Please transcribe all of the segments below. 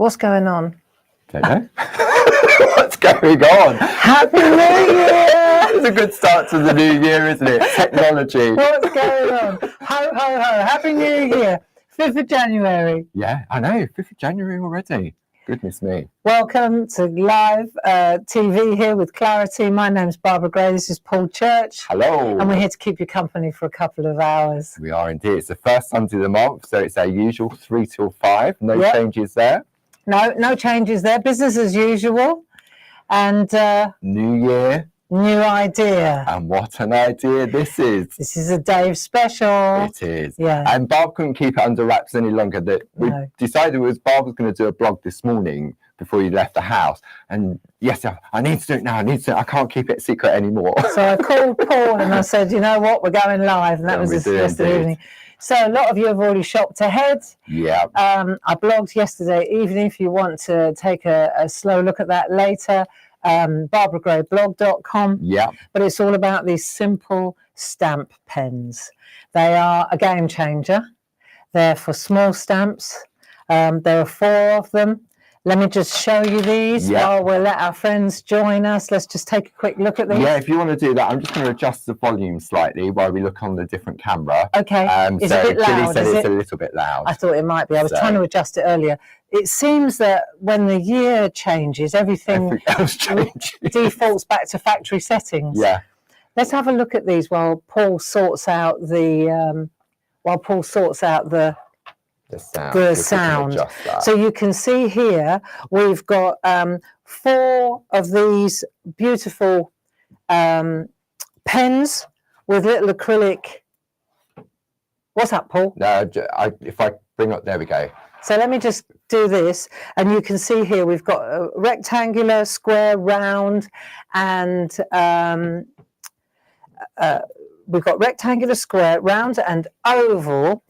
What's going on? Don't know. What's going on? Happy New Year! It's a good start to the new year, isn't it? Technology. What's going on? Ho, ho, ho. Happy New Year. 5th of January. Yeah, I know. 5th of January already. Goodness me. Welcome to live TV here with Clarity. My name's Barbara Gray. This is Paul Church. Hello. And we're here to keep you company for a couple of hours. We are indeed. It's the first Sunday of the month, so it's our usual 3 till 5. No changes there. No changes there. Business as usual. And New year. New idea. And what an idea this is. This is a Dave special. It is. Yeah. And Barb couldn't keep it under wraps any longer. That we decided Barb was going to do a blog this morning before you left the house. And yes, I need to do it now. I can't keep it secret anymore. So I called Paul and I said, you know what, we're going live. And that was yesterday evening. So a lot of you have already shopped ahead. Yeah. I blogged yesterday evening. If you want to take a slow look at that later, barbaragrayblog.com. Yeah. But it's all about these simple stamp pens. They are a game changer. They're for small stamps. There are 4 of them. Let me just show you these while we'll let our friends join us. Let's just take a quick look at these. Yeah, if you want to do that, I'm just going to adjust the volume slightly while we look on the different camera. Okay. Is it a bit loud? Julie said it's a little bit loud. I thought it might be. I was trying to adjust it earlier. It seems that when the year changes, everything else changes. Defaults back to factory settings. Yeah. Let's have a look at these while Paul sorts out the the sound. So you can see here we've got 4 of these beautiful pens with little acrylic. What's that, Paul? No, if I bring up, there we go. So let me just do this, and you can see here we've got a rectangular, square, round, and we've got rectangular, square, round, and oval.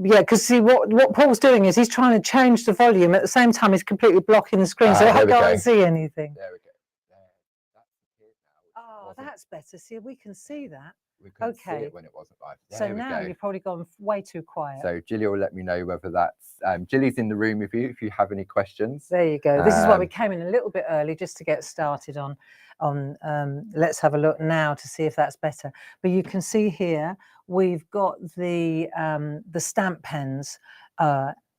Yeah, because see what Paul's doing is he's trying to change the volume at the same time he's completely blocking the screen, so I can't see anything. There we go. Oh, that's better. See, we can see that. We couldn't see it when it wasn't live. So now you've probably gone way too quiet. So Gilly will let me know whether that's Gilly's in the room with you if you have any questions. There you go. This is why we came in a little bit early just to get started on let's have a look now to see if that's better. But you can see here we've got the stamp pens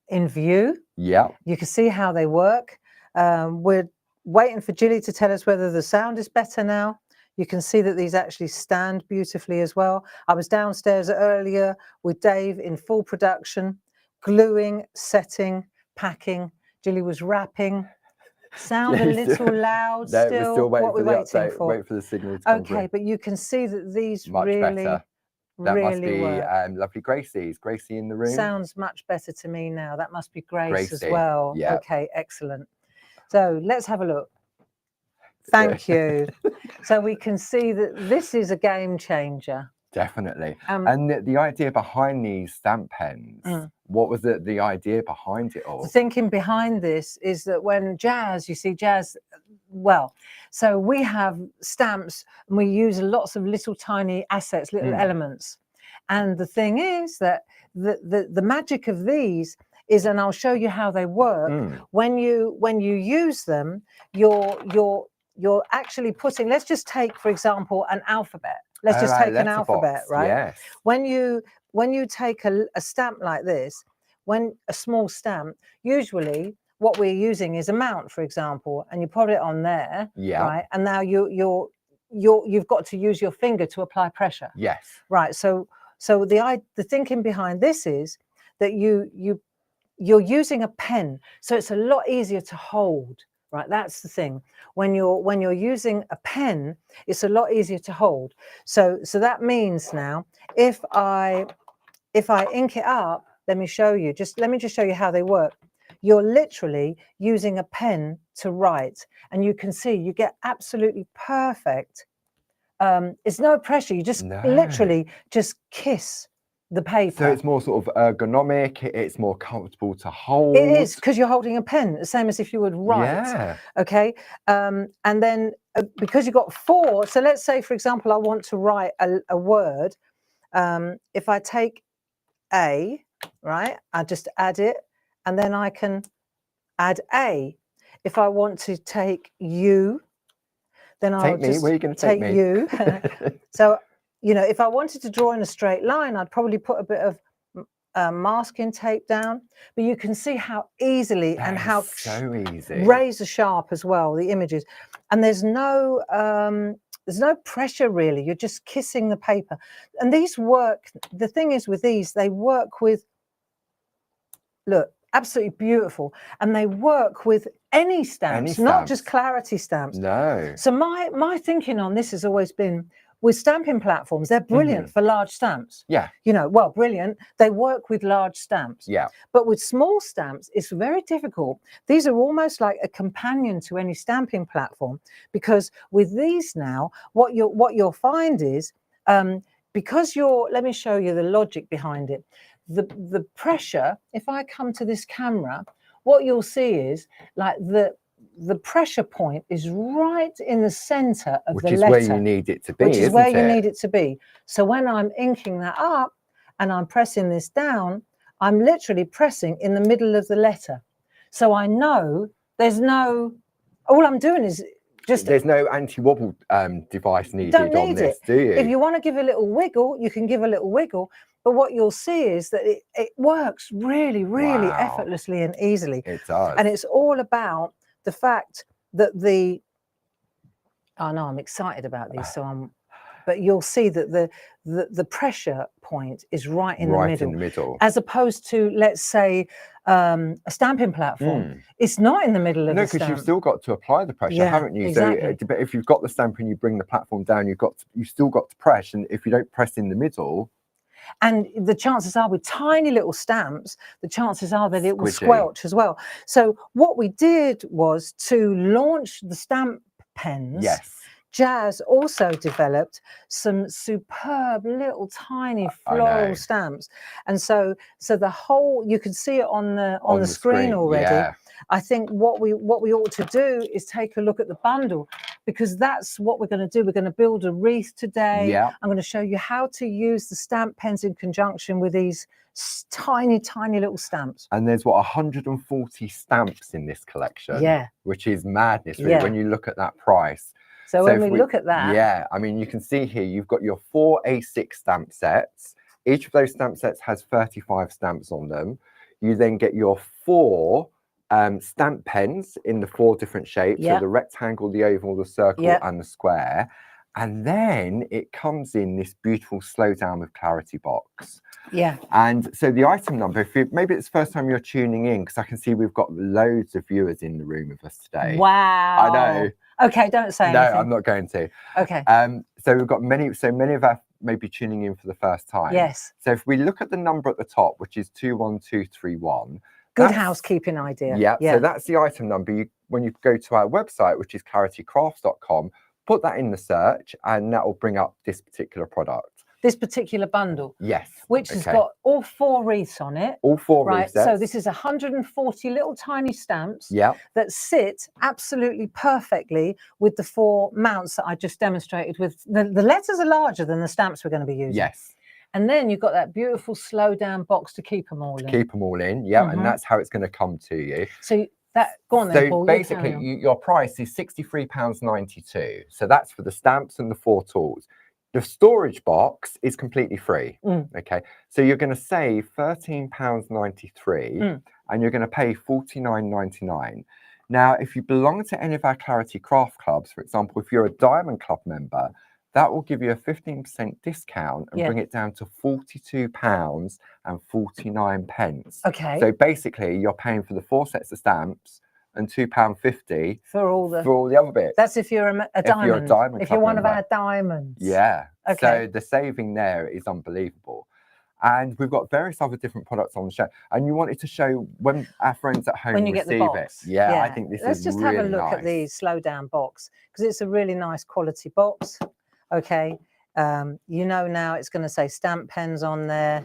in view. Yeah. You can see how they work. We're waiting for Gilly to tell us whether the sound is better now. You can see that these actually stand beautifully as well. I was downstairs earlier with Dave in full production, gluing, setting, packing. Gilly was wrapping. Sound a little loud still. We're still waiting what for we're the waiting update. for. Wait for the signal to come through. But you can see that these much really, better. That must be work. lovely Gracie's. Gracie in the room. Sounds much better to me now. That must be Grace as well. Yeah. Okay, excellent. So let's have a look. Thank you. So we can see that this is a game changer. Definitely. And the idea behind these stamp pens, what was the idea behind it all? The thinking behind this is that when you see jazz, so we have stamps and we use lots of little tiny assets, little elements. And the thing is that the magic of these is, and I'll show you how they work, when you use them, you're actually putting, let's just take, for example, an alphabet. Let's just take an alphabet, right? Yes. When you take a stamp like this, when a small stamp, usually what we're using is amount, for example, and you put it on there, right? And now you've got to use your finger to apply pressure. Yes. Right. So the thinking behind this is that you're using a pen, so it's a lot easier to hold. Right, that's the thing. When you're using a pen, it's a lot easier to hold. So that means now, if I ink it up, let me show you. Let me just show you how they work. You're literally using a pen to write, and you can see you get absolutely perfect. It's no pressure. You just literally just kiss the paper. So it's more sort of ergonomic, it's more comfortable to hold. It is, because you're holding a pen, the same as if you would write. Yeah. Okay. And then because you've got 4, so let's say, for example, I want to write a word. If I take A, right, I just add it, and then I can add A. If I want to take U, then I'll Take me. just Where are you going to take take me? U. So, you know, if I wanted to draw in a straight line, I'd probably put a bit of masking tape down. But you can see how easily That and is how so easy. razor sharp as well, the images. And there's no pressure really. You're just kissing the paper. And these work, the thing is with these, they work with, look, absolutely beautiful. And they work with any stamps, not just clarity stamps. No. So my thinking on this has always been, with stamping platforms, they're brilliant for large stamps. Yeah. You know, well, brilliant. They work with large stamps. Yeah. But with small stamps, it's very difficult. These are almost like a companion to any stamping platform, because with these now, what you'll find is, because let me show you the logic behind it. The pressure, if I come to this camera, what you'll see is like the pressure point is right in the center of the letter. Which is where you need it to be, which is isn't where you it? need it to be. So when I'm inking that up and I'm pressing this down, I'm literally pressing in the middle of the letter. So I know there's no, all I'm doing is just... There's no anti-wobble device needed on this, do you? If you want to give a little wiggle, you can give a little wiggle. But what you'll see is that it works really, really effortlessly and easily. It does. And it's all about the fact that I know I'm excited about these, but you'll see that the pressure point is right in the middle, as opposed to, let's say, a stamping platform. It's not in the middle of the stamp. No, because you've still got to apply the pressure, haven't you? Exactly. So if you've got the stamp and you bring the platform down, you've still got to press, and if you don't press in the middle. And the chances are, with tiny little stamps, the chances are that it will squelch as well. So what we did was to launch the stamp pens. Yes. Jazz also developed some superb little tiny floral stamps. And so the whole, you can see it on the screen already. Yeah. I think what we ought to do is take a look at the bundle, because that's what we're going to do. We're going to build a wreath today. Yeah. I'm going to show you how to use the stamp pens in conjunction with these tiny, tiny little stamps. And there's 140 stamps in this collection. Yeah. Which is madness, really, when you look at that price. So when we look at that. Yeah, I mean, you can see here, you've got your 4 A6 stamp sets. Each of those stamp sets has 35 stamps on them. You then get your 4 stamp pens in the 4 different shapes. So the rectangle, the oval, the circle, and the square. And then it comes in this beautiful slow down with clarity box. Yeah. And so the item number, maybe it's the first time you're tuning in, because I can see we've got loads of viewers in the room with us today. Wow. I know. Okay, don't say anything. No, I'm not going to. Okay. So we've got many of us may be tuning in for the first time. Yes. So if we look at the number at the top, which is 21231. Good housekeeping idea. Yeah. So that's the item number. When you go to our website, which is claritycrafts.com, put that in the search, and that will bring up this particular product. This particular bundle. Yes. Which has got all 4 wreaths on it. All 4 wreaths. So this is 140 little tiny stamps that sit absolutely perfectly with the 4 mounts that I just demonstrated with. The letters are larger than the stamps we're going to be using. Yes. And then you've got that beautiful slow down box to keep them all in. Keep them all in, yeah. And that's how it's going to come to you. So go on then, Paul. So basically, your price is £63.92. So that's for the stamps and the 4 tools. The storage box is completely free. Okay, so you're going to save £13.93 and you're going to pay £49.99. Now, if you belong to any of our Clarity Craft clubs, for example, if you're a Diamond Club member, that will give you a 15% discount and bring it down to £42.49. Okay. So basically, you're paying for the 4 sets of stamps and £2.50 for all the other bits. That's if you're a diamond. If you're a diamond, if you're one of our diamonds. Yeah. Okay. So the saving there is unbelievable. And we've got various other different products on the show. And you wanted to show when our friends at home receive it. Yeah, I think this is really nice. Let's just have a look at the slow down box, because it's a really nice quality box. Okay. You know now it's going to say stamp pens on there.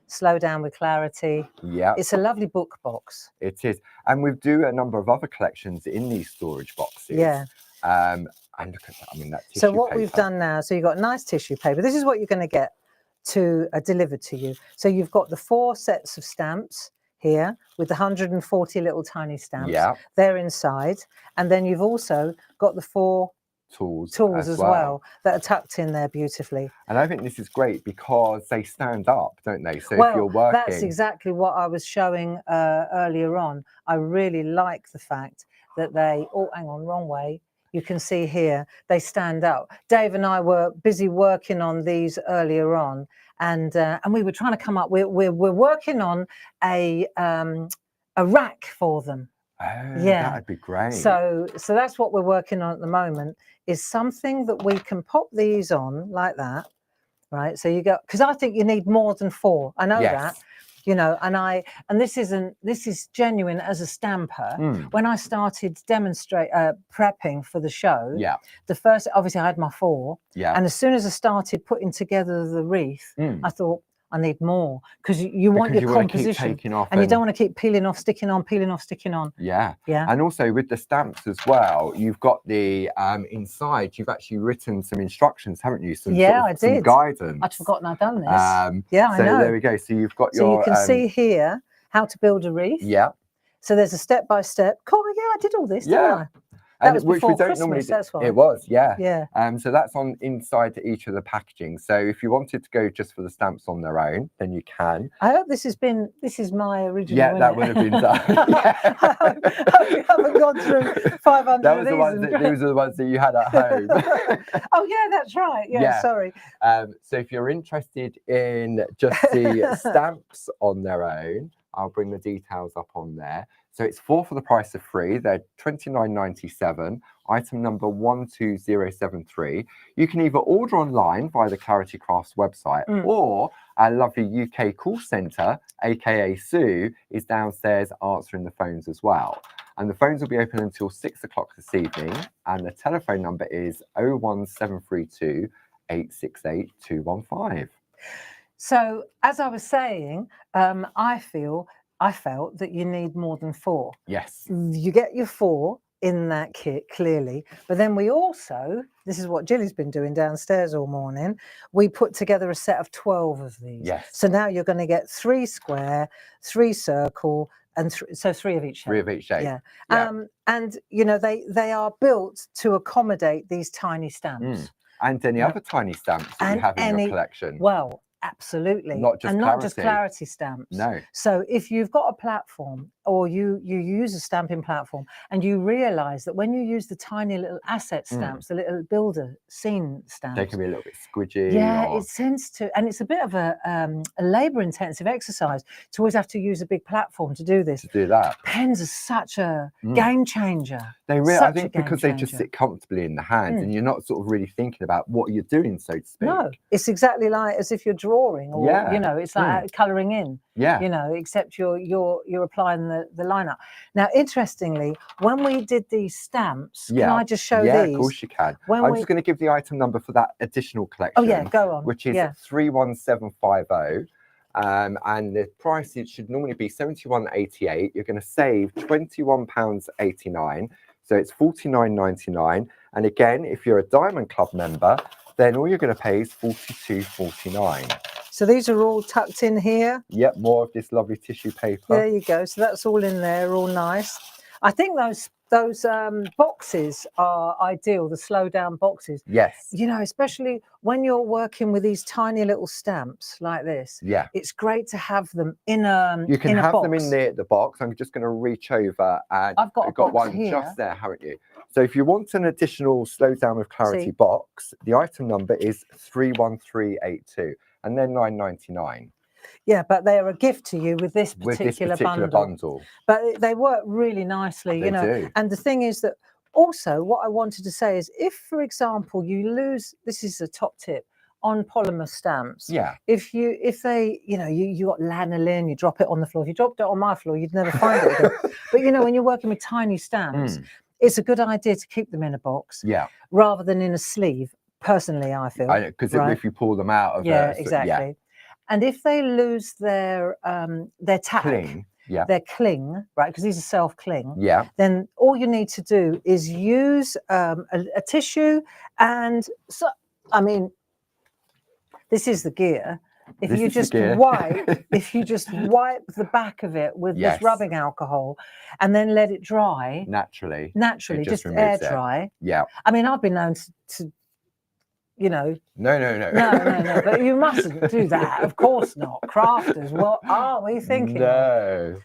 Slow down with clarity. Yeah. It's a lovely book box. It is. And we do a number of other collections in these storage boxes. Yeah. And look at that. I mean, that tissue So what paper. we've done now, so you've got nice tissue paper. This is what you're going to get to delivered to you. So you've got the 4 sets of stamps here with the 140 little tiny stamps. Yeah. They're inside. And then you've also got the 4 tools as well that are tucked in there beautifully. And I think this is great because they stand up, don't they? So Well, if you're working, that's exactly what I was showing earlier on. I really like the fact that they, oh, hang on, wrong way. You can see here, they stand up. Dave and I were busy working on these earlier on, and we were trying to come up, we're working on a rack for them. oh, Yeah. that'd be great. So that's what we're working on at the moment, is something that we can pop these on like that, right? So you go, because I think you need more than 4. I know that, you know, and this is genuine as a stamper. When I started prepping for the show, the first, obviously I had my 4, and as soon as I started putting together the wreath, I thought, I need more, because you want your composition, and you don't want to keep peeling off, sticking on, peeling off, sticking on. Yeah. Yeah. And also with the stamps as well, you've got the inside, you've actually written some instructions, haven't you? Some I did. Some guidance. I'd forgotten I'd done this. Yeah, I so know. there we go. So you've got your. So you can see here how to build a wreath. Yeah. So there's a step-by-step. Cool. Yeah, I did all this, didn't I? That was which before we don't Christmas, normally do. That's why. It was, yeah. Yeah. So that's on inside each of the packaging. So if you wanted to go just for the stamps on their own, then you can. I hope this is my original. Yeah, that would have been done. I hope you haven't gone through 500 that was of the ones that, these are the ones that you had at home. Oh yeah, that's right. Yeah, sorry. So if you're interested in just the stamps on their own, I'll bring the details up on there. So it's 4 for the price of 3. They're £29.97. Item number 12073. You can either order online via the Clarity Crafts website, or our lovely UK call centre, aka Sue, is downstairs answering the phones as well. And the phones will be open until 6 o'clock this evening. And the telephone number is 01732 868 215. So as I was saying, I felt that you need more than 4. Yes. You get your 4 in that kit, clearly. But then we also, this is what Jilly's been doing downstairs all morning, we put together a set of 12 of these. Yes. So now you're going to get 3 square, 3 circle, and so 3 of each shape. 3 of each shape. Yeah. And, you know, they are built to accommodate these tiny stamps. And any other tiny stamps that you have in your collection. Well, absolutely. Not just clarity stamps. No. So if you've got a platform, or you use a stamping platform, and you realize that when you use the tiny little asset stamps, the little builder scene stamps, they can be a little bit squidgy. Yeah, it tends to, and it's a bit of a labor intensive exercise to always have to use a big platform to do this. To do that. Pens are such a game changer. They really, I think, because they just sit comfortably in the hand, and you're not sort of really thinking about what you're doing, so to speak. No, it's exactly like as if you're drawing, or you know, it's like colouring in. Yeah. You know, except you're applying the liner. Now, interestingly, when we did these stamps, can I just show these? Yeah, of course you can. I'm just going to give the item number for that additional collection. Oh yeah, go on. Which is 31750. And the price, it should normally be £71.88. You're going to save £21.89. So it's £49.99. And again, if you're a Diamond Club member, then all you're going to pay is £42.49. So these are all tucked in here. Yep, more of this lovely tissue paper. There you go. So that's all in there, all nice. I think those boxes are ideal, the slow down boxes. Yes. You know, especially when you're working with these tiny little stamps like this. Yeah. It's great to have them in a You can have box. them in the box. I'm just going to reach over, and I've got one here. just there, haven't you? So if you want an additional slow down with clarity box, the item number is 31382, and they're £9.99. Yeah, but they're a gift to you with this particular bundle. But they work really nicely, you know. Do. And the thing is that also what I wanted to say is, if, for example, you lose, this is a top tip on polymer stamps. Yeah. If they, you know, you got lanolin, you drop it on the floor. If you dropped it on my floor, you'd never find it again. But you know, when you're working with tiny stamps, it's a good idea to keep them in a box. Yeah. Rather than in a sleeve. Personally, I feel. Because if you pull them out of exactly. Yeah. And if they lose their tack, their cling, right? Because these are self-cling. Yeah. Then all you need to do is use a tissue, and so I mean, this is the gear. if This you is the just gear. wipe the back of it with Yes. this rubbing alcohol and then let it dry Naturally, naturally, just air removes it. dry. Yeah. I mean, I've been known to you know, no, but you mustn't do that. Of course not. Crafters, what are we thinking of? No.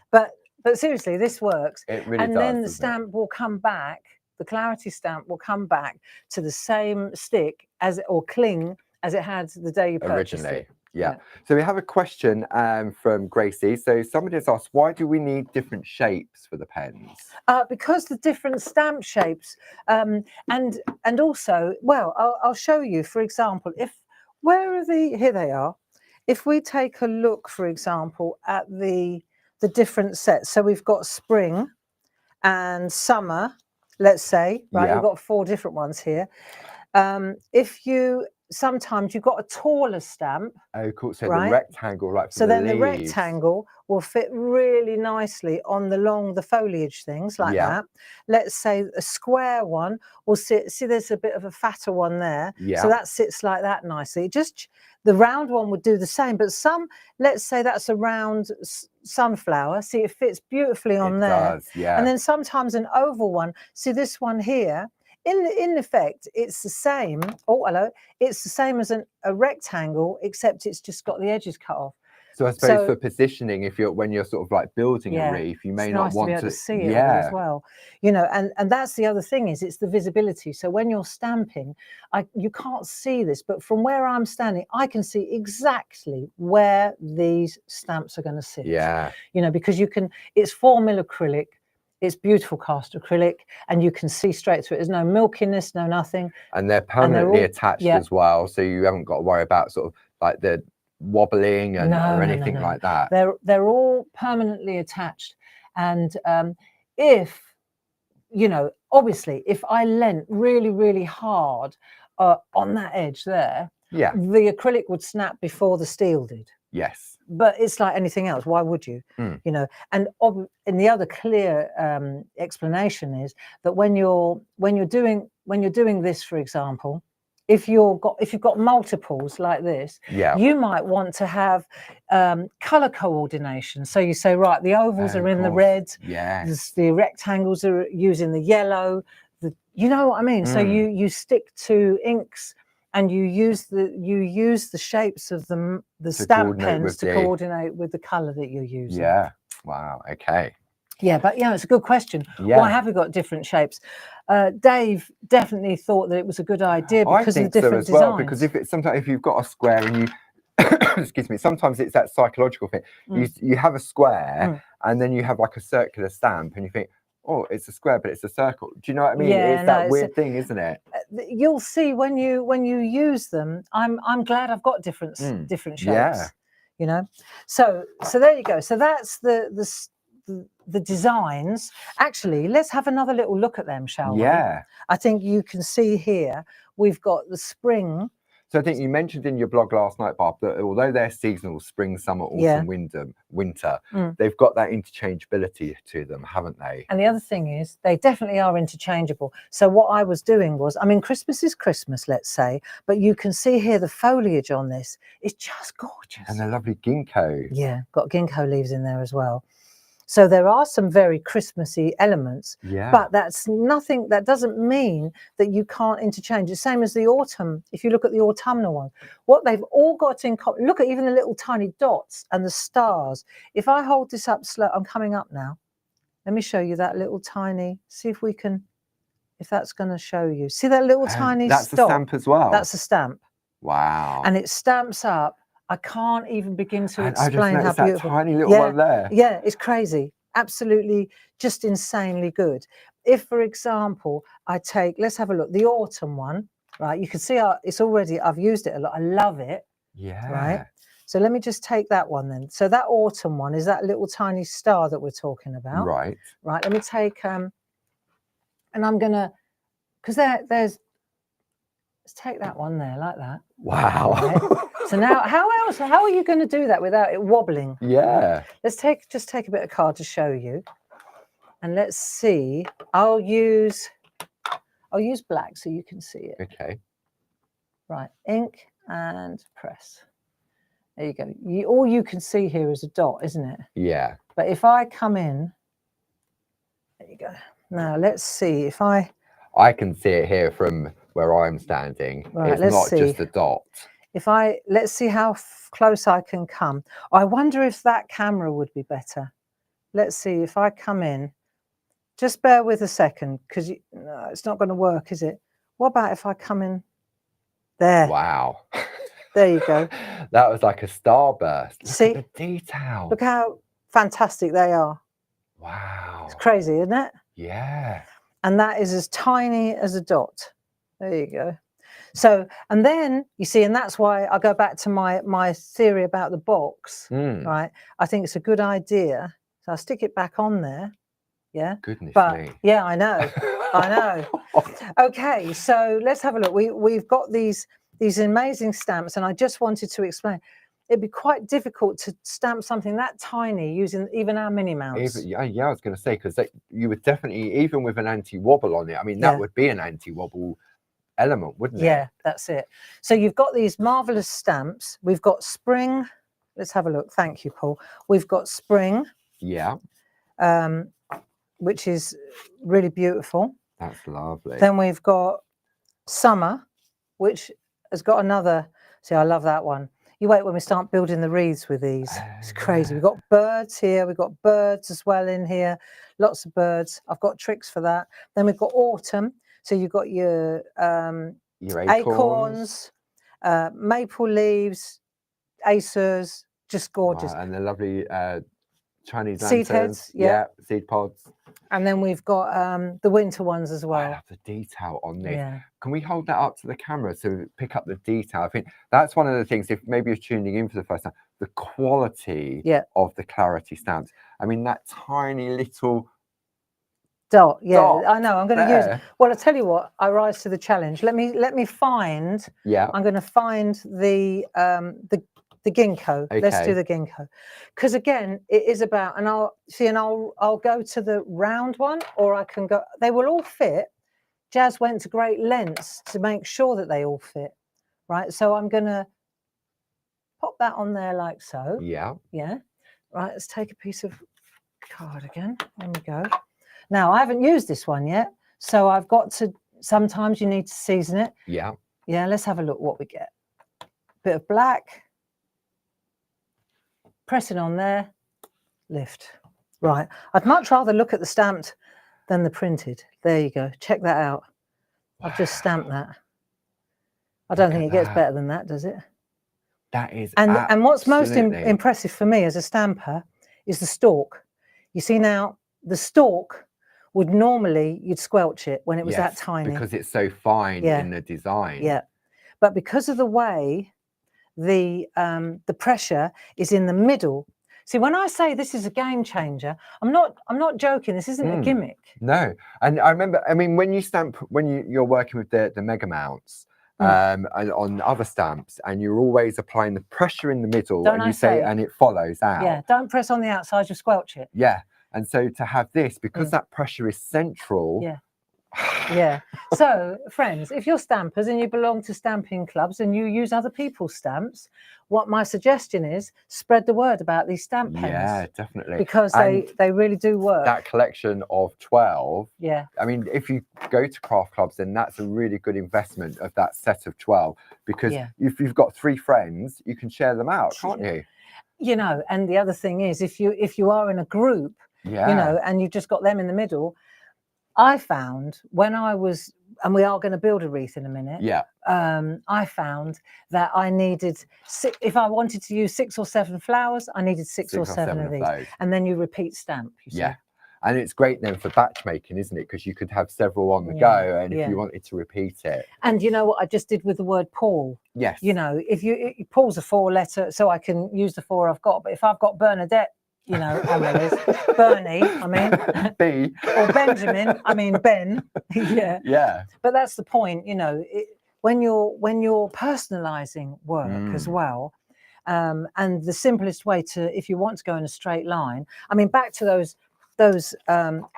But seriously, this works. It really And does, then the doesn't it? stamp will come back, the clarity stamp will come back to the same stick as or cling as it had the day you purchased Originally. it. Yeah. So we have a question from Gracie. So somebody has asked, why do we need different shapes for the pens? Because the different stamp shapes, and also, well, I'll show you. For example, here they are. If we take a look, for example, at the different sets. So we've got spring and summer. Let's say, right? Yeah. You've got 4 different ones here. Sometimes you've got a taller stamp. Oh, cool. So right? the rectangle, like for so the then leaves. the rectangle will fit really nicely on the foliage things like that. Let's say a square one will sit. See, there's a bit of a fatter one there. Yeah. So that sits like that nicely. Just the round one would do the same. But let's say that's a round sunflower. See, it fits beautifully on there. Does, yeah. And then sometimes an oval one. See this one here. In effect, it's the same. Oh, hello. It's the same as a rectangle, except it's just got the edges cut off. So I suppose for positioning, when you're sort of like building a wreath, you may not want to see it all as well. You know, and that's the other thing is it's the visibility. So when you're stamping, you can't see this, but from where I'm standing, I can see exactly where these stamps are going to sit. Yeah. You know, because it's 4mm acrylic. It's beautiful cast acrylic, and you can see straight through it. There's no milkiness, no nothing. And they're permanently attached as well, so you haven't got to worry about sort of like the wobbling or anything like that. They're all permanently attached, and if you know, obviously, if I leant really, really hard on that edge there, the acrylic would snap before the steel did. Yes. But it's like anything else. Why would you? You know, and the other clear explanation is that when you're doing this, for example, if you've got multiples like this, you might want to have color coordination. So you say, right, the ovals are in the red, the rectangles are using the yellow. You know what I mean? So you stick to inks. And you use the shapes of the stamp pens to coordinate with the color that you're using. Yeah. Wow. Okay. Yeah, but it's a good question. Why have we got different shapes? Dave definitely thought that it was a good idea because of the different designs. Well, because if you've got a square and you excuse me, sometimes it's that psychological thing. You have a square and then you have like a circular stamp and you think, oh, it's a square, but it's a circle. Do you know what I mean? It's that weird thing, isn't it? You'll see when you use them. I'm glad I've got different shapes. Yeah. You know. So there you go. So that's the designs. Actually, let's have another little look at them, shall we? Yeah. I think you can see here we've got the spring. So I think you mentioned in your blog last night, Barb, that although they're seasonal, spring, summer, autumn, winter, they've got that interchangeability to them, haven't they? And the other thing is they definitely are interchangeable. So what I was doing was, I mean, Christmas is Christmas, let's say, but you can see here the foliage on this is just gorgeous. And the lovely ginkgo. Yeah, got ginkgo leaves in there as well. So there are some very Christmassy elements, but that's nothing. That doesn't mean that you can't interchange. The same as the autumn. If you look at the autumnal one, what they've all got in common. Look at even the little tiny dots and the stars. If I hold this up slow, I'm coming up now. Let me show you that little tiny. See if we can. If that's going to show you. See that little tiny that's stop? A stamp as well. That's a stamp. Wow. And it stamps up. I can't even begin to explain how beautiful. That tiny little one there. Yeah, it's crazy. Absolutely, just insanely good. If, for example, let's have a look, the autumn one, right? You can see I've used it a lot. I love it. Yeah. Right. So let me just take that one then. So that autumn one is that little tiny star that we're talking about. Right. Right. Let me take and I'm gonna, because let's take that one there like that. Wow. Right? So now, how are you going to do that without it wobbling? Yeah. Let's just take a bit of card to show you, and let's see. I'll use black so you can see it. Okay. Right, ink and press. There you go. All you can see here is a dot, isn't it? Yeah. But if I come in, there you go. Now let's see if I can see it here from where I'm standing. Right, It's let's not see. just a dot. Let's see how close I can come. I wonder if that camera would be better. Let's see if I come in. Just bear with a second, because no, it's not going to work, is it? What about if I come in there? Wow. There you go. That was like a starburst. Look See? at the detail. Look how fantastic they are. Wow. It's crazy, isn't it? Yeah. And that is as tiny as a dot. There you go. So, and then you see, and that's why I go back to my theory about the box, right? I think it's a good idea. So I'll stick it back on there. Yeah. Goodness me. Yeah, I know. I know. Okay, so let's have a look. We've got these amazing stamps, and I just wanted to explain. It'd be quite difficult to stamp something that tiny using even our mini mounts. Yeah, I was going to say, because you would definitely, even with an anti-wobble on it, I mean, that would be an anti-wobble element, wouldn't it? Yeah, that's it. So you've got these marvelous stamps. We've got spring. Let's have a look. Thank you, Paul. We've got spring. Yeah. Which is really beautiful. That's lovely. Then we've got summer, which has got another. See, I love that one. You wait when we start building the wreaths with these. It's crazy. We've got birds here. We've got birds as well in here. Lots of birds. I've got tricks for that. Then we've got autumn. So you've got your acorns, maple leaves, acers, just gorgeous. And the lovely Chinese seed lanterns. heads, yeah, seed pods. And then we've got the winter ones as well. I love the detail on this. Yeah. Can we hold that up to the camera to pick up the detail? I think that's one of the things, if maybe you're tuning in for the first time, the quality of the clarity stamps. I mean, that tiny little dot. Yeah, dot I know. I'm going to use it. Well, I tell you what, I rise to the challenge. Let me find. Yeah. I'm going to find the ginkgo. Okay. Let's do the ginkgo, because again, it is about, and I'll go to the round one, or I can go. They will all fit. Jazz went to great lengths to make sure that they all fit, right? So I'm going to pop that on there like so. Yeah. Yeah. Right. Let's take a piece of card again. There we go. Now I haven't used this one yet, so I've got to. Sometimes you need to season it. Yeah. Yeah. Let's have a look what we get. Bit of black. Press it on there, lift. Right, I'd much rather look at the stamped than the printed. There you go, check that out. Wow. I've just stamped that. I don't think it gets better than that, does it? That is and what's most impressive for me as a stamper is the stalk. You see now, the stalk would normally, you'd squelch it when it was that tiny. Because it's so fine in the design. Yeah, but because of the way the pressure is in the middle. See, when I say this is a game changer, I'm not joking. This isn't a gimmick. No, and I remember. I mean, when you're working with the mega mounts and on other stamps, and you're always applying the pressure in the middle, and you say, and it follows out. Yeah, don't press on the outside. You squelch it. Yeah, and so to have this, because that pressure is central. Yeah. Yeah. So, friends, if you're stampers and you belong to stamping clubs and you use other people's stamps, what my suggestion is, spread the word about these stamp pens. Yeah, definitely. Because they really do work. That collection of 12. Yeah. I mean, if you go to craft clubs, then that's a really good investment of that set of 12. Because if you've got 3 friends, you can share them out, can't you? You know, and the other thing is, if you are in a group, you know, and you've just got them in the middle, I found when I was, and we are going to build a wreath in a minute. Yeah. I found that I needed if I wanted to use 6 or 7 flowers, I needed 6 or 7 of these. And then you repeat stamp. You see? Yeah. And it's great then for batch making, isn't it? Because you could have several on the go, and if you wanted to repeat it. And you know what I just did with the word Paul? Yes. You know, if Paul's a 4-letter, so I can use the 4 I've got. But if I've got Bernadette, you know, on the list, Bernie, I mean, B, or Benjamin, I mean Ben, yeah. But that's the point, you know, when you're personalising work as well, and the simplest way to, if you want to go in a straight line, I mean, back to those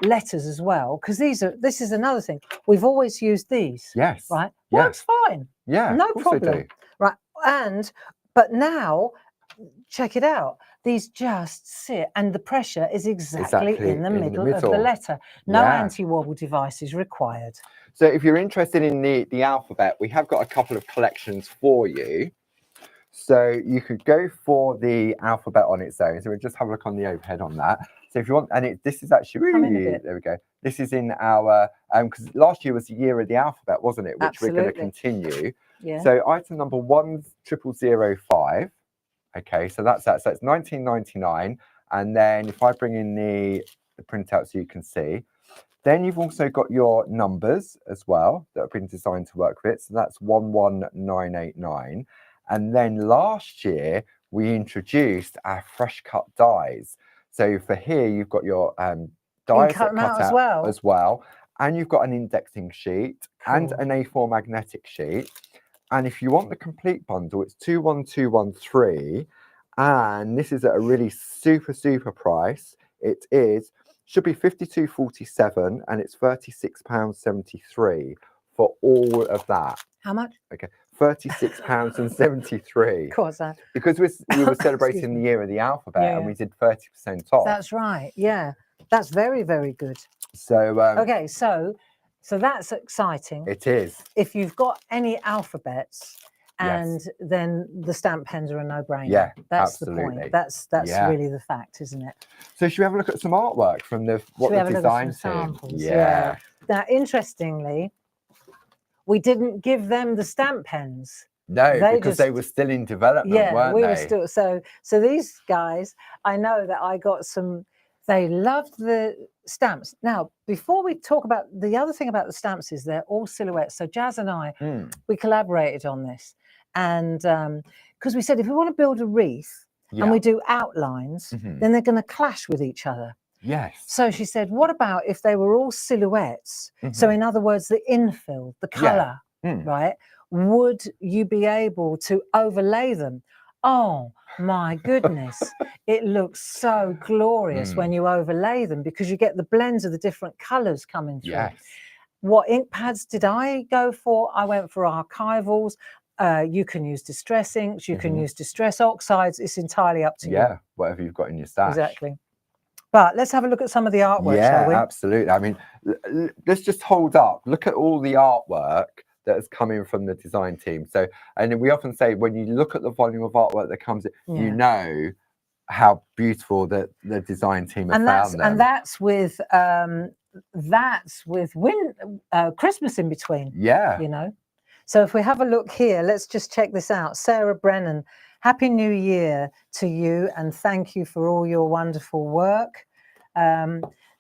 letters as well, because this is another thing. We've always used these. Yes. Right. Yeah. Works fine. Yeah. No problem. Right. But now check it out. These just sit, and the pressure is exactly in the middle of the letter. No anti-wobble devices required. So if you're interested in the alphabet, we have got a couple of collections for you. So you could go for the alphabet on its own. So we'll just have a look on the overhead on that. So if you want, and this is actually really, there we go. This is in our, because last year was the year of the alphabet, wasn't it? Which we're going to continue. Yeah. So item number 10005. Okay, so that's that. So it's 19.99. And then if I bring in the printout so you can see, then you've also got your numbers as well that have been designed to work with it. So that's 11989. And then last year, we introduced our fresh cut dies. So for here, you've got your dies that cut out as well. And you've got an indexing sheet and an A4 magnetic sheet. And if you want the complete bundle, it's 21213. And this is at a really super price. It should be £52.47 and it's £36.73 for all of that. How much? Okay, £36.73. Of course, that. Because we were celebrating the year of the alphabet and we did 30% off. That's right. Yeah, that's very good. So okay, so that's exciting. It is. If you've got any alphabets, and then the stamp pens are a no-brainer. Yeah, that's absolutely. the point. That's really the fact, isn't it? So should we have a look at some artwork from the design team? Yeah. Now, interestingly, we didn't give them the stamp pens. No, because they were still in development, weren't they? We were still. So these guys, I know that I got some. They loved the stamps. Now, before we talk about the other thing about the stamps is they're all silhouettes. So Jazz and I, we collaborated on this. And because we said, if we want to build a wreath and we do outlines, then they're going to clash with each other. Yes. So she said, what about if they were all silhouettes? So in other words, the infill, the colour, right? Would you be able to overlay them? Oh, my goodness. It looks so glorious when you overlay them because you get the blends of the different colours coming through. Yes. What ink pads did I go for? I went for archivals. You can use distress inks, you can use distress oxides. It's entirely up to you. Yeah, whatever you've got in your stash. Exactly. But let's have a look at some of the artwork, shall we? Yeah, absolutely. I mean, let's just hold up. Look at all the artwork that is coming from the design team. So, and we often say when you look at the volume of artwork that comes in, you know how beautiful the design team have found them. And that's with Christmas in between. Yeah. You know. So if we have a look here, let's just check this out. Sarah Brennan, Happy New Year to you and thank you for all your wonderful work.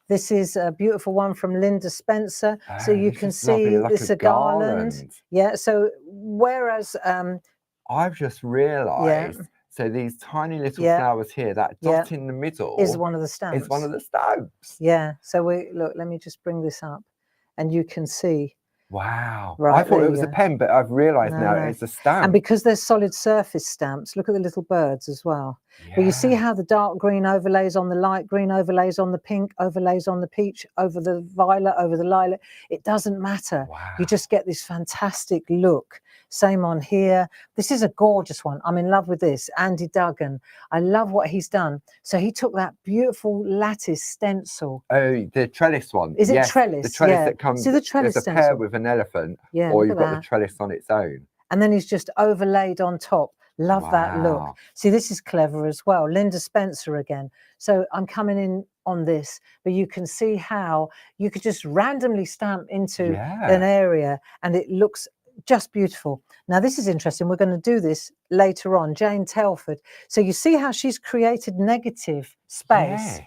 This is a beautiful one from Linda Spencer. So you can see this a garland. Yeah, so whereas... I've just realised, so these tiny little flowers here, that dot in the middle... is one of the stamps. Is one of the stamps. Yeah, so look, let me just bring this up and you can see... Wow. Right, I thought it was a pen, but I've realised now it's a stamp. And because they're solid surface stamps, look at the little birds as well. Yeah. But you see how the dark green overlays on the light green, overlays on the pink, overlays on the peach, over the violet, over the lilac. It doesn't matter. Wow. You just get this fantastic look. Same on here. This is a gorgeous one. I'm in love with this. Andy Duggan. I love what he's done. So he took that beautiful lattice stencil. Oh, the trellis one. Is it trellis? The trellis that comes. See the trellis there's a pear with an elephant, or you've got the trellis on its own. And then he's just overlaid on top. Love that look. See, this is clever as well. Linda Spencer again. So I'm coming in on this, but you can see how you could just randomly stamp into an area and it looks just beautiful. Now this is interesting. We're going to do this later on. Jane Telford. So you see how she's created negative space.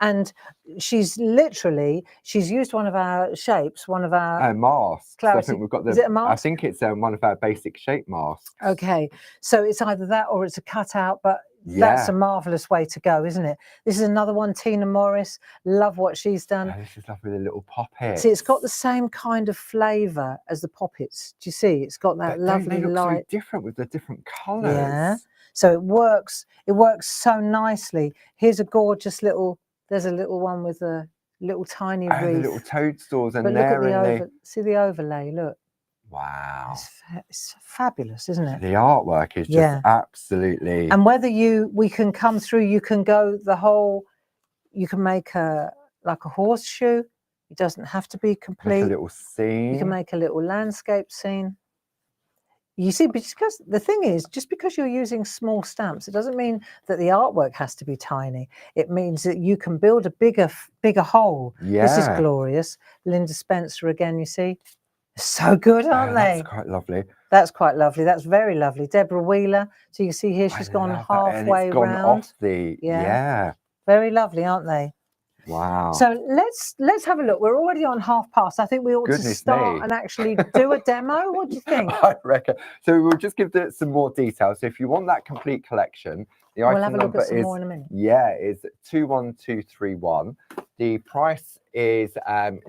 And she's used one of our shapes, one of our masks. I think we've got is it a mask? I think it's one of our basic shape masks. Okay, so it's either that or it's a cutout, but that's a marvelous way to go, isn't it? This is another one, Tina Morris. Love what she's done. Oh, this is lovely, the little poppets. See, it's got the same kind of flavour as the poppets. Do you see? It's got that lovely they look light. so different with the different colours. Yeah. So it works so nicely. Here's a gorgeous little. There's a little one with a little tiny wreath. The little toadstools, and but look at see the overlay. Look. Wow. It's fabulous, isn't it? The artwork is just absolutely. And whether we can come through, you can go the whole, you can make like a horseshoe. It doesn't have to be complete. Make a little scene. You can make a little landscape scene. You see, because the thing is, just because you're using small stamps, it doesn't mean that the artwork has to be tiny. It means that you can build a bigger whole. Yeah. This is glorious. Linda Spencer again, you see. So good, aren't they? That's quite lovely. That's quite lovely. That's very lovely. Deborah Wheeler. So you see here, she's gone halfway round. Off the, yeah. Very lovely, aren't they? Wow. So let's have a look. We're already on 1/2 past. I think we ought to start and actually do a demo. What do you think? I reckon. So we'll just give some more details. So if you want that complete collection, the we'll item have a number look at some more in a minute. is 21231. The price is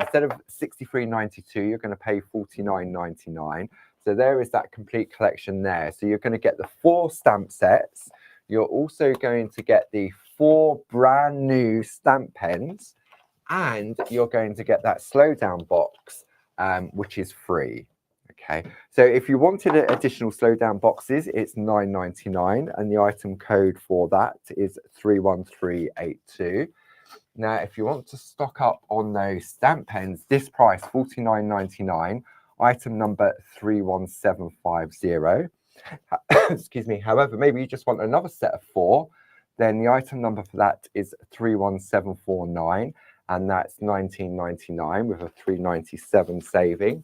instead of $63.92, you're going to pay $49.99. So there is that complete collection there. So you're going to get the 4 stamp sets. You're also going to get the 4 brand new stamp pens, and you're going to get that slowdown box, which is free. Okay, so if you wanted additional slowdown boxes, it's $9.99, and the item code for that is 31382. Now, if you want to stock up on those stamp pens, this price $49.99, item number 31750. Excuse me. However, maybe you just want another set of 4, then the item number for that is 31749, and that's $19.99 with a $3.97 saving.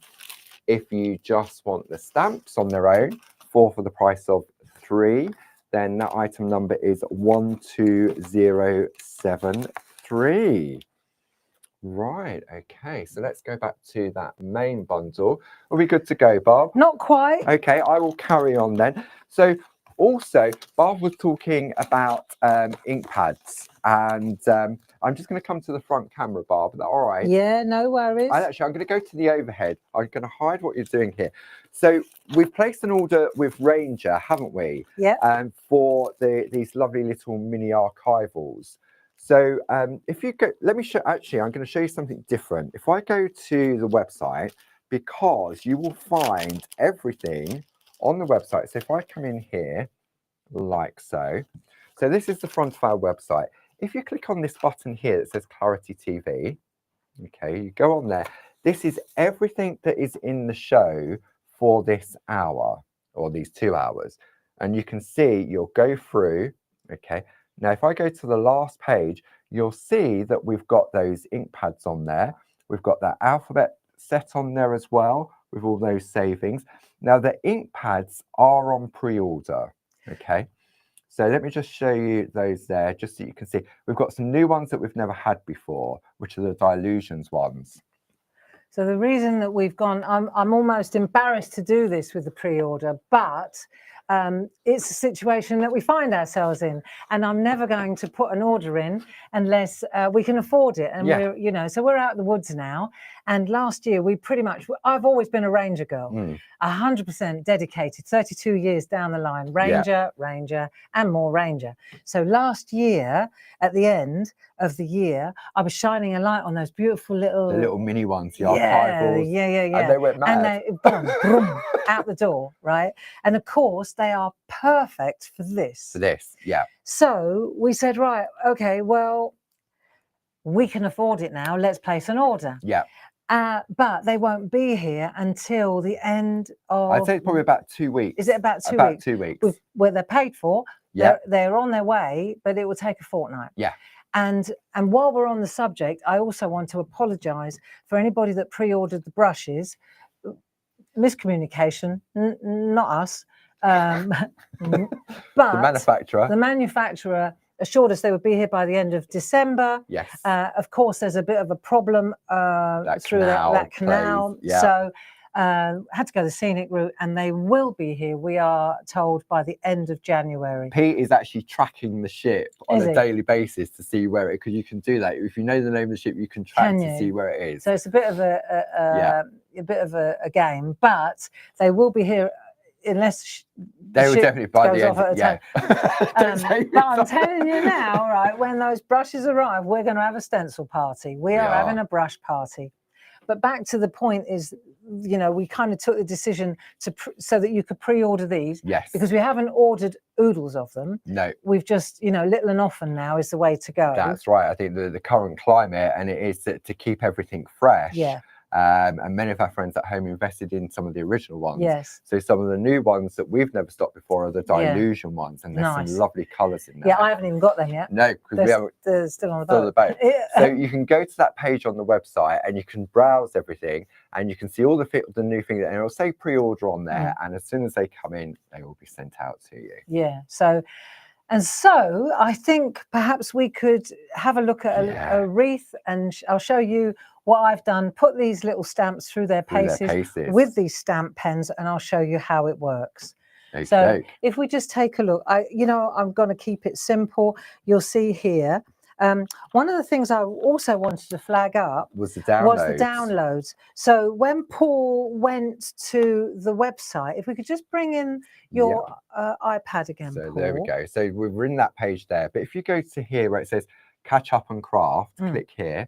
If you just want the stamps on their own, 4 for the price of 3, then that item number is 12073. Right, okay, so let's go back to that main bundle. Are we good to go, Barb? Not quite. Okay, I will carry on then. So also, Barb was talking about ink pads, and I'm just going to come to the front camera, Barb. Is that all right? Yeah, no worries. I'm going to go to the overhead. I'm going to hide what you're doing here. So we've placed an order with Ranger, haven't we? Yeah. For these lovely little mini archivals. So if you go, let me show, actually, I'm going to show you something different. If I go to the website, because you will find everything on the website. So if I come in here, like so. So this is the front of our website. If you click on this button here that says Clarity TV, okay, you go on there. This is everything that is in the show for this hour or these 2 hours. And you can see, you'll go through, okay. Now, if I go to the last page, you'll see that we've got those ink pads on there. We've got that alphabet set on there as well with all those savings. Now, the ink pads are on pre-order, okay? So let me just show you those there, just so you can see. We've got some new ones that we've never had before, which are the Dilutions ones. So the reason that we've gone, I'm almost embarrassed to do this with the pre-order, but it's a situation that we find ourselves in, and I'm never going to put an order in unless we can afford it. And we're, you know, so we're out of the woods now. And last year we pretty much, I've always been a Ranger girl, 100% dedicated, 32 years down the line, Ranger, Ranger, and more Ranger. So last year, at the end of the year, I was shining a light on those beautiful little... The little mini ones, the archivals. Yeah. And they went mad. And they, boom, boom, out the door, right? And of course, they are perfect for this. For this, yeah. So we said, right, okay, well, we can afford it now. Let's place an order. Yeah. But they won't be here until the end of... I'd say it's probably about 2 weeks. Is it about 2 weeks? About 2 weeks. Where they're paid for. Yeah. They're on their way, but it will take a fortnight. Yeah. And while we're on the subject, I also want to apologise for anybody that pre-ordered the brushes. Miscommunication, not us. But the manufacturer assured us they would be here by the end of December. Yes. Of course, there's a bit of a problem through that canal. Yeah. So had to go the scenic route, and they will be here, we are told, by the end of January. Pete is actually tracking the ship on a daily basis to see where it, because you can do that. If you know the name of the ship, you can track to see where it is. So it's a bit of a game, but they will be here. Unless they will definitely by the end. But I'm telling you now, right, when those brushes arrive, we're going to have a stencil party. We are having a brush party. but back to the point is, you know, we kind of took the decision to so that you could pre-order these. Yes. Because we haven't ordered oodles of them. No. We've just, you know, little and often now is the way to go. That's right. I think the current climate, and it is to keep everything fresh. Yeah. And many of our friends at home invested in some of the original ones. Yes. So some of the new ones that we've never stocked before are the Dilution ones, and there's some lovely colours in there. Yeah, I haven't even got them yet. No, because they're still on the boat. So you can go to that page on the website and you can browse everything, and you can see all the new things, and it'll say pre-order on there. And as soon as they come in, they will be sent out to you. Yeah. So I think perhaps we could have a look at a wreath, and I'll show you what I've done. Put these little stamps through their paces with these stamp pens, and I'll show you how it works. Okay. So if we just take a look, I'm going to keep it simple. You'll see here. One of the things I also wanted to flag up was the downloads. So when Paul went to the website, if we could just bring in your iPad again, so Paul. There we go. So we're in that page there. But if you go to here where it says Catch Up and Craft, click here.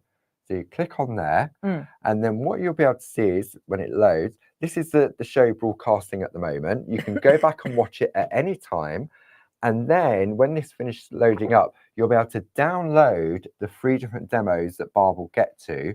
So you click on there, and then what you'll be able to see is when it loads, this is the show broadcasting at the moment. You can go back and watch it at any time. And then when this finishes loading up, you'll be able to download the 3 different demos that Barb will get to.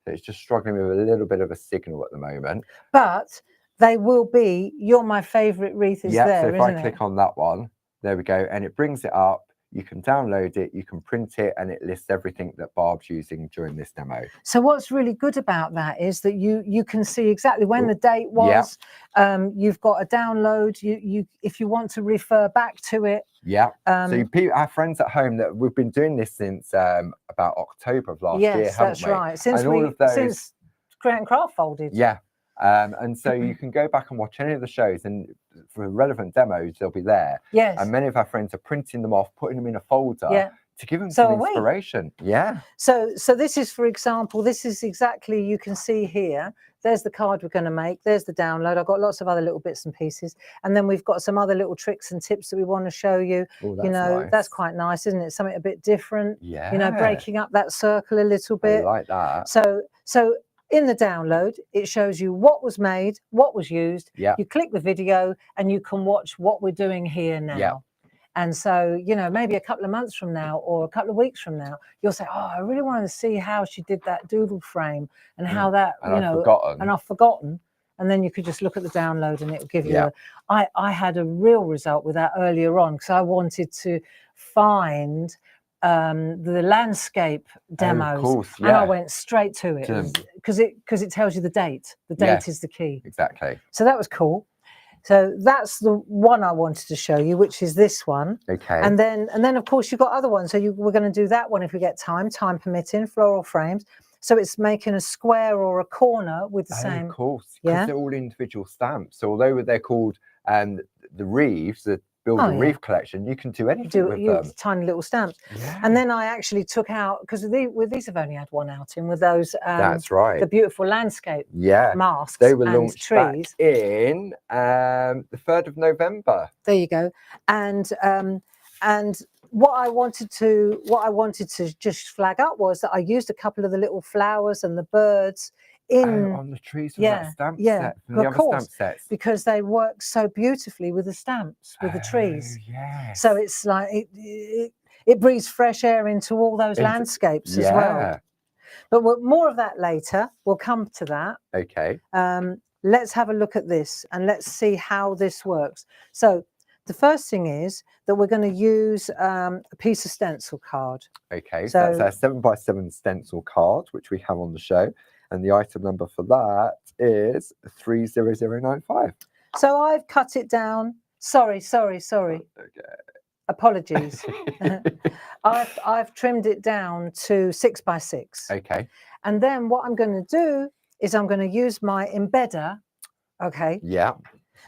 So it's just struggling with a little bit of a signal at the moment. But they will be, You're My Favourite Wreath is there, so if I click on that one, there we go, and it brings it up. You can download it, you can print it, and it lists everything that Barb's using during this demo. So what's really good about that is that you can see exactly when the date was. You've got a download. You if you want to refer back to it. Yeah. So our friends at home, that we've been doing this since about October of last year, haven't we? Yes, that's right. Since Create and Craft folded. Yeah. And so you can go back and watch any of the shows, and for relevant demos, they'll be there. Yes. And many of our friends are printing them off, putting them in a folder to give them some inspiration. Yeah. So this is, for example, this is exactly, you can see here, there's the card we're going to make. There's the download. I've got lots of other little bits and pieces. And then we've got some other little tricks and tips that we want to show you. Ooh, that's nice. That's quite nice, isn't it? Something a bit different. Yeah. You know, breaking up that circle a little bit. I like that. So in the download, it shows you what was made, what was used. Yeah. You click the video and you can watch what we're doing here now. Yeah. And so, you know, maybe a couple of months from now or a couple of weeks from now, you'll say, oh, I really want to see how she did that doodle frame and how that, and I've forgotten. And then you could just look at the download and it'll give you I had a real result with that earlier on, because I wanted to find the landscape demos, of course, and I went straight to it because it tells you the date. The date is the key. Exactly. So that was cool. So that's the one I wanted to show you, which is this one. Okay. And then of course you've got other ones. So we're going to do that one if we get time permitting. Floral frames. So it's making a square or a corner with the same. Of course. Because they're all individual stamps. So although they're called the wreaths, the Build a Wreath collection, you can do anything with them. Tiny little stamps. Yeah. And then I actually took out, because these have only had one outing, with those that's right, the beautiful landscape masks. They were launched trees back in the 3rd of November. There you go. And what I wanted to just flag up was that I used a couple of the little flowers and the birds on the trees from that stamp set, from the other stamp sets, because they work so beautifully with the stamps, with the trees. Yes. So it's like it breathes fresh air into all those landscapes as well. But more of that later. We'll come to that. Okay. Let's have a look at this and let's see how this works. So the first thing is that we're going to use a piece of stencil card. Okay, so that's our 7x7 stencil card, which we have on the show. And the item number for that is 30095. So I've cut it down. Sorry. Okay. Apologies. I've trimmed it down to 6x6. Okay. And then what I'm going to do is I'm going to use my embedder. Okay. Yeah.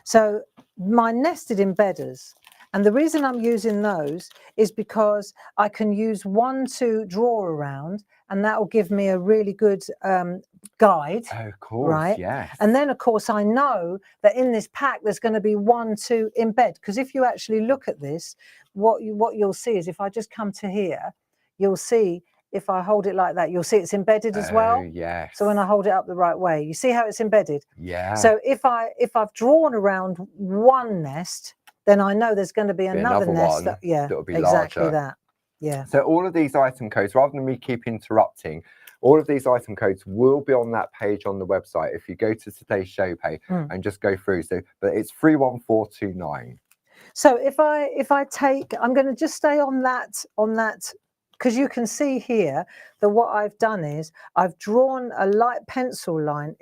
So my nested embedders. And the reason I'm using those is because I can use one to draw around, and that will give me a really good guide. Oh, of course, right? Yes. And then, of course, I know that in this pack there's going to be one to embed. Because if you actually look at this, what you'll see is if I just come to here, you'll see if I hold it like that, you'll see it's embedded as well. Oh, yes. So when I hold it up the right way, you see how it's embedded? Yeah. So if I've drawn around one nest, then I know there's going to be another nest one that'll be exactly larger. that. Yeah. So all of these item codes, rather than me keep interrupting, all of these item codes will be on that page on the website. If you go to today's show page and just go through. So, but it's 31429. So if I take, I'm going to just stay on that, because you can see here that what I've done is I've drawn a light pencil line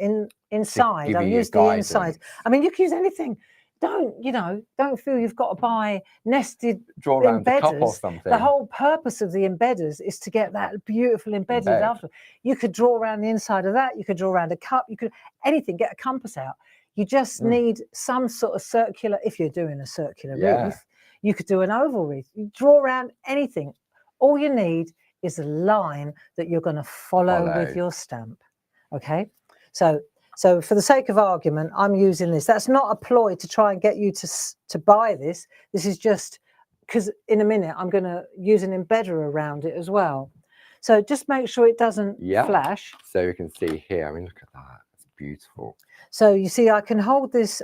inside. I've used the inside. I mean, you can use anything. Don't feel you've got to buy nested draw around a cup or embedders. something. The whole purpose of the embedders is to get that beautiful embedded after. You could draw around the inside of that. You could draw around a cup. You could anything. Get a compass out. You just need some sort of circular. If you're doing a circular wreath, you could do an oval wreath. You draw around anything. All you need is a line that you're going to follow with your stamp. Okay, so for the sake of argument, I'm using this. That's not a ploy to try and get you to buy this. This is just because in a minute I'm going to use an embedder around it as well. So just make sure it doesn't flash. So you can see here. I mean, look at that. It's beautiful. So you see, I can hold this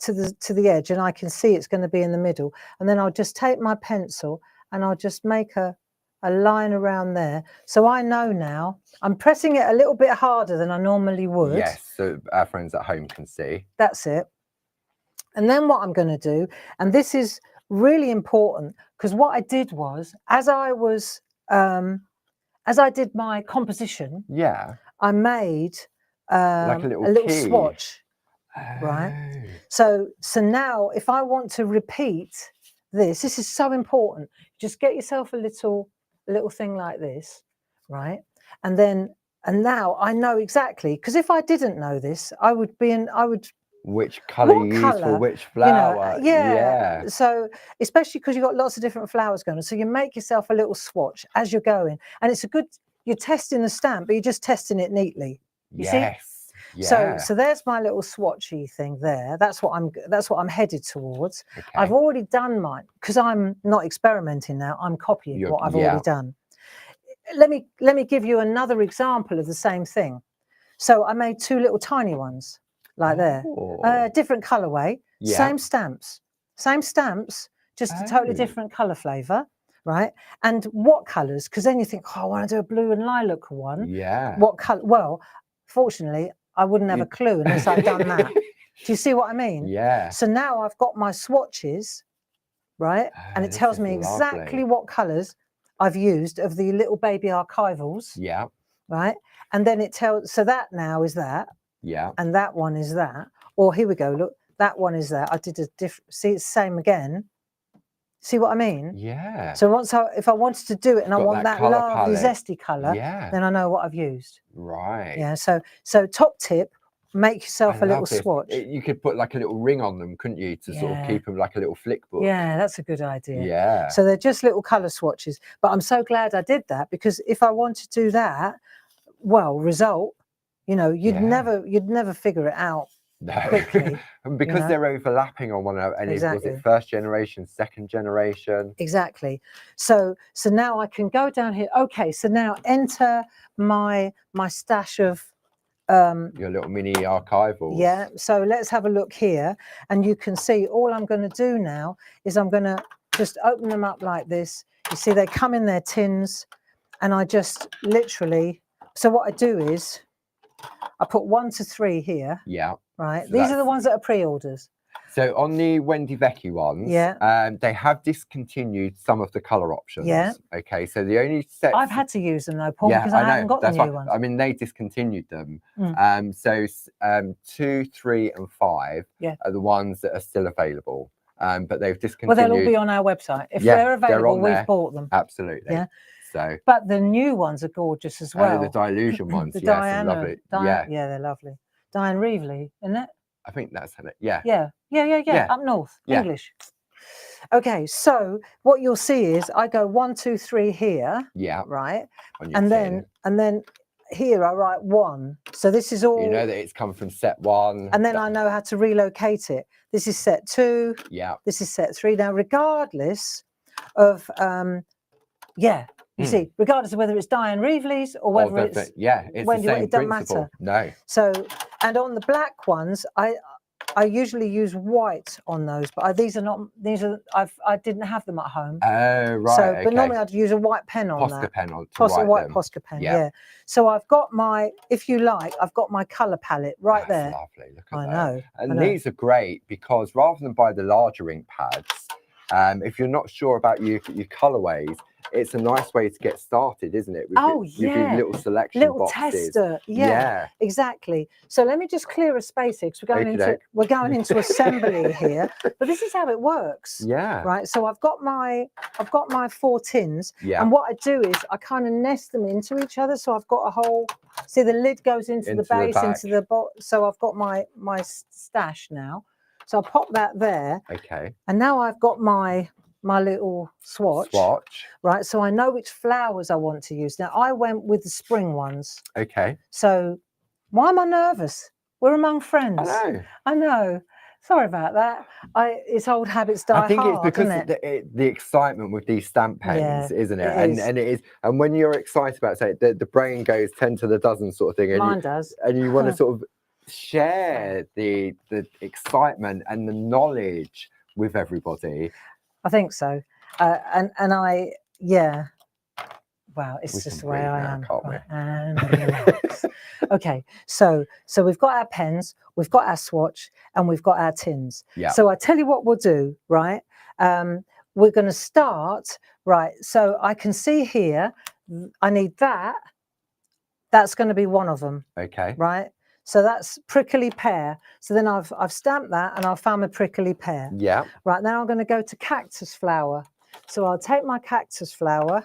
to the edge, and I can see it's going to be in the middle. And then I'll just take my pencil and I'll just make a line around there. So I know now. I'm pressing it a little bit harder than I normally would. Yes, so our friends at home can see. That's it. And then what I'm going to do, and this is really important, because what I did was, as I did my composition, I made like a little swatch, right? So now if I want to repeat this is so important. Just get yourself a little thing like this, right? And now I know exactly, because if I didn't know this, I would which color you use for which flower. So especially because you've got lots of different flowers going on, so you make yourself a little swatch as you're going, and it's you're testing the stamp, but you're just testing it neatly. You see? So there's my little swatchy thing there. That's what I'm headed towards. I've already done mine, because I'm not experimenting now. I'm copying what I've already done. Let me give you another example of the same thing. So I made two little tiny ones like there, different colorway, same stamps, just a totally different color flavor, right? And what colors? Because then you think, oh, I want to do a blue and lilac one. What color? Well, fortunately, I wouldn't have a clue unless I'd done that. Do you see what I mean? So now I've got my swatches, right? And it tells me exactly what colours I've used of the little baby archivals. Right? And then it tells, so that now is that. And that one is that. Or here we go, look, that one is that. I did a different, see, it's the same again. See what I mean? So if I wanted to do it and I want that lovely zesty colour, then I know what I've used. So top tip, make yourself a little swatch. You could put like a little ring on them, couldn't you, to sort of keep them like a little flick book? Yeah, that's a good idea. So they're just little colour swatches. But I'm so glad I did that, because if I wanted to do that, well, result, you'd never figure it out. Quickly, and because they're overlapping on one another, and was it first generation, second generation? Exactly. So now I can go down here. Okay, so now enter my stash of your little mini archivals. So let's have a look here, and you can see all I'm going to do now is I'm going to just open them up like this. You see they come in their tins, and I just literally, so what I do is I put 1 to 3 here. Right. So these are the ones that are pre-orders. So on the Wendy Vecchi ones, they have discontinued some of the colour options. Okay, so the only sets... I've had to use them though, Paul, because I haven't got the new ones. I mean, they discontinued them. So 2, 3 and 5 are the ones that are still available. But they've discontinued... Well, they'll all be on our website. If they're available, we've bought them. Absolutely. So, but the new ones are gorgeous as well. The Dilution ones, the Diana, lovely. They're lovely. Diane Reevely, isn't it? I think that's it. Yeah. Up north, English. Okay, so what you'll see is I go 1, 2, 3 here. Right. And then here I write 1. So this is all. You know that it's come from set 1. And then I know how to relocate it. This is set 2. This is set 3. Now, regardless of You see, regardless of whether it's Diane Reevely's or whether it's it's the same it doesn't principle. matter. No. So, and on the black ones, I usually use white on those, but these are I didn't have them at home. Oh, right. So, okay. but normally I'd use a white pen on Posca that. pen on A white Posca pen, yeah. So I've got my, if you like, I've got my colour palette right there. Lovely. Look at I that. know. And these are great because rather than buy the larger ink pads, if you're not sure about your colourways, it's a nice way to get started, isn't it? With your little selection boxes. Tester. Yeah, exactly. So let me just clear a space here because we're going into assembly here. But this is how it works. Yeah. Right. So I've got my 4 tins. Yeah. And what I do is I kind of nest them into each other. So I've got a whole. See, the lid goes into the base, into the bottom. So I've got my stash now. So I'll pop that there. Okay. And now I've got my little swatch. Right, so I know which flowers I want to use. Now I went with the spring ones. Okay. So why am I nervous? We're among friends. I know. Sorry about that. It's old habits die hard. I think it's because the excitement with these stamp pens, isn't it? And it is. And when you're excited about, say, the brain goes 10 to the dozen sort of thing. And mine does. And you want to sort of share the excitement and the knowledge with everybody. I think so. Wow, it's just the way I am. Right. And relax. Okay, so we've got our pens, we've got our swatch, and we've got our tins. Yeah. So I tell you what we'll do, right? We're going to start, right? So I can see here, I need that. That's going to be one of them. Okay. Right? So that's prickly pear. So then I've stamped that and I've found my prickly pear. Yeah. Right, now I'm going to go to cactus flower. So I'll take my cactus flower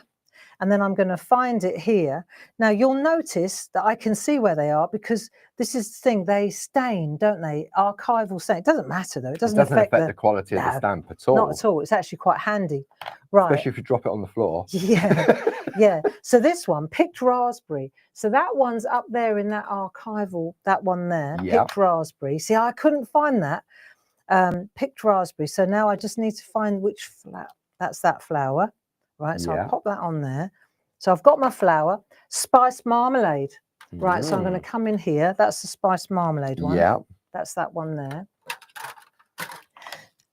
and then I'm going to find it here. Now you'll notice that I can see where they are because this is the thing, they stain, don't they? Archival stain. It doesn't matter though. It doesn't affect the quality of the stamp at all. Not at all. It's actually quite handy. Right. Especially if you drop it on the floor. Yeah. Yeah. So this one, picked raspberry. So that one's up there in that archival, that one there, picked raspberry. See, I couldn't find that. Picked raspberry. So now I just need to find which flower. That's that flower. Right. So I'll pop that on there. So I've got my flower, spiced marmalade. Right. So I'm going to come in here. That's the spiced marmalade one. Yeah. That's that one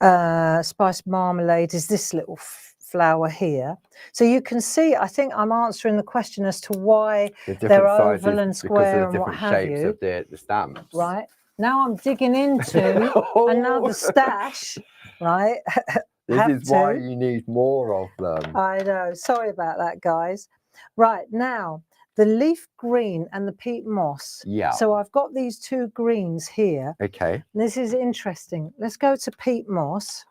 there. Spiced marmalade is this little flower here. So you can see, I think I'm answering the question as to why they're oval and square and what have you. Of the stamps. Right. Now I'm digging into another stash, right? This is why you need more of them. I know. Sorry about that, guys. Right, now, the leaf green and the peat moss. Yeah. So I've got these two greens here. Okay. This is interesting. Let's go to peat moss.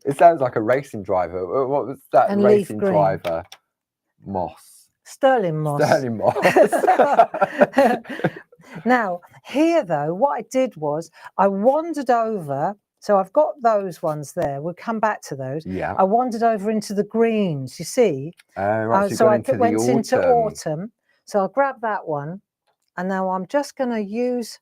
It sounds like a racing driver. What was that and racing driver? Moss. Sterling moss. Sterling moss. Now, here though, what I did was I wandered over. So I've got those ones there. We'll come back to those. Yeah. I wandered over into the greens, you see. Right, so I went into autumn. So I'll grab that one. And now I'm just going to use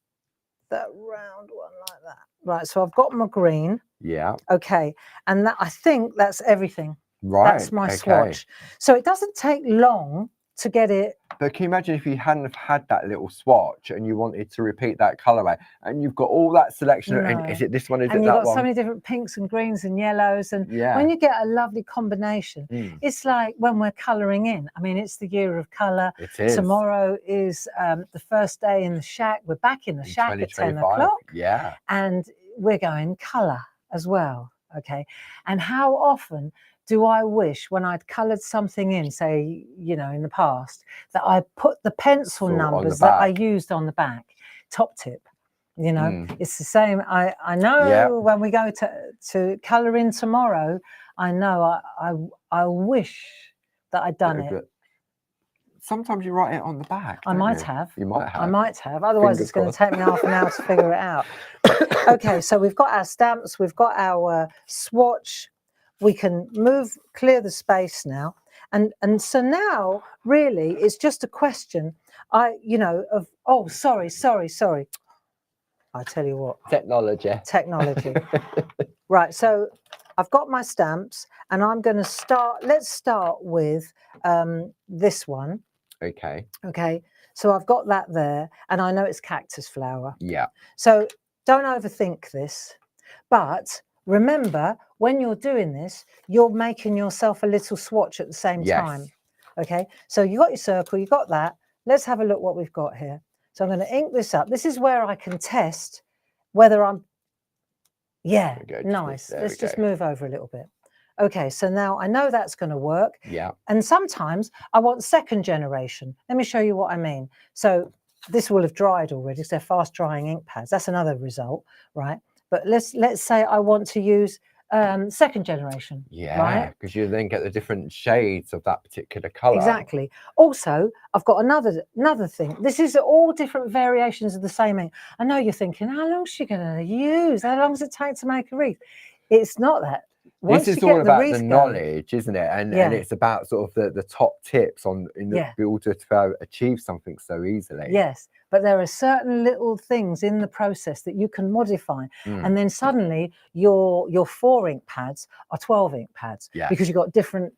that round one like that. Right, so I've got my green. Yeah. Okay, and I think that's everything. Right. That's my swatch. So it doesn't take long to get it. But can you imagine if you hadn't have had that little swatch and you wanted to repeat that colourway and you've got all that selection and is it this one, is it that one? And you've got so many different pinks and greens and yellows and when you get a lovely combination, it's like when we're colouring in. I mean, it's the year of colour. It is. Tomorrow is the first day in the shack. We're back in the shack at 10 o'clock. Yeah. And we're going colour as well, okay? And how often do I wish when I'd coloured something in, say, you know, in the past, that I put the pencil numbers that I used on the back, top tip, you know, it's the same. I know when we go to colour in tomorrow, I know I wish that I'd done it. Sometimes you write it on the back. I might have. You might have. I might have. Otherwise, it's going to take me half an hour to figure it out. Okay, so we've got our stamps, we've got our swatch. We can clear the space now. And so now, really, it's just a question, sorry. I tell you what. Technology. Right, so I've got my stamps, and I'm going to start. Let's start with this one. Okay. Okay, so I've got that there, and I know it's cactus flower. Yeah. So don't overthink this, but remember, when you're doing this, you're making yourself a little swatch at the same time. Okay, so you got your circle, you got that. Let's have a look what we've got here. So I'm going to ink this up. This is where I can test whether I'm, yeah, nice. Let's just move over a little bit. Okay, so now I know that's going to work. Yeah. And sometimes I want second generation. Let me show you what I mean. So this will have dried already because they're fast drying ink pads. That's another result, right? But let's say I want to use second generation. Yeah, right? because you then get the different shades of that particular color. Exactly. Also, I've got another thing. This is all different variations of the same ink. I know you're thinking, how long is she going to use? How long does it take to make a wreath? It's not that. This is all about the knowledge, isn't it? And it's about sort of the top tips on in order to achieve something so easily. Yes, but there are certain little things in the process that you can modify, and then suddenly your 4 ink pads are 12 ink pads because you've got different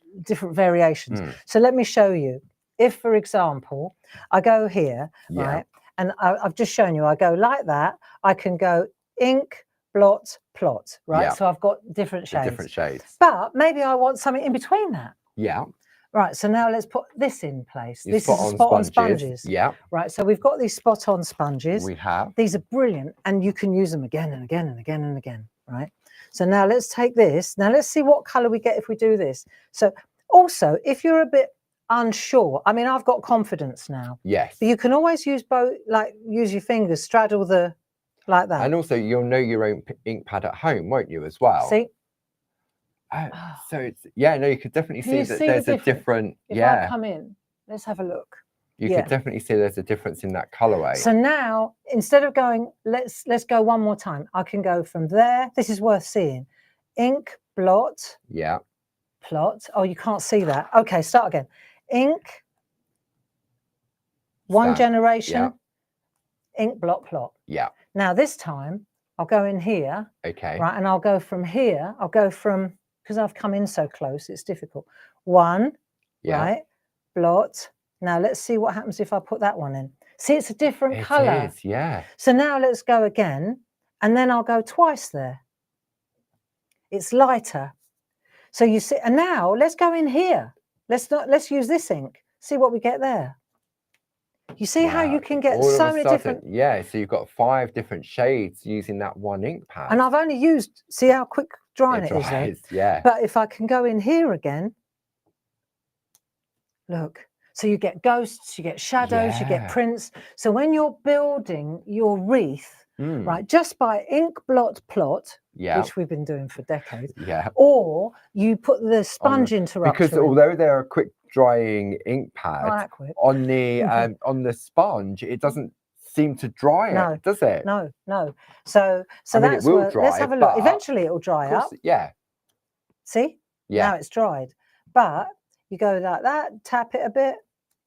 variations. So let me show you. If, for example, I go here, right, and I've just shown you, I go like that. I can go ink, blot, plot, right? So I've got different shades. But maybe I want something in between that. Yeah. Right, so now let's put this in place. This is spot-on sponges. Yeah. Right, so we've got these spot-on sponges. We have. These are brilliant, and you can use them again and again and again and again, right? So now let's take this. Now let's see what colour we get if we do this. So also, if you're a bit unsure, I mean, I've got confidence now. Yes. But you can always use both, like use your fingers, straddle the, like that. And also, you'll know your own ink pad at home, won't you, as well? See? So it's, no, you could definitely see that there's a different, If I come in, let's have a look. You could definitely see there's a difference in that colorway. So now, instead of going, let's go one more time. I can go from there. This is worth seeing. Ink, blot. Yeah. Plot. Oh, you can't see that. Okay, start again. Ink. One generation. Ink, blot, plot. Yeah. Now this time, I'll go in here. Okay. Right, and I'll go from here. I'll go from, because I've come in so close, it's difficult. One, right, blot. Now let's see what happens if I put that one in. See, it's a different color. It is, yeah. So now let's go again, and then I'll go twice there. It's lighter. So you see, and now let's go in here. Let's use this ink. See what we get there. You see how you can get so many different. Yeah, so you've got 5 different shades using that one ink pad. And I've only used, see how quick drying it is there? Yeah. But if I can go in here again, look. So you get ghosts, you get shadows, you get prints. So when you're building your wreath, right, just by ink, blot, plot, which we've been doing for decades, or you put the sponge interrupter because although they're a quick drying ink pad, on the sponge, it doesn't seem to dry it, does it? No. So that's where, let's have a look. Eventually it'll dry up. Yeah. See? Now it's dried. But you go like that, tap it a bit,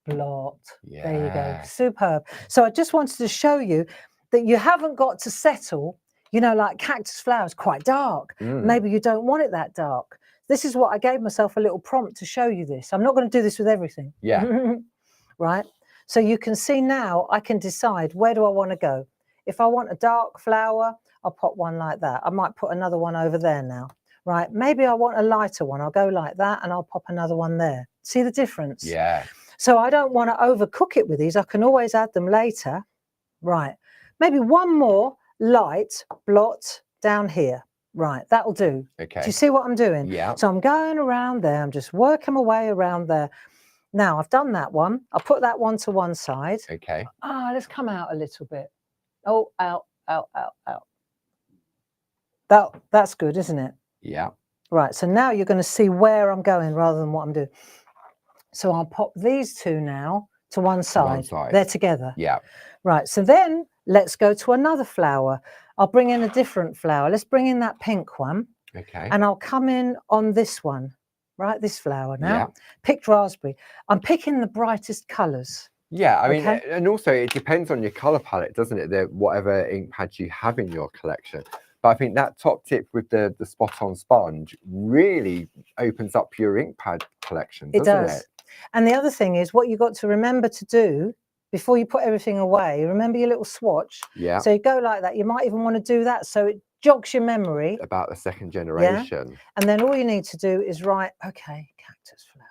blot. There you go. Superb. So I just wanted to show you that you haven't got to settle, you know, like cactus flowers, quite dark. Maybe you don't want it that dark. This is what I gave myself a little prompt to show you this. I'm not going to do this with everything. Yeah. Right. So you can see now I can decide where do I want to go. If I want a dark flower, I'll pop one like that. I might put another one over there now. Right. Maybe I want a lighter one. I'll go like that and I'll pop another one there. See the difference? Yeah. So I don't want to overcook it with these. I can always add them later. Right. Maybe one more light blot down here. Right, that'll do. Okay. Do you see what I'm doing? Yeah. So I'm going around there. I'm just working my way around there. Now I've done that one. I'll put that one to one side. Okay. Let's come out a little bit. Oh, out. That's good, isn't it? Yeah. Right, so now you're going to see where I'm going rather than what I'm doing. So I'll pop these two now to one side. They're together. Yeah. Right, so then let's go to another flower. I'll bring in a different flower. Let's bring in that pink one. Okay. And I'll come in on this one, right? This flower now. Yeah. Picked raspberry. I'm picking the brightest colours. Yeah, I mean, and also it depends on your colour palette, doesn't it? Whatever ink pads you have in your collection. But I think that top tip with the spot on sponge really opens up your ink pad collection, It doesn't does. it? And the other thing is, what you got to remember to do before you put everything away, remember your little swatch. Yeah. So you go like that. You might even want to do that so it jogs your memory. About the second generation. And then all you need to do is write, okay, cactus flower.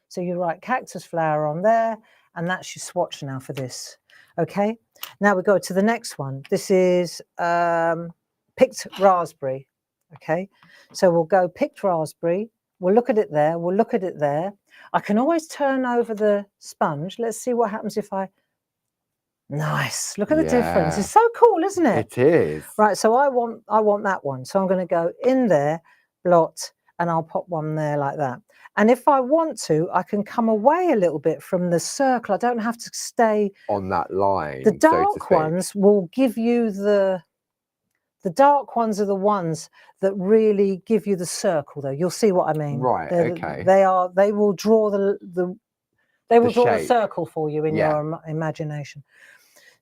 So you write cactus flower on there, and that's your swatch now for this. Okay. Now we go to the next one. This is picked raspberry. Okay. So we'll go picked raspberry. We'll look at it there. We'll look at it there. I can always turn over the sponge. Let's see what happens if I... Nice. Look at the difference. It's so cool, isn't it? It is. Right. So I want that one. So I'm going to go in there, blot, and I'll pop one there like that. And if I want to, I can come away a little bit from the circle. I don't have to stay on that line. The dark ones will give you the dark ones are the ones that really give you the circle, though. You'll see what I mean. Right. Okay. They will draw the circle for you in your imagination.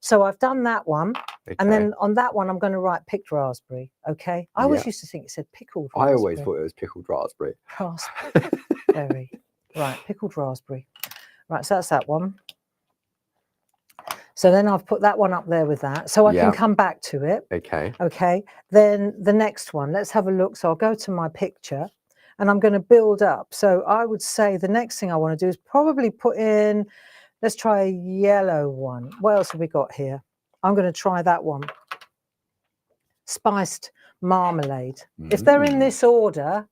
So I've done that one, and then on that one I'm going to write picked raspberry. Okay. I always used to think it said pickled raspberry. I always thought it was pickled raspberry. Raspberry. Right, pickled raspberry. Right, so that's that one. So then I've put that one up there with that, so I can come back to it. Okay. Okay. Then the next one, let's have a look. So I'll go to my picture, and I'm going to build up. So I would say the next thing I want to do is probably put in. Let's try a yellow one. What else have we got here? I'm going to try that one. Spiced marmalade. If they're in this order,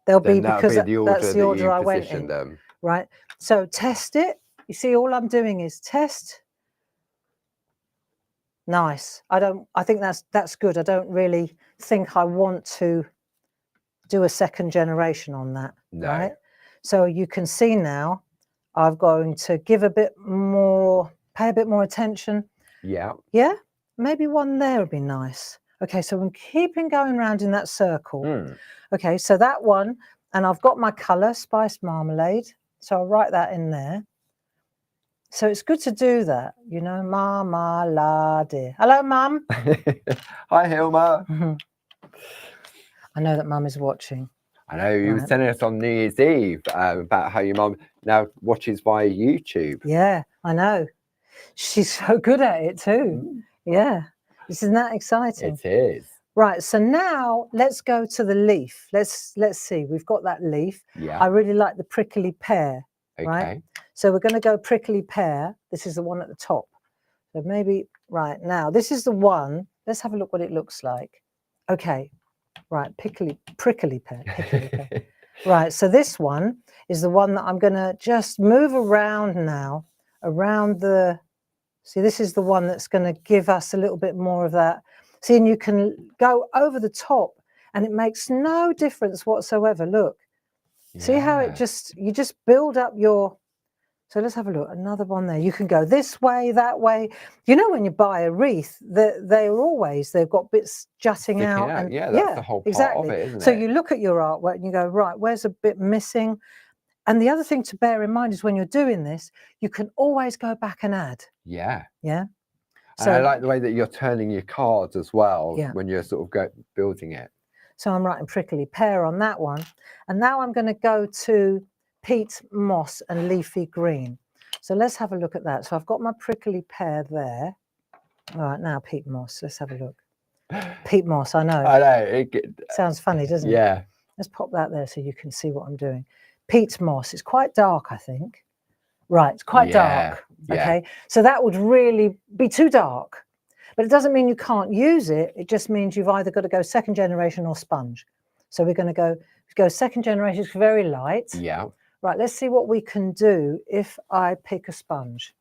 they'll be because that's the order I went in. Them. Right. So test it. You see, all I'm doing is test. Nice. I think that's good. I don't really think I want to do a second generation on that. No. Right. So you can see now I'm going to give a bit more, pay a bit more attention. Yeah. Yeah. Maybe one there would be nice. Okay. So I'm keeping going around in that circle. Okay. So that one, and I've got my colour, spiced marmalade. So I'll write that in there. So it's good to do that, you know, marmalade. Hello, Mum. Hi, Hilma. I know that Mum is watching. I know you were telling us on New Year's Eve about how your mum now watches via YouTube. Yeah, I know. She's so good at it too. Yeah, isn't that exciting? It is. Right, so now let's go to the leaf. Let's see. We've got that leaf. Yeah. I really like the prickly pear. Okay. Right. So we're going to go prickly pear. This is the one at the top. So maybe right now, this is the one. Let's have a look what it looks like. Okay. Right, prickly pear. Right, so this one is the one that I'm going to just move around now, around the, see, this is the one that's going to give us a little bit more of that. See, and you can go over the top, and it makes no difference whatsoever. Look, see how it you just build up your, so let's have a look, another one there. You can go this way, that way. You know, when you buy a wreath, they've got bits jutting out. And that's the whole part of it, isn't it? So you look at your artwork and you go, right, where's a bit missing? And the other thing to bear in mind is when you're doing this, you can always go back and add. Yeah. Yeah. So I like the way that you're turning your cards as well when you're sort of building it. So I'm writing prickly pear on that one. And now I'm going to go to peat moss and leafy green. So let's have a look at that. So I've got my prickly pear there. All right, now peat moss. Let's have a look. Peat moss, I know. I know. Sounds funny, doesn't it? Yeah. Let's pop that there so you can see what I'm doing. Peat moss. It's quite dark, I think. Right, it's quite dark. Okay. So that would really be too dark. But it doesn't mean you can't use it. It just means you've either got to go second generation or sponge. So we're going to go second generation. It's very light. Yeah. Right, let's see what we can do if I pick a sponge.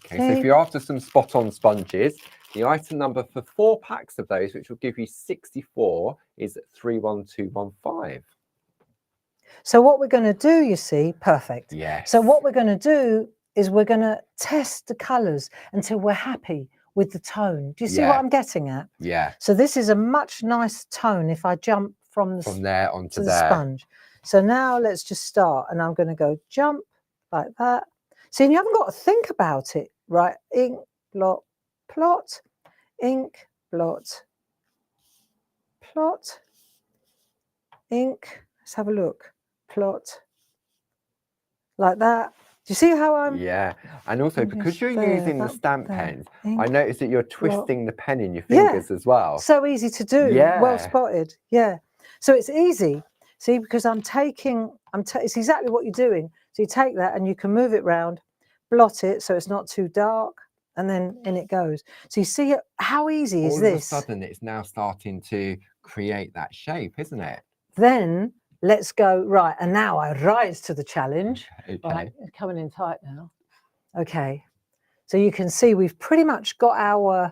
Okay, so if you're after some spot-on sponges, the item number for 4 packs of those, which will give you 64, is 31215. So what we're going to do, you see, perfect. Yes. So what we're going to do is we're going to test the colours until we're happy with the tone. Do you see what I'm getting at? Yeah. So this is a much nicer tone if I jump from there onto the sponge. So now let's just start, and I'm going to go jump like that. See, and you haven't got to think about it, right? Ink, blot, plot, ink, blot, plot, ink. Let's have a look. Plot, like that. Do you see how I'm? Yeah, and also I'm because just you're there, using the that stamp there. pens, I Ink, noticed that you're plot. twisting the pen in your Yeah. fingers as well. So easy to do. Yeah. Well spotted. Yeah. So it's easy. See, because it's exactly what you're doing. So you take that and you can move it round, blot it so it's not too dark, and then in it goes. So you see how easy is All this? of a sudden, it's now starting to create that shape, isn't it? Then let's go, right, and now I rise to the challenge. Okay. Right, it's coming in tight now. Okay, so you can see we've pretty much got our,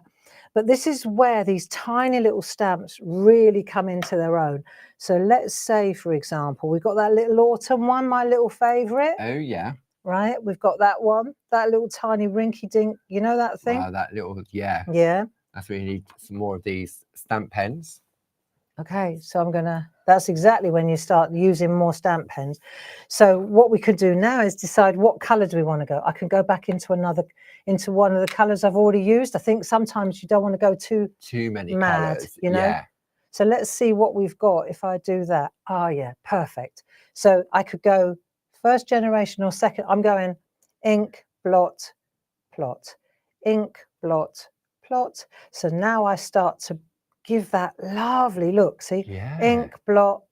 but this is where these tiny little stamps really come into their own. So let's say, for example, we've got that little autumn one, my little favourite. Oh, yeah. Right, we've got that one, that little tiny rinky dink, you know that thing? Wow, that little, yeah. Yeah. That's where you need some more of these stamp pens. Okay, so that's exactly when you start using more stamp pens. So what we could do now is decide what colour do we want to go. I can go back into one of the colours I've already used. I think sometimes you don't want to go too many mad, colours, you know? yeah. So let's see what we've got if I do that. Oh yeah, perfect. So I could go first generation or second. I'm going ink, blot, plot, ink, blot, plot. So now I start to give that lovely look. See, Yeah. ink, blot.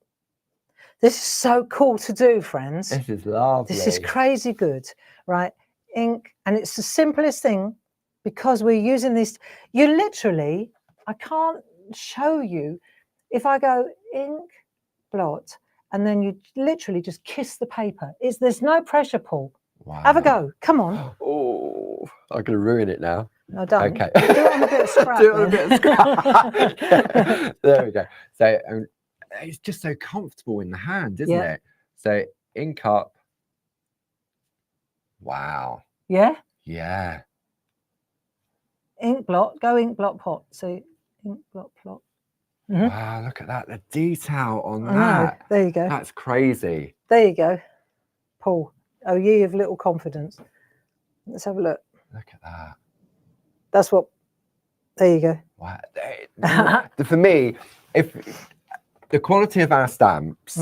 This is so cool to do, friends. This is lovely. This is crazy good, right? Ink, and it's the simplest thing because we're using this. You literally, I can't show you. If I go ink, blot, and then you literally just kiss the paper. There's no pressure, Paul. Wow. Have a go. Come on. Oh, I'm going to ruin it now. No, don't. Okay. Do it on a bit of scrap. Do it on a bit of scrap. There we go. So it's just so comfortable in the hand, isn't it? So ink up. Wow. Yeah. Yeah. Ink blot. Go ink blot pot. So ink blot plot. Mm-hmm. Wow, look at that. The detail on I that. know. There you go. That's crazy. There you go. Paul. Oh, ye of little confidence. Let's have a look. Look at that. That's what. There you go. Wow. For me, if the quality of our stamps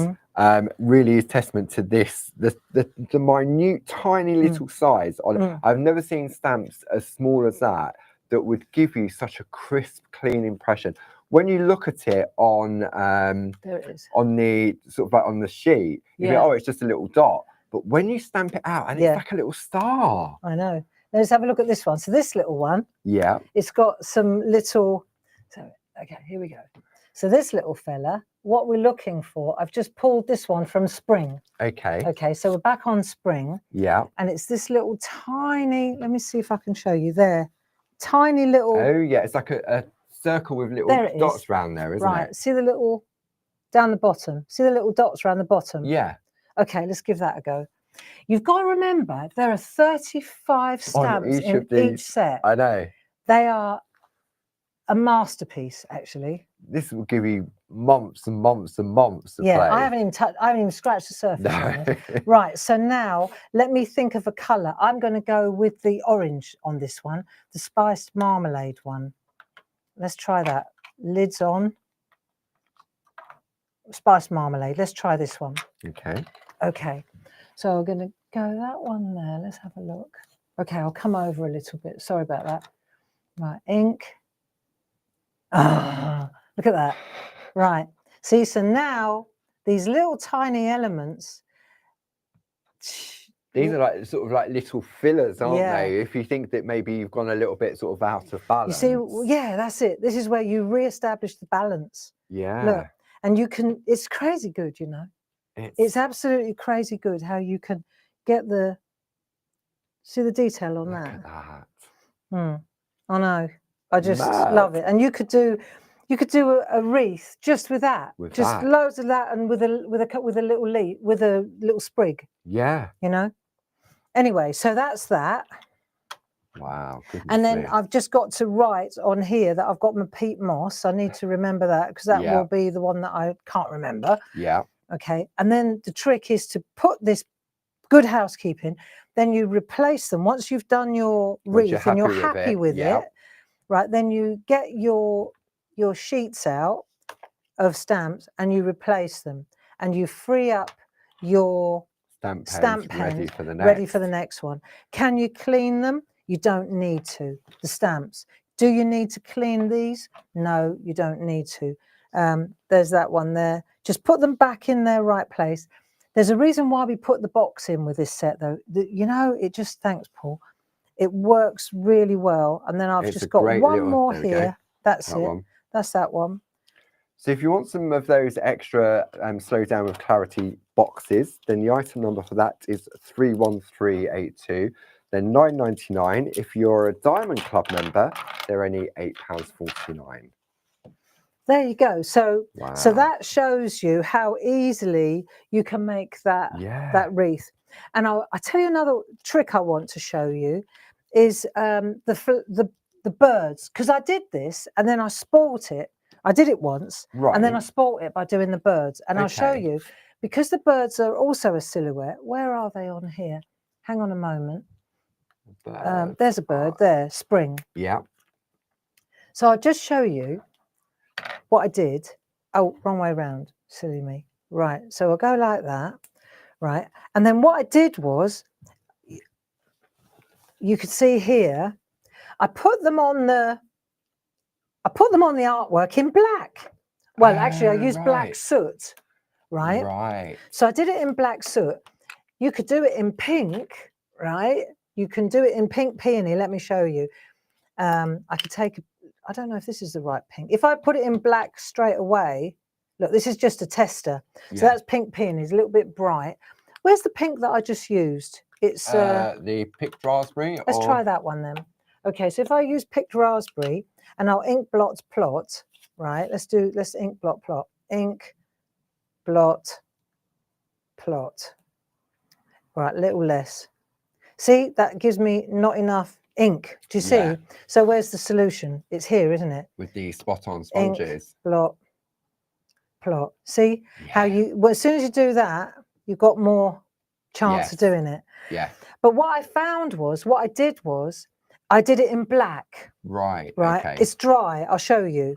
really is testament to this, the minute, tiny little size. I've never seen stamps as small as that would give you such a crisp, clean impression. When you look at it on there it is. On the sort of like on the sheet, you think, oh, it's just a little dot. But when you stamp it out, and it's like a little star. I know. Let's have a look at this one. So this little one, it's got some little. So okay, here we go. So this little fella, what we're looking for, I've just pulled this one from spring. Okay. Okay, so we're back on spring. Yeah. And it's this little tiny. Let me see if I can show you there. Tiny little. Oh yeah, it's like a circle with little dots around there, isn't it? Right. See the little down the bottom. See the little dots around the bottom. Yeah. Okay, let's give that a go. You've got to remember there are 35 stamps in each set. I know. They are a masterpiece, actually. This will give you months and months and months to play. I haven't even scratched the surface on this. Right, so now let me think of a colour. I'm going to go with the orange on this one, the spiced marmalade one. Let's try that. Lids on. Spiced marmalade. Let's try this one. Okay. Okay. So we're going to go that one there. Let's have a look. Okay, I'll come over a little bit. Sorry about that. Right, ink. Ah, look at that. Right. See, so now these little tiny elements. These are like sort of like little fillers, aren't they? If you think that maybe you've gone a little bit sort of out of balance. You see, yeah, that's it. This is where you re-establish the balance. Yeah. Look, and you can, it's crazy good, you know. It's absolutely crazy good how you can get see the detail on that. Look at that. I know. I just love it. And you could do a wreath just with that. Loads of that, and with a little sprig. Yeah. You know. Anyway, so that's that. Wow. And then I've just got to write on here that I've got my peat moss. I need to remember that because that will be the one that I can't remember. Yeah. Okay. And then the trick is to put this good housekeeping. Then you replace them once you've done your wreath and you're happy with it. Right. Then you get your sheets out. of stamps and you replace them, and you free up your Stamp pens ready for the next. Ready for the next one. Can you clean them? You don't need to. The stamps. Do you need to clean these? No, you don't need to. There's that one there. Just put them back in their right place. There's a reason why we put the box in with this set, though. You know, it just, thanks, Paul. It works really well. And then I've just got one more here. That's it. That's that one. So if you want some of those extra slow down with clarity boxes, then the item number for that is 31382. They're £9.99. If you're a Diamond Club member, they're only £8.49. There you go. So, so that shows you how easily you can make that that wreath. And I'll tell you another trick I want to show you is the birds, because I did this and then I spoilt it. I did it once, and then I spoilt it by doing the birds. And I'll show you, because the birds are also a silhouette. Where are they on here? Hang on a moment. There's a bird there, spring. Yeah. So I'll just show you what I did. Oh, wrong way around. Silly me. Right. So I'll go like that. Right. And then what I did was, you could see here, I put them on the artwork in black. Well, actually, I used black soot, right? Right. So I did it in black soot. You could do it in pink, right? You can do it in pink peony. Let me show you. I could take, I don't know if this is the right pink. If I put it in black straight away, look, this is just a tester. So that's pink peony. It's a little bit bright. Where's the pink that I just used? It's the picked raspberry. Let's try that one then. Okay, so if I use picked raspberry and I'll ink blot plot, right? Let's ink blot plot. Ink blot plot. Right, a little less. See, that gives me not enough ink. Do you see? So where's the solution? It's here, isn't it? With the spot-on sponges. Ink blot plot. See how you, well, as soon as you do that, you've got more chance of doing it. Yeah. But what I found was, what I did was, I did it in black. Right. Right. Okay. It's dry. I'll show you.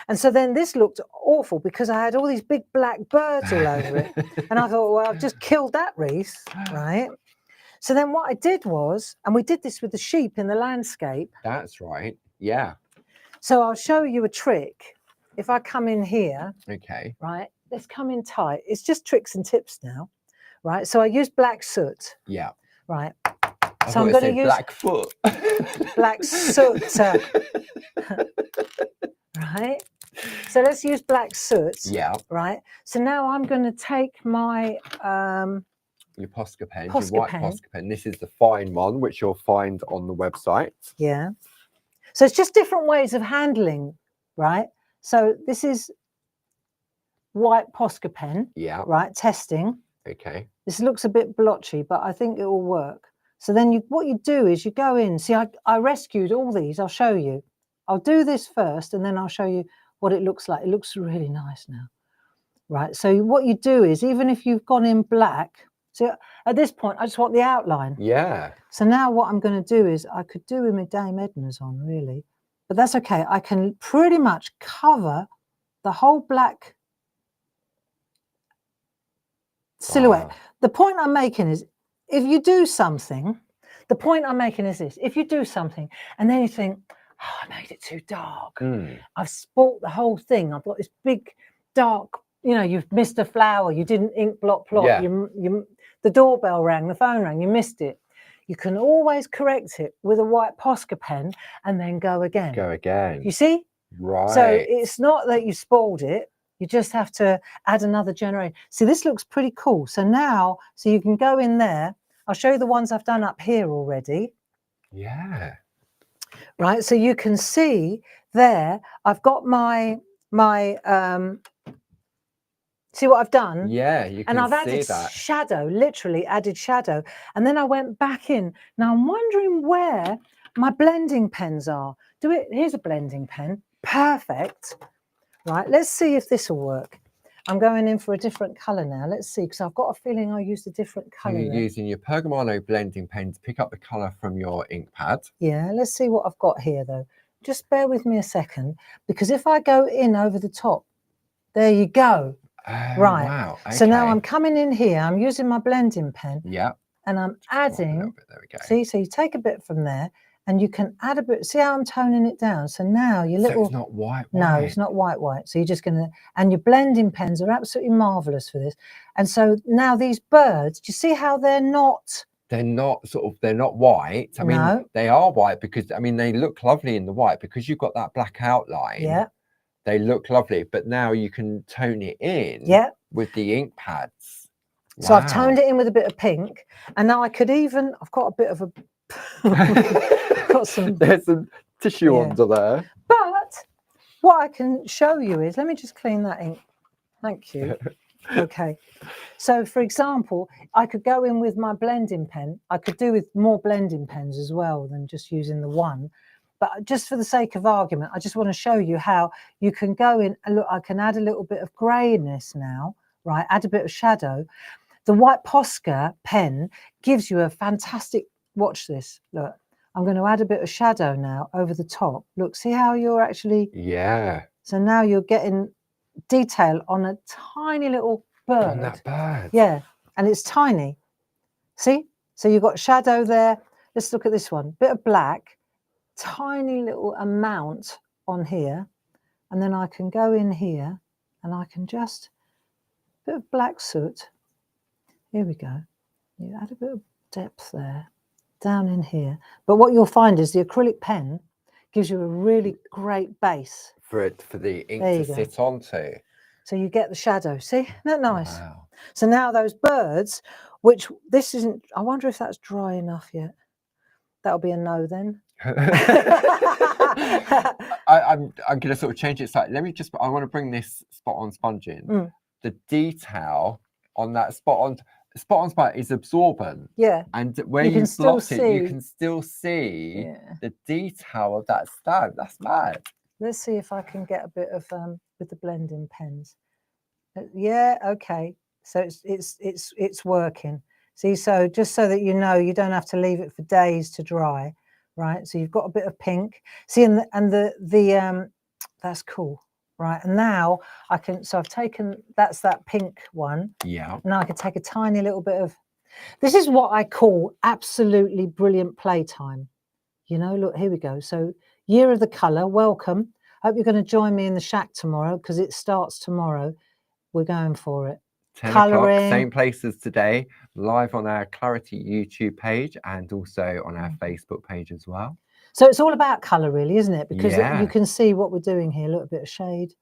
And so then this looked awful because I had all these big black birds all over it. And I thought, well, I've just killed that wreath. Right. So then what I did was, and we did this with the sheep in the landscape. That's right. Yeah. So I'll show you a trick. If I come in here. Okay. Right. Let's come in tight. It's just tricks and tips now. Right. So I use black soot. Yeah. Right. So I'm going to use Blackfoot. Black soot. Right. So let's use black soot. Yeah. Right. So now I'm going to take my your Posca pen, your white Posca pen. This is the fine one, which you'll find on the website. Yeah. So it's just different ways of handling, right? So this is white Posca pen. Yeah. Right. Testing. Okay. This looks a bit blotchy, but I think it will work. So then what you do is you go in. See, I rescued all these. I'll show you. I'll do this first, and then I'll show you what it looks like. It looks really nice now. Right. So what you do is, even if you've gone in black, so at this point, I just want the outline. Yeah. So now what I'm going to do is, I could do with my Dame Edna's on, really. But that's okay. I can pretty much cover the whole black silhouette. Wow. The point I'm making is, if you do something, the point I'm making is this: if you do something and then you think, oh, I made it too dark. I've spoilt the whole thing. I've got this big dark, you know, you've missed a flower. You didn't ink blot plot. Yeah. The doorbell rang, the phone rang, you missed it. You can always correct it with a white Posca pen and then go again. Go again. You see? Right. So it's not that you spoiled it. You just have to add another generation. See, this looks pretty cool. So now, so you can go in there. I'll show you the ones I've done up here already. Yeah. Right. So you can see there, I've got my see what I've done? Yeah, you can and I've see added that. shadow, literally added shadow. And then I went back in. Now I'm wondering where my blending pens are. Here's a blending pen. Perfect. Right. Let's see if this will work. I'm going in for a different colour now. Let's see, because I've got a feeling I used a different colour. You're using your Pergamano blending pen to pick up the colour from your ink pad. Yeah, let's see what I've got here, though. Just bear with me a second, because if I go in over the top, There you go. Oh, Right. wow. Okay. So now I'm coming in here. I'm using my blending pen. Yeah. And I'm Just drop a adding. little bit, there we go. See, so you take a bit from there, and you can add a bit. See how I'm toning it down? So now your little. So it's not white. No, it's not white. So you're just gonna. And your blending pens are absolutely marvelous for this. And so now these birds. Do you see how they're not? They're not they're not white. I mean, they are white because, I mean, they look lovely in the white because you've got that black outline. Yeah. They look lovely, but now you can tone it in. Yeah. With the ink pads. So I've toned it in with a bit of pink, and now I could even. I've got a bit of a. Got some. There's some tissue under there. But what I can show you is, let me just clean that ink. Thank you. Okay. So, for example, I could go in with my blending pen. I could do with more blending pens as well than just using the one. But just for the sake of argument, I just want to show you how you can go in and look. I can add a little bit of greyness now, right? Add a bit of shadow. The white Posca pen gives you a fantastic. Watch this. Look, I'm going to add a bit of shadow now over the top. Look, see how you're actually. Yeah. So now you're getting detail on a tiny little bird. On that bird. Yeah, and it's tiny. See? So you've got shadow there. Let's look at this one. Bit of black, tiny little amount on here. And then I can go in here and I can just, bit of black soot. Here we go. You add a bit of depth there, down in here. But what you'll find is the acrylic pen gives you a really great base. For the ink to sit onto. So you get the shadow. See? Isn't that nice? Wow. So now those birds, which this isn't, I wonder if that's dry enough yet. That'll be a no then. I'm going to sort of change it slightly. Let me just, I want to bring this spot on sponge in. The detail on that spot on sponge is absorbent. Yeah. And when you blot it, you can still see the detail of that stamp. That's mad. Let's see if I can get a bit of with the blending pens. Yeah, okay. So it's working. See, so just so that you know, you don't have to leave it for days to dry, right? So you've got a bit of pink. See, and the that's cool, right? And now I can. So I've taken that's that pink one. Yeah. Now I can take a tiny little bit of. This is what I call absolutely brilliant playtime. You know, look, here we go. So Year of the Colour, welcome. Hope you're going to join me in the shack tomorrow because it starts tomorrow. We're going for it. 10 o'clock, same place as today, live on our Clarity YouTube page and also on our Facebook page as well. So it's all about colour really, isn't it? Because you can see what we're doing here. Look, a bit of shade,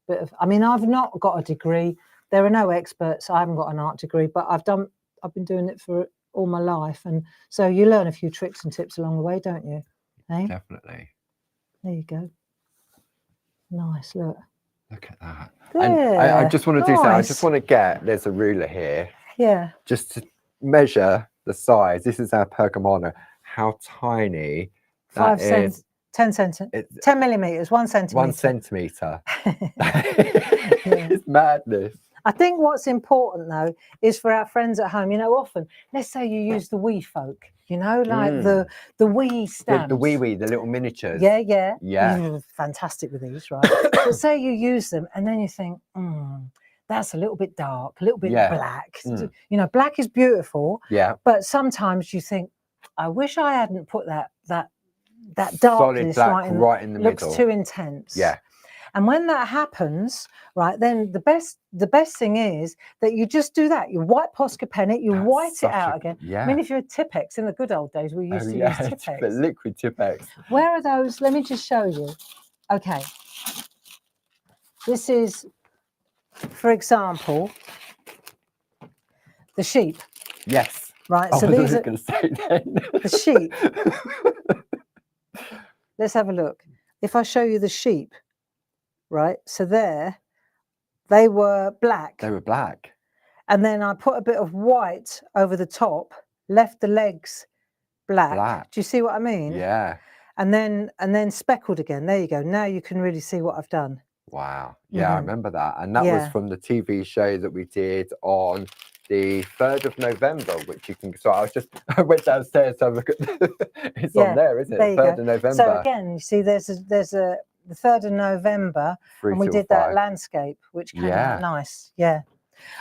bit of, I mean, I've not got a degree. There are no experts. I haven't got an art degree, but I've been doing it for all my life. And so you learn a few tricks and tips along the way, don't you? Eh? Definitely. There you go. Nice, look. Look at that. There, and I just want to do something. I just want to there's a ruler here. Yeah. Just to measure the size. This is our pergamano. How tiny 5 cents. 10 centimeters. 10 millimeters, 1 centimeter. 1 centimeter. It's madness. I think what's important though is for our friends at home, you know, often, let's say you use the wee folk, you know, like the wee stamps. The wee, the little miniatures. Yeah. You're fantastic with these, right? But say you use them and then you think, that's a little bit dark, a little bit black. You know, black is beautiful. Yeah. But sometimes you think, I wish I hadn't put that darkness right in the middle. Looks too intense. Yeah. And when that happens, right, then the best thing is that you just do that. You white Posca pen it, you white it out again. Yeah. I mean, if you're a Tipex, in the good old days, we used to use Tipex. But liquid Tipex. Where are those? Let me just show you. Okay. This is, for example, the sheep. Yes. Right. So these are going to say then. The sheep. Let's have a look. If I show you the sheep, right? So they were black. They were black. And then I put a bit of white over the top, left the legs black. Do you see what I mean? Yeah. And then speckled again. There you go. Now you can really see what I've done. Wow. Yeah, I remember that. And that was from the TV show that we did on the 3rd of November, which you can. So I went downstairs to have a look at. It's on there, isn't it? 3rd of November. So again, you see, there's the 3rd of November, 3 and we till did that 5. landscape, which came Yeah. out nice. Yeah.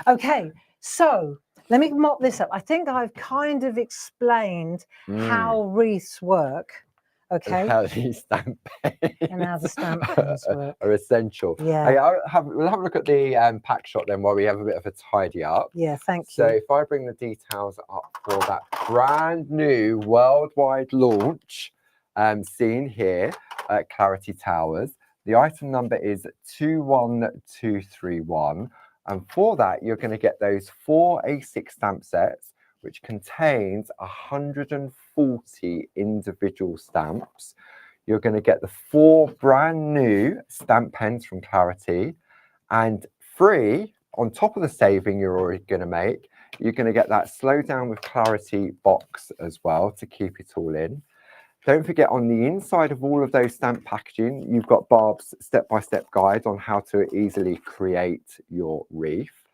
Okay, so let me mop this up. I think I've kind of explained how wreaths work. Okay. And how these stamp pens And how the stamp pens work. are essential. Yeah. Hey, we'll have a look at the pack shot then while we have a bit of a tidy up. Yeah, thank So you. if I bring the details up for that brand new worldwide launch seen here at Clarity Towers, the item number is 21231. And for that, you're going to get those 4 A6 stamp sets, which contains 140 individual stamps. You're going to get the 4 brand new stamp pens from Clarity, and free, on top of the saving you're already going to make, you're going to get that Slow Down with Clarity box as well to keep it all in. Don't forget, on the inside of all of those stamp packaging, you've got Barb's step-by-step guide on how to easily create your wreath.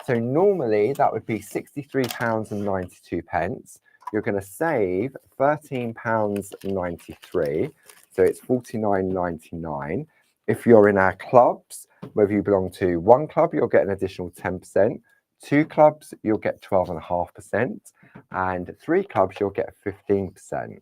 So normally that would be £63.92. You're going to save £13.93. So it's £49.99. If you're in our clubs, whether you belong to 1 club, you'll get an additional 10%. 2 clubs, you'll get 12.5%. And 3 clubs, you'll get 15%.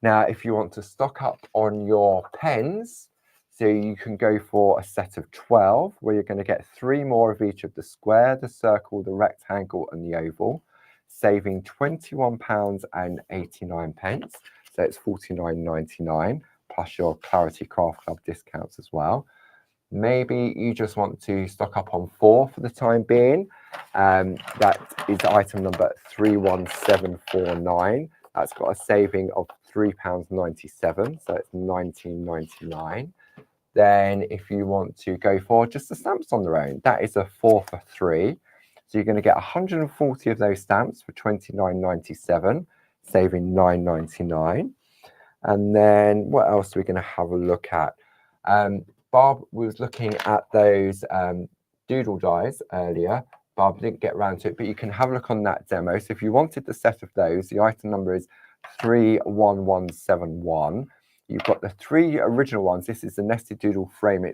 Now, if you want to stock up on your pens, so you can go for a set of 12, where you're going to get 3 more of each of the square, the circle, the rectangle, and the oval, saving £21.89. So it's £49.99, plus your Clarity Craft Club discounts as well. Maybe you just want to stock up on 4 for the time being. That is item number 31749. That's got a saving of £3.97, so it's £19.99. Then if you want to go for just the stamps on their own, that is a 4 for 3. So you're going to get 140 of those stamps for £29.97, saving £9.99. And then what else are we going to have a look at? Barb was looking at those doodle dies earlier. Barb didn't get around to it, but you can have a look on that demo. So if you wanted the set of those, the item number is 31171. You've got the 3 original ones. This is the nested doodle frame.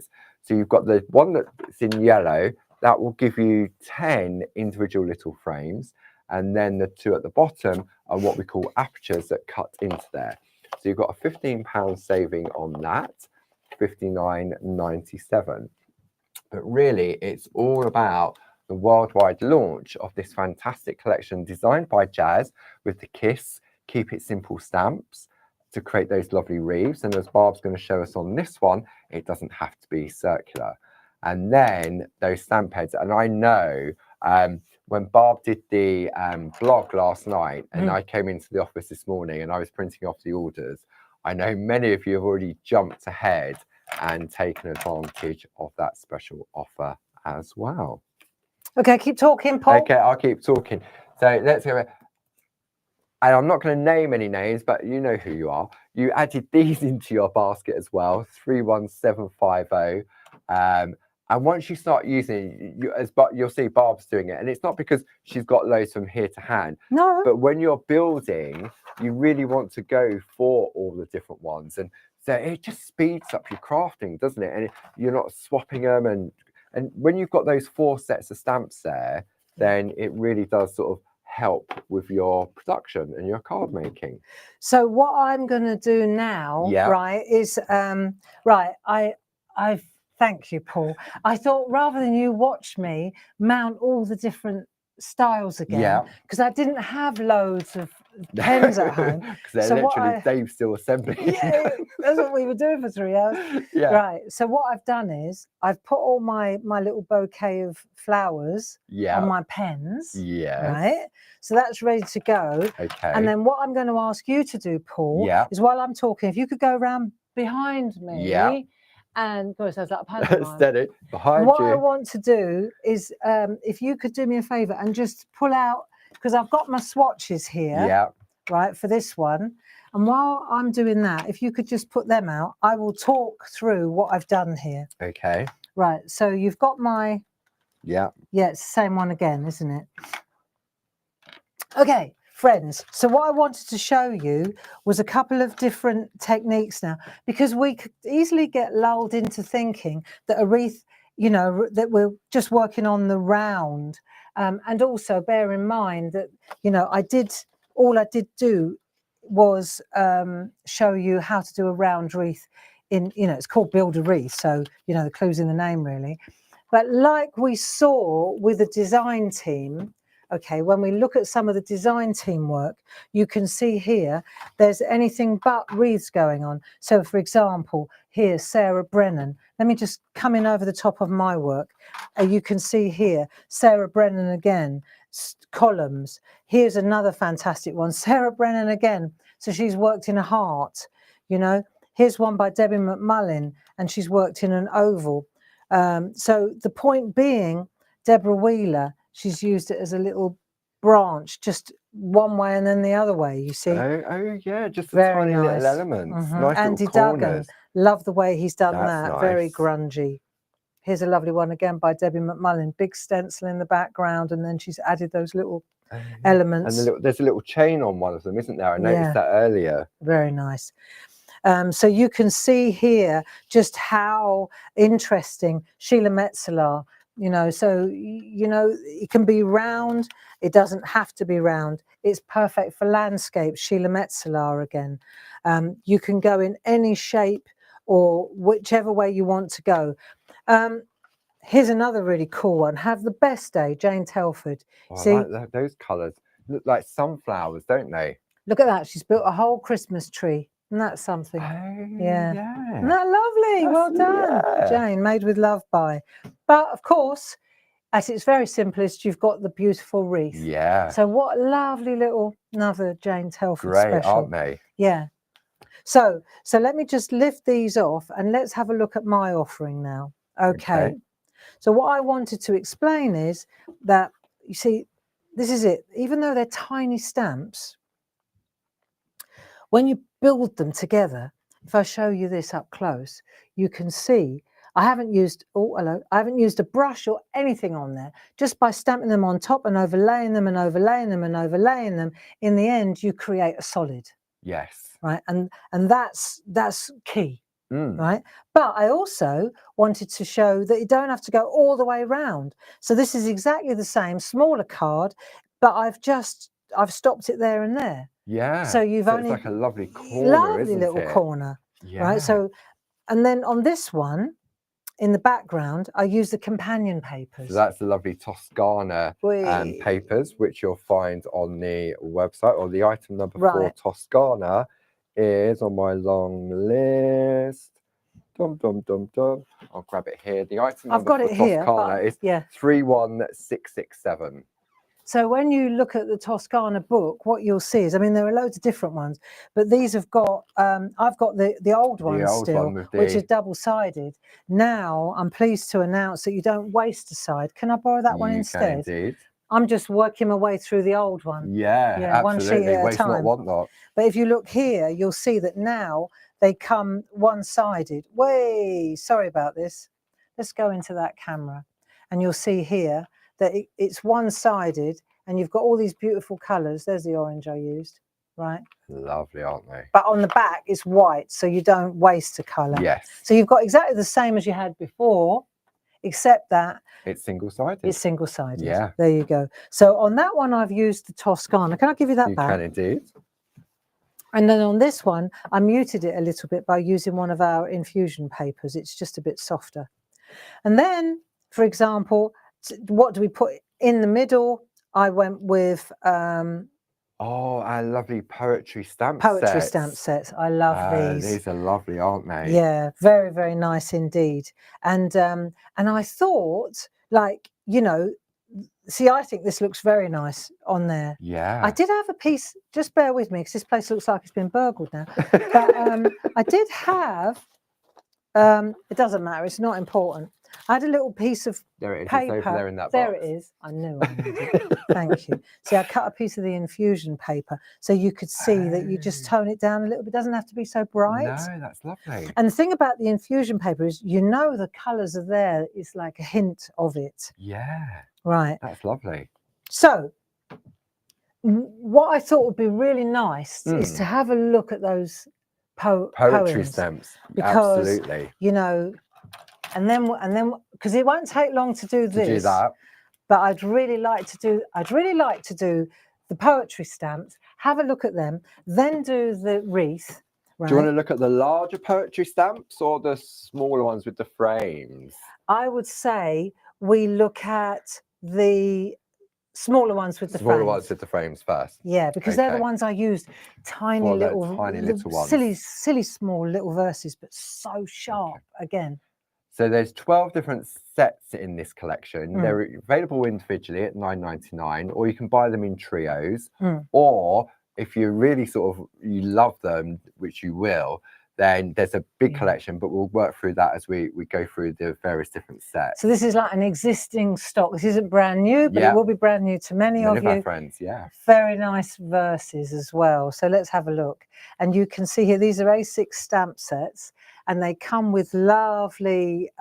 So you've got the one that's in yellow. That will give you 10 individual little frames. And then the 2 at the bottom are what we call apertures that cut into there. So you've got a £15 saving on that, £59.97. But really, it's all about the worldwide launch of this fantastic collection designed by Jazz with the KISS Keep It Simple stamps to create those lovely wreaths. And as Barb's going to show us on this one, it doesn't have to be circular. And then those stamp heads. And I know when Barb did the blog last night and I came into the office this morning and I was printing off the orders, I know many of you have already jumped ahead and taken advantage of that special offer as well. Okay, keep talking, Paul. Okay, I'll keep talking. So let's go. And I'm not going to name any names, but you know who you are. You added these into your basket as well, 31750. And once you start using it, you'll see Barb's doing it. And it's not because she's got loads from here to hand. No. But when you're building, you really want to go for all the different ones. And so it just speeds up your crafting, doesn't it? And you're not swapping them. And when you've got those 4 sets of stamps there, then it really does sort of help with your production and your card making. So what I'm going to do now, right, is I've thank you, Paul. I thought rather than you watch me mount all the different styles again, because I didn't have loads of pens at home. Because they're So literally Dave's still assembling. Yeah, that's what we were doing for 3 hours. Yeah. Right. So what I've done is I've put all my little bouquet of flowers on my pens. Yes. Right. So that's ready to go. Okay. And then what I'm going to ask you to do, Paul, is while I'm talking, if you could go around behind me. And God, sounds like a pantomime. Steady behind what you. I want to do is, if you could do me a favour and just pull out, because I've got my swatches here, right, for this one. And while I'm doing that, if you could just put them out, I will talk through what I've done here. Okay. Right. So you've got my. Yeah. Yeah, it's the same one again, isn't it? Okay. friends, so what I wanted to show you was a couple of different techniques now, because we could easily get lulled into thinking that a wreath, you know, that we're just working on the round. And also bear in mind that, you know, all I did do was show you how to do a round wreath in, you know, it's called Build a Wreath. So, you know, the clue's in the name really. But like we saw with the design team, okay, when we look at some of the design team work, you can see here, there's anything but wreaths going on. So for example, here's Sarah Brennan. Let me just come in over the top of my work. You can see here, Sarah Brennan again, columns. Here's another fantastic one, Sarah Brennan again. So she's worked in a heart, you know. Here's one by Debbie McMullin, and she's worked in an oval. So the point being, Deborah Wheeler, she's used it as a little branch, just one way and then the other way, you see. Oh yeah, just Very tiny nice. little elements. Nice Andy little corners. Duggan, love the way he's done That's that. nice. Very grungy. Here's a lovely one again by Debbie McMullin, big stencil in the background, and then she's added those little elements. And there's a little chain on one of them, isn't there? I noticed that earlier. Very nice. So you can see here just how interesting Sheila Metzeler, you know, so, you know, it can be round. It doesn't have to be round. It's perfect for landscape. Sheila Metzeler again. You can go in any shape or whichever way you want to go. Here's another really cool one. Have the Best Day, Jane Telford. Oh, see, I like those colours. Look like sunflowers, don't they? Look at that. She's built a whole Christmas tree. And that's something. Oh, yeah. yeah. Isn't that lovely? Well done, Jane. Made with love by. But of course, at its very simplest, you've got the beautiful wreath. Yeah. So what a lovely little another Jane Telford Great, special. aren't they? Yeah. So let me just lift these off and let's have a look at my offering now. Okay. So what I wanted to explain is that, you see, this is it. Even though they're tiny stamps, when you build them together, if I show you this up close, you can see I haven't used, I haven't used a brush or anything on there. Just by stamping them on top and overlaying them and overlaying them and overlaying them, in the end, you create a solid. Yes. Right, and that's key. Right, but I also wanted to show that you don't have to go all the way around. So this is exactly the same, smaller card, but I've stopped it there and there. Yeah. So you've so only it's like a lovely corner, lovely isn't little it? corner. Yeah. Right. So, and then on this one, in the background, I use the companion papers. So that's the lovely Toscana papers, which you'll find on the website, or the item number 4 Toscana is on my long list. Dum dum dum dum. I'll grab it here. The item number for Toscana is 31667. So when you look at the Toscana book, what you'll see is, I mean, there are loads of different ones, but these have got, I've got the old one still, which is double-sided. Now, I'm pleased to announce that you don't waste a side. Can I borrow that one instead? Can indeed. I'm just working my way through the old one. Yeah, absolutely. One sheet at a time. Waste not, want not. But if you look here, you'll see that now they come one-sided. Sorry about this. Let's go into that camera. And you'll see here that it's one-sided and you've got all these beautiful colours. There's the orange I used, right? Lovely, aren't they? But on the back, it's white, so you don't waste a colour. Yes. So you've got exactly the same as you had before, except that it's single-sided. It's single-sided. Yeah. There you go. So on that one, I've used the Toscana. Can I give you that back? You can indeed. And then on this one, I muted it a little bit by using one of our infusion papers. It's just a bit softer. And then, for example, what do we put in the middle? I went with our lovely poetry stamp sets. I love these. These are lovely, aren't they? Yeah, very, very nice indeed. And I thought, like, you know, see, I think this looks very nice on there. Yeah. I did have a piece, just bear with me, because this place looks like it's been burgled now. But I did have, it doesn't matter, it's not important. I had a little piece of there it is, paper. it's over there in that box. There it is. I knew I needed it. Thank you. See, I cut a piece of the infusion paper so you could see that you just tone it down a little bit. It doesn't have to be so bright. No, that's lovely. And the thing about the infusion paper is, you know, the colours are there. It's like a hint of it. Yeah. Right. That's lovely. So what I thought would be really nice is to have a look at those Poetry poems, stamps, because absolutely. you know, and then because it won't take long to do this. To do that. But I'd really like to do the poetry stamps, have a look at them, then do the wreath. Right? Do you want to look at the larger poetry stamps or the smaller ones with the frames? I would say we look at the smaller ones with the Smaller frames. ones with the frames first. Yeah, because they're the ones I used. Tiny little ones. Silly small little verses, but so sharp again. So there's 12 different sets in this collection. They're available individually at $9.99, or you can buy them in trios. Or if you really you love them, which you will, then there's a big collection, but we'll work through that as we go through the various different sets. So this is like an existing stock. This isn't brand new, but it will be brand new to many of you. Our friends, yeah. Very nice verses as well. So let's have a look. And you can see here, these are A6 stamp sets, and they come with lovely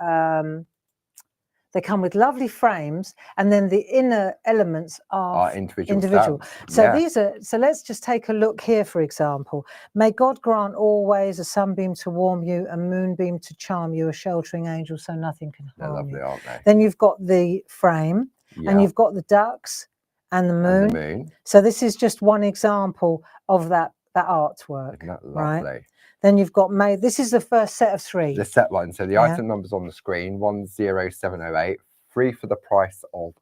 frames, and then the inner elements are individual. So these are, so let's just take a look here, for example. May God grant always a sunbeam to warm you, a moonbeam to charm you, a sheltering angel so nothing can harm you. They're lovely, aren't they? Then you've got the frame, and you've got the ducks and the moon. So this is just one example of that artwork. Isn't that lovely? Right? Then you've got this is the first set of 3. The set one. So the item number's on the screen, 10708, free for the price of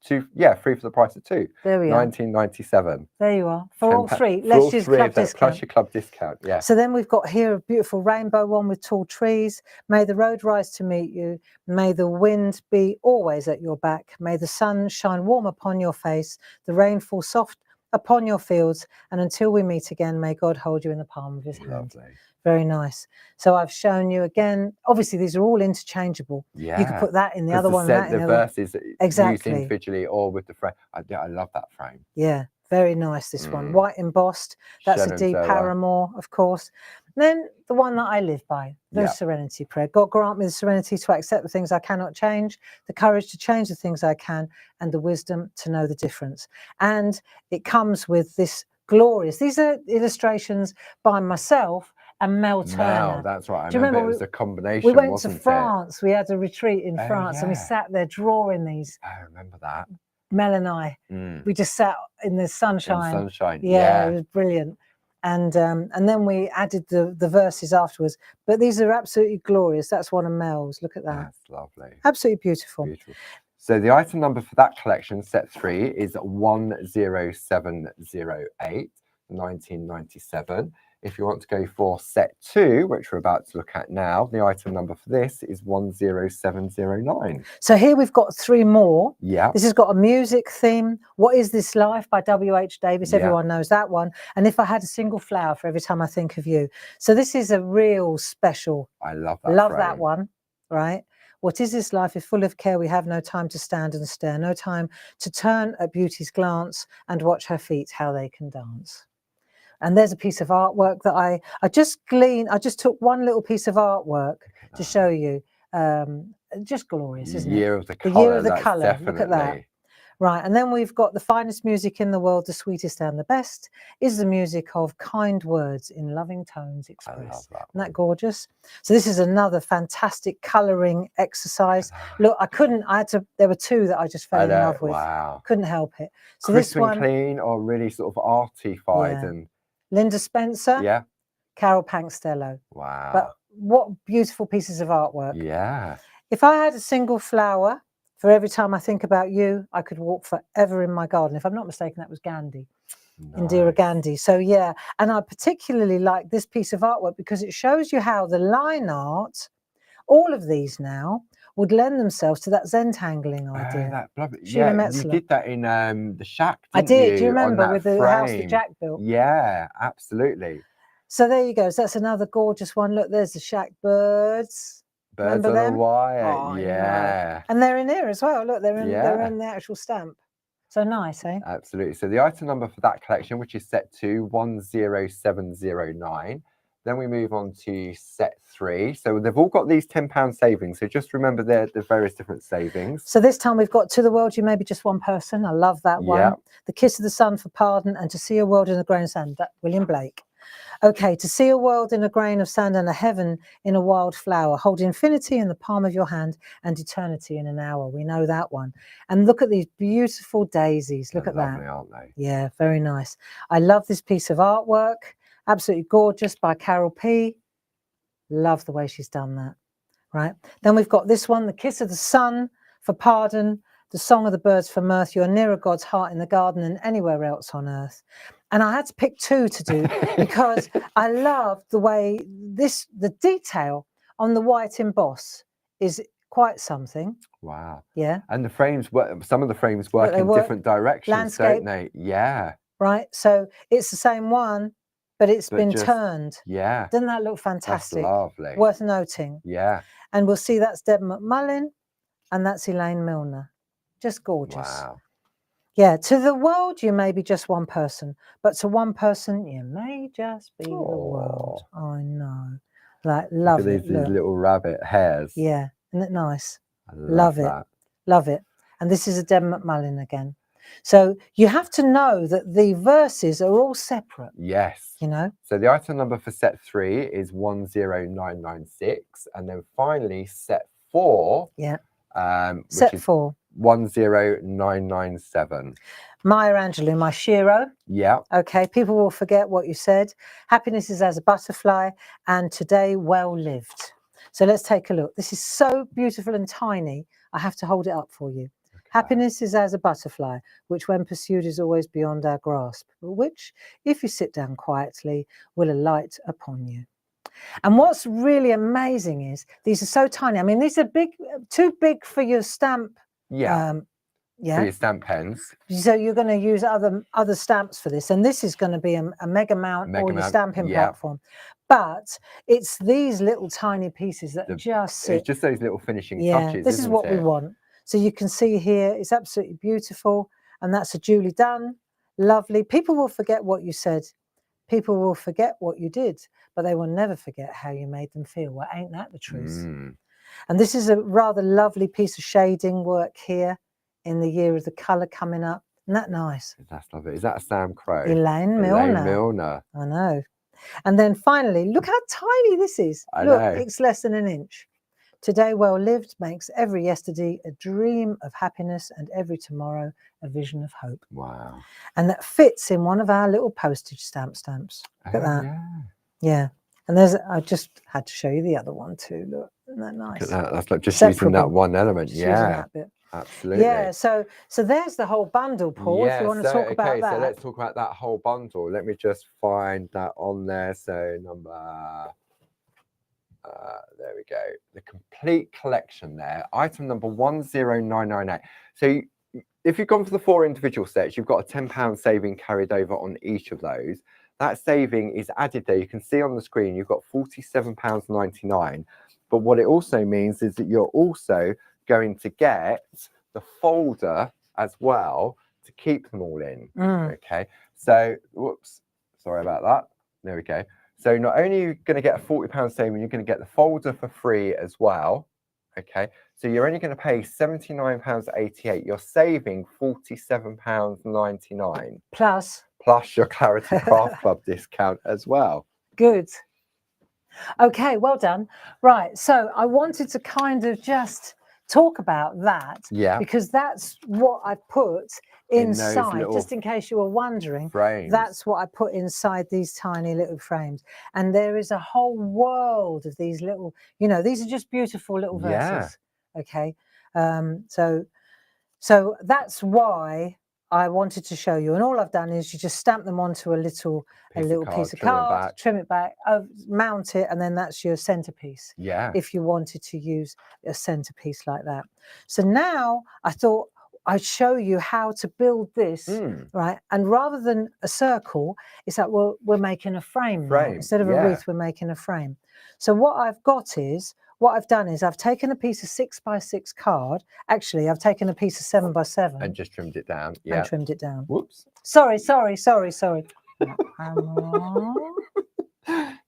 two. Yeah, free for the price of 2. There we are. $19.97. There you are. For all 3. Let's use club discount. Plus your club discount, yeah. So then we've got here a beautiful rainbow one with tall trees. May the road rise to meet you. May the wind be always at your back. May the sun shine warm upon your face. The rain fall soft upon your fields, and until we meet again, may God hold you in the palm of his hand. Lovely. Very nice. So I've shown you again. Obviously, these are all interchangeable. Yeah. You could put that in the other one, that in the the other. Verses exactly. used individually or with the frame. I love that frame. Yeah, very nice. This one, white embossed. That's a D Paramore, of course. And then the one that I live by, the Serenity Prayer. God grant me the serenity to accept the things I cannot change, the courage to change the things I can, and the wisdom to know the difference. And it comes with this glorious. These are illustrations by myself and Mel Turner. That's right. Do you remember it was a combination? We went to France. We had a retreat in France, and we sat there drawing these. I remember that. Mel and I, we just sat in the sunshine. In sunshine, yeah, it was brilliant. And then we added the verses afterwards. But these are absolutely glorious. That's one of Mel's. Look at that. That's lovely. Absolutely beautiful. Beautiful. So the item number for that collection, set 3, is 10708, 1997. If you want to go for set 2, which we're about to look at now, the item number for this is 10709. So here we've got 3 more. Yeah. This has got a music theme. What Is This Life by W.H. Davis. Everyone knows that one. And If I Had a Single Flower for Every Time I Think of You. So this is a real special. I love that. Love that one, right? What is this life is full of care. We have no time to stand and stare, no time to turn at beauty's glance and watch her feet, how they can dance. And there's a piece of artwork that I just took one little piece of artwork to show you. Just glorious, isn't it? The Year of the Colour. The Year of the Colour. Definitely. Look at that. Right, and then we've got the finest music in the world, the sweetest and the best, is the music of kind words in loving tones expressed. I love that. Isn't that gorgeous? So this is another fantastic colouring exercise. Look, there were 2 that I just fell in love with. Wow. Couldn't help it. So Crisp this one, and clean, or really sort of artified and Linda Spencer, Carol Pankstello. Wow. But what beautiful pieces of artwork. Yeah. If I had a single flower for every time I think about you, I could walk forever in my garden. If I'm not mistaken, that was Gandhi. Nice. Indira Gandhi. So yeah, and I particularly like this piece of artwork because it shows you how the line art, all of these now, would lend themselves to that Zentangling idea. You did that in the shack, didn't I did. you? Do you remember with the house that Jack built? Yeah, absolutely. So there you go. So that's another gorgeous one. Look, there's the shack birds. Birds Remember on them? a wire. Oh, yeah. And they're in here as well. Look, they're in the actual stamp. So nice, eh? Absolutely. So the item number for that collection, which is set to 10709, Then we move on to set 3. So they've all got these £10 savings. So just remember the various different savings. So this time we've got To the World You May Be Just One Person. I love that one. The Kiss of the Sun for Pardon, and To See a World in a Grain of Sand. William Blake. Okay, to see a world in a grain of sand and a heaven in a wild flower. Hold infinity in the palm of your hand and eternity in an hour. We know that one. And look at these beautiful daisies. Look at lovely, that. aren't they? Yeah, very nice. I love this piece of artwork. Absolutely gorgeous by Carol P. Love the way she's done that. Right. Then we've got this one, The Kiss of the Sun for Pardon, The Song of the Birds for Mirth. You're nearer God's heart in the garden than anywhere else on earth. And I had to pick 2 to do because I love the way the detail on the white emboss is quite something. Wow. Yeah. And the frames, some of the frames work in different directions, landscape, don't they? Yeah. Right. So it's the same one, but it's been turned. Yeah. Doesn't that look fantastic? That's lovely. Worth noting. Yeah. And we'll see that's Deb McMullin and that's Elaine Milner. Just gorgeous. Wow. Yeah, to the world you may be just one person, but to one person you may just be the world. I know. Like, love it. These little rabbit hairs. Yeah, isn't it nice? I love it. Love it. And this is a Deb McMullin again. So you have to know that the verses are all separate. Yes. You know? So the item number for set 3 is 10996. And then finally set 4. Yeah. Set 4. 10997. Maya Angelou, my Shiro. Yeah. Okay, people will forget what you said. Happiness is as a butterfly, and today well lived. So let's take a look. This is so beautiful and tiny. I have to hold it up for you. Okay. Happiness is as a butterfly, which when pursued is always beyond our grasp, but which, if you sit down quietly, will alight upon you. And what's really amazing is these are so tiny. I mean, these are big, too big for your stamp. Yeah. Yeah. For your stamp pens. So you're going to use other stamps for this, and this is going to be a mega mount or your stamping platform. But it's these little tiny pieces that just sit. It's just those little finishing touches. This is what we want. So you can see here, it's absolutely beautiful, and that's a Julie Dunn. Lovely. People will forget what you said. People will forget what you did, but they will never forget how you made them feel. Well, ain't that the truth? And this is a rather lovely piece of shading work here in the year of the colour coming up. Isn't that nice? That's lovely. Is that a Sam Crow? Elaine Milner. Elaine Milner. I know. And then finally, look how tiny this is. Look, it's less than an inch. Today well lived makes every yesterday a dream of happiness and every tomorrow a vision of hope. Wow. And that fits in one of our little postage stamps. Look at that. Yeah. And I just had to show you the other one too. Look, isn't that nice? Look at that. That's like just using that one element. Just using that bit. Absolutely. Yeah, so there's the whole bundle, Paul, if you want to talk about that. So let's talk about that whole bundle. Let me just find that on there. So number, there we go. The complete collection there. Item number 10998. So if you've gone for the 4 individual sets, you've got a £10 saving carried over on each of those. That saving is added there. You can see on the screen, you've got £47.99. But what it also means is that you're also going to get the folder as well to keep them all in. Okay, so whoops, sorry about that. There we go. So not only are you going to get a £40 saving, you're going to get the folder for free as well. Okay, so you're only going to pay £79.88. You're saving £47.99 plus your Clarity Craft Club discount as well. Good. Okay, well done. Right, so I wanted to kind of just talk about that, because that's what I put inside, just in case you were wondering. Frames. That's what I put inside these tiny little frames, and there is a whole world of these little, these are just beautiful little verses. Okay, so that's why I wanted to show you, and all I've done is you just stamp them onto a little piece of card, trim it back, mount it, and then that's your centerpiece. Yeah. If you wanted to use a centerpiece like that. So now I thought I'd show you how to build this, right? And rather than a circle, it's like, well, we're making a frame now. Instead of a wreath, we're making a frame. So what I've done is I've taken a piece of 6x6 card. Actually, I've taken a piece of 7x7 and just trimmed it down. And trimmed it down. Whoops. Sorry.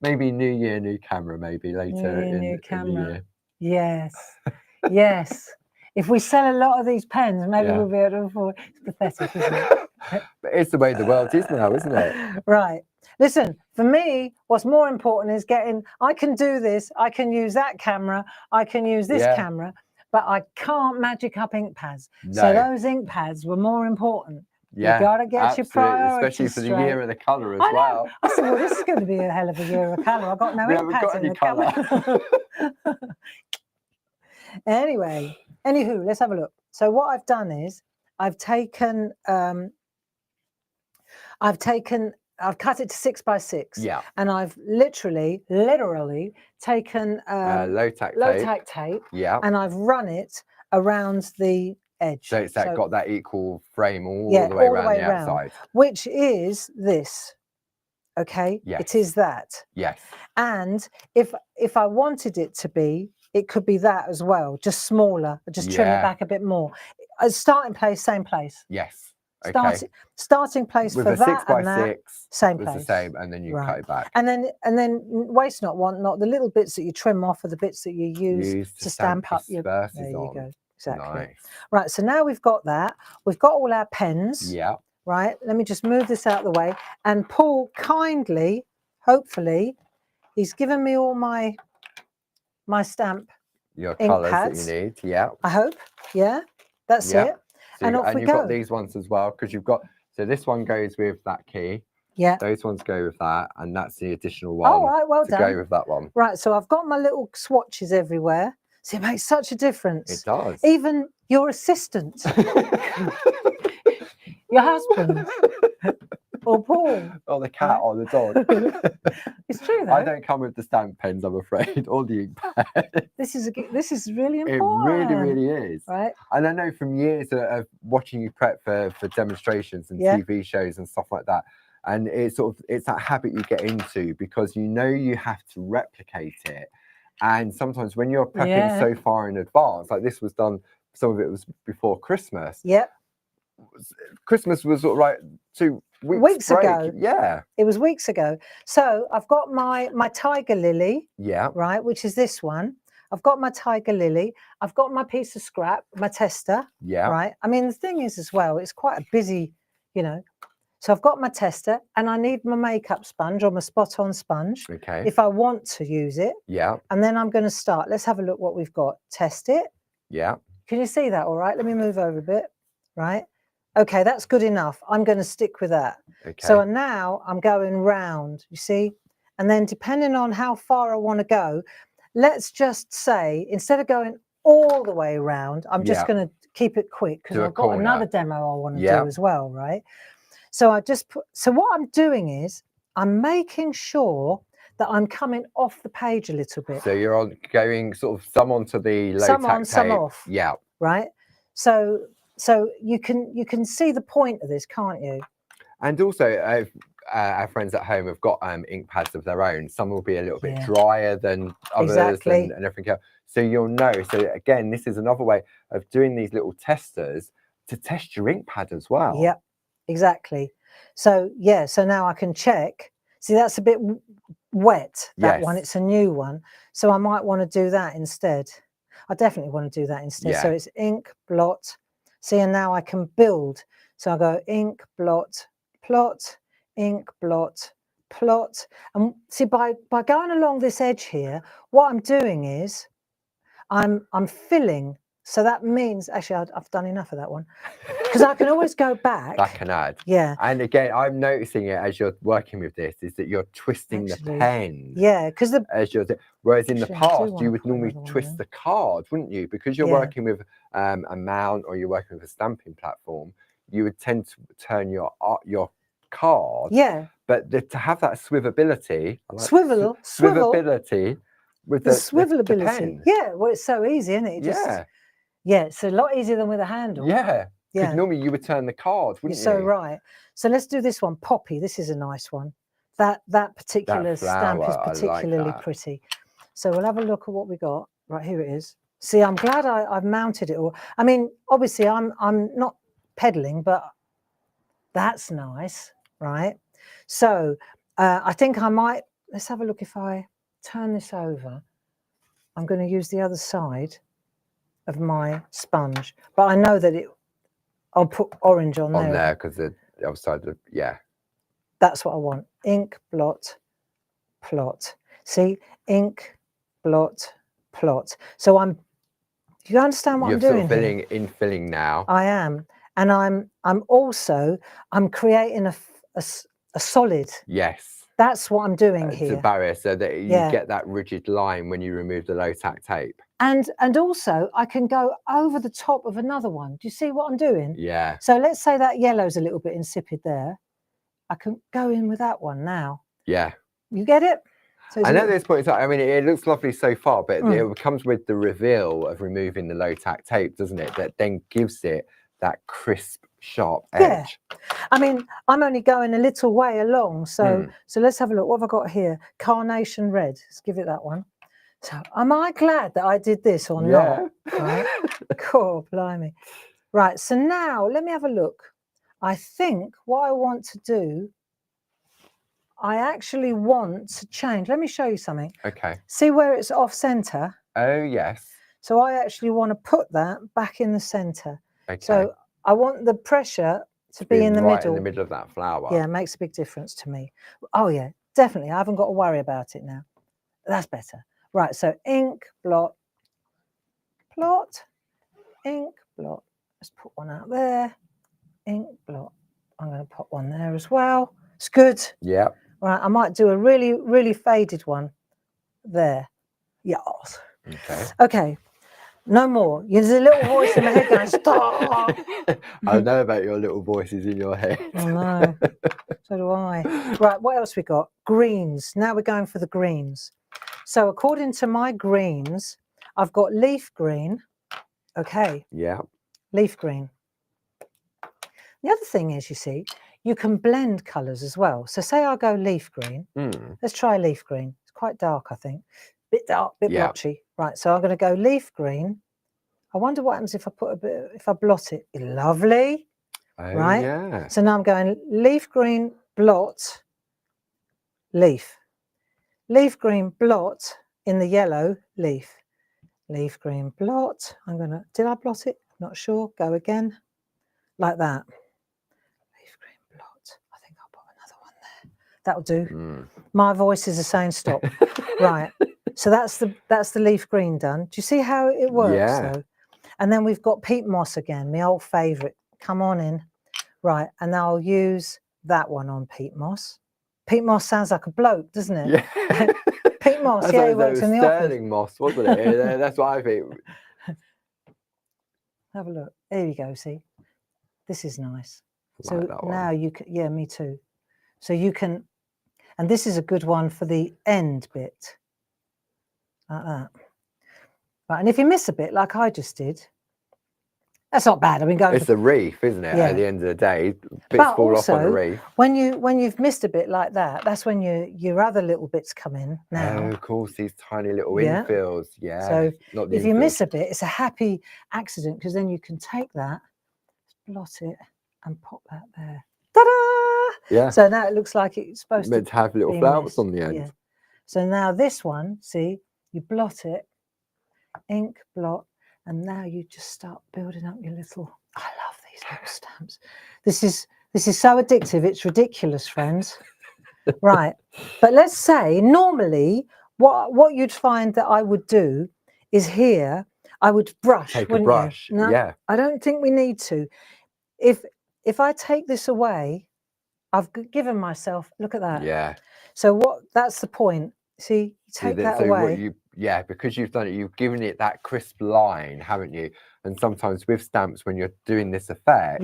Maybe Maybe new year, new camera, maybe later in new the camera. year. Yes, yes. If we sell a lot of these pens, maybe we'll be able to afford. It's pathetic, isn't it? But it's the way the world is now, isn't it? Right. Listen, for me, what's more important is I can do this, I can use that camera, I can use this camera, but I can't magic up ink pads. No. So those ink pads were more important. Yeah, you got to get absolutely. your priorities Especially for straight. the year of the colour as I know. well. I said, well, this is going to be a hell of a year of colour. I've got no ink pads in the colour. Anyway, anywho, let's have a look. So what I've done is I've cut it to 6 by 6. Yeah. And I've literally taken low tack tape. Yeah. And I've run it around the edge. So it's got that equal frame all the way around the outside. Which is this. Okay? Yes. It is that. Yes. And if I wanted it to be, it could be that as well, just smaller, just trim it back a bit more. Starting place, same place. Yes. Okay. Starting place with for a that 6 by and 6 same was place. the same, and then you cut it back. And then waste not, want not. The little bits that you trim off are the bits that you use to stamp up your verses there you on. go. Exactly. Nice. Right. So now we've got that. We've got all our pens. Yeah. Right. Let me just move this out of the way. And Paul kindly, hopefully, he's given me all my stamp. Your ink colours pads. that you need. Yeah. I hope. Yeah. That's it. So and off we you've go. got these ones as well, because you've got, so this one goes with that key. Yeah. Those ones go with that, and that's the additional one. Oh, right, well done. To go with that one. Right, so I've got my little swatches everywhere. So it makes such a difference. It does. Even your assistant, your husband, or Paul. Or the cat or the dog. It's true though. I don't come with the stamp pens, I'm afraid, or the ink pad. This is really important. It really is. Right. And I know from years of watching you prep for demonstrations and TV shows and stuff like that, and it's that habit you get into, because you know you have to replicate it. And sometimes when you're prepping so far in advance, like this was done, some of it was before Christmas. Yep. Christmas was sort of like 2 weeks break. Ago. Yeah. It was weeks ago. So I've got my tiger lily. Yeah. Right, which is this one. I've got my tiger lily. I've got my piece of scrap, my tester. Yeah. Right. I mean, the thing is as well, it's quite a busy, So I've got my tester, and I need my makeup sponge or my spot on sponge. Okay. If I want to use it. Yeah. And then I'm going to start. Let's have a look what we've got. Test it. Yeah. Can you see that all right? Let me move over a bit. Right. Okay, that's good enough. I'm going to stick with that. Okay. So now I'm going round, you see? And then depending on how far I want to go, let's just say, instead of going all the way around, I'm just going to keep it quick, because I've got another demo I want to do as well, right? So so what I'm doing is I'm making sure that I'm coming off the page a little bit. So you're going sort of some onto the low some tack on, tape. some off. Yeah. Right. So you can see the point of this, can't you? And also, our friends at home have got ink pads of their own. Some will be a little bit drier than others and everything else. So you'll know. So again, this is another way of doing these little testers to test your ink pad as well. Yep, exactly. So so now I can check. See, that's a bit wet, that one. It's a new one. So I might want to do that instead. I definitely want to do that instead. So it's ink, blot. See, and now I can build. So I go ink, blot, plot, ink, blot, plot. And see, by going along this edge here, what I'm doing is I'm filling. So that means, actually, I've done enough of that one, because I can always go back. Back and add. Yeah. And again, I'm noticing it as you're working with this, is that you're twisting the pen. Yeah, because whereas in the past, you would normally twist the card, wouldn't you? Because you're working with a mount, or you're working with a stamping platform, you would tend to turn your card. Yeah. But to have that swivelability. Swivelability. With the swivelability. The pen. Yeah, well, it's so easy, isn't it? Yeah, it's a lot easier than with a handle. Yeah. Because normally you would turn the card, wouldn't you? You're so right. So let's do this one. Poppy. This is a nice one. That particular stamp is particularly pretty. So we'll have a look at what we got. Right, here it is. See, I'm glad I've mounted it all. I mean, obviously I'm not peddling, but that's nice, right? So I think I might let's have a look. If I turn this over, I'm going to use the other side of my sponge, but I know that I'll put orange on there. Because the other side of, That's what I want. Ink, blot, plot. See, ink, blot, plot. So do you understand what I'm doing You're sort of infilling now. I am. And I'm creating a solid. Yes. That's what I'm doing It's here. a barrier so that you get that rigid line when you remove the low tack tape. And also I can go over the top of another one. Do you see what I'm doing? Yeah. So let's say that yellow's a little bit insipid there. I can go in with that one now. Yeah. You get it? So and at this point in time, I mean, it looks lovely so far, but it comes with the reveal of removing the low tack tape, doesn't it? That then gives it that crisp, sharp edge. Yeah. I mean, I'm only going a little way along. So let's have a look. What have I got here? Carnation red. Let's give it that one. So am I glad that I did this or not? Right? Cool, blimey. Right, so now let me have a look. I think what I want to do, I actually want to change. Let me show you something. Okay. See where it's off center? Oh, yes. So I actually want to put that back in the center. Okay. So I want the pressure to be in the right middle. in the middle of that flower. Yeah, it makes a big difference to me. Oh yeah, definitely. I haven't got to worry about it now. That's better. Right, so ink, blot, plot, ink, blot. Let's put one out there. Ink, blot. I'm going to put one there as well. It's good. Yeah. Right, I might do a really, really faded one there. Yes. Okay. Okay. No more. There's a little voice in my head going, stop. I know about your little voices in your head. I know. So do I. Right, what else we got? Greens. Now we're going for the greens. So according to my greens, I've got leaf green. Okay. Yeah. Leaf green. The other thing is, you see, you can blend colours as well. So say I go leaf green. Let's try leaf green. It's quite dark, I think. Bit dark, bit blotchy. Right, so I'm going to go leaf green. I wonder what happens if I put a bit, if I blot it. Lovely. Oh, right? Yeah. So now I'm going leaf green, blot, leaf. Leaf green, blot in the yellow, leaf. Leaf green, blot. I'm going to, did I blot it? Not sure. Go again. Like that. Leaf green, blot. I think I'll put another one there. That'll do. My voices are saying stop. Right. So that's the leaf green done. Do you see how it works though? And then we've got peat moss again, my old favourite. Come on in. Right. And now I'll use that one on peat moss. Peat moss sounds like a bloke, doesn't it? Yeah. Peat moss, yeah, he works in the office. Sterling moss, wasn't it? That's what I think. Have a look. There you go, see? This is nice. Like so now you can, yeah, me too. So you can, and this is a good one for the end bit. Like that. Right, and if you miss a bit, like I just did, that's not bad. I mean, going. It's the reef, isn't it? Yeah. At the end of the day, bits fall off on the reef. When you've missed a bit like that, that's when your other little bits come in. Now, of course, these tiny little infills. Yeah. So not the if you miss a bit, it's a happy accident because then you can take that, blot it, and pop that there. Ta-da! Yeah. So now it looks like it's supposed meant to have little flowers on the end. Yeah. So now this one, see, you blot it, ink, blot. And now you just start building up your little. I love these little stamps. This is so addictive. It's ridiculous, friends. Right, but let's say normally what you'd find that I would do is here I would brush. Take a brush. No, yeah. I don't think we need to. If I take this away, I've given myself. Look at that. Yeah. So that's the point. See, you take that away. Yeah, because you've done it, you've given it that crisp line, haven't you? And sometimes with stamps, when you're doing this effect,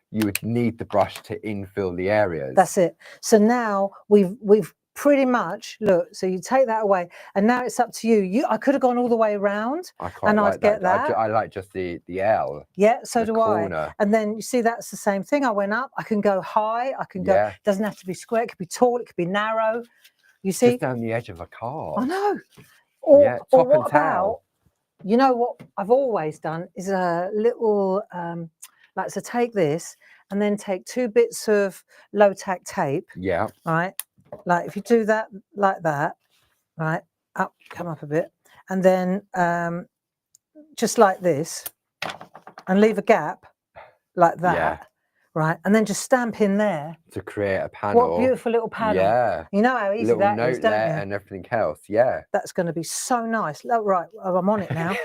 you would need the brush to infill the areas. That's it. So now we've pretty much, look, so you take that away, and now it's up to you. I could have gone all the way around, and I'd get that. I like just the L. Yeah, so do I. And then you see that's the same thing. I went up. I can go high. I can go. It doesn't have to be square. It could be tall. It could be narrow. You see, just down the edge of a card. I know. Or top what and tail. You know what I've always done is a little, like, so take this and then take 2 bits of low tack tape. Yeah. Right. Like if you do that like that, right, come up a bit, and then just like this, and leave a gap like that, Yeah. right, and then just stamp in there. To create a panel. What beautiful little panel. Yeah. You know how easy Little that is, don't notelet you? and everything else. Yeah. That's going to be so nice. Oh, right, I'm on it now.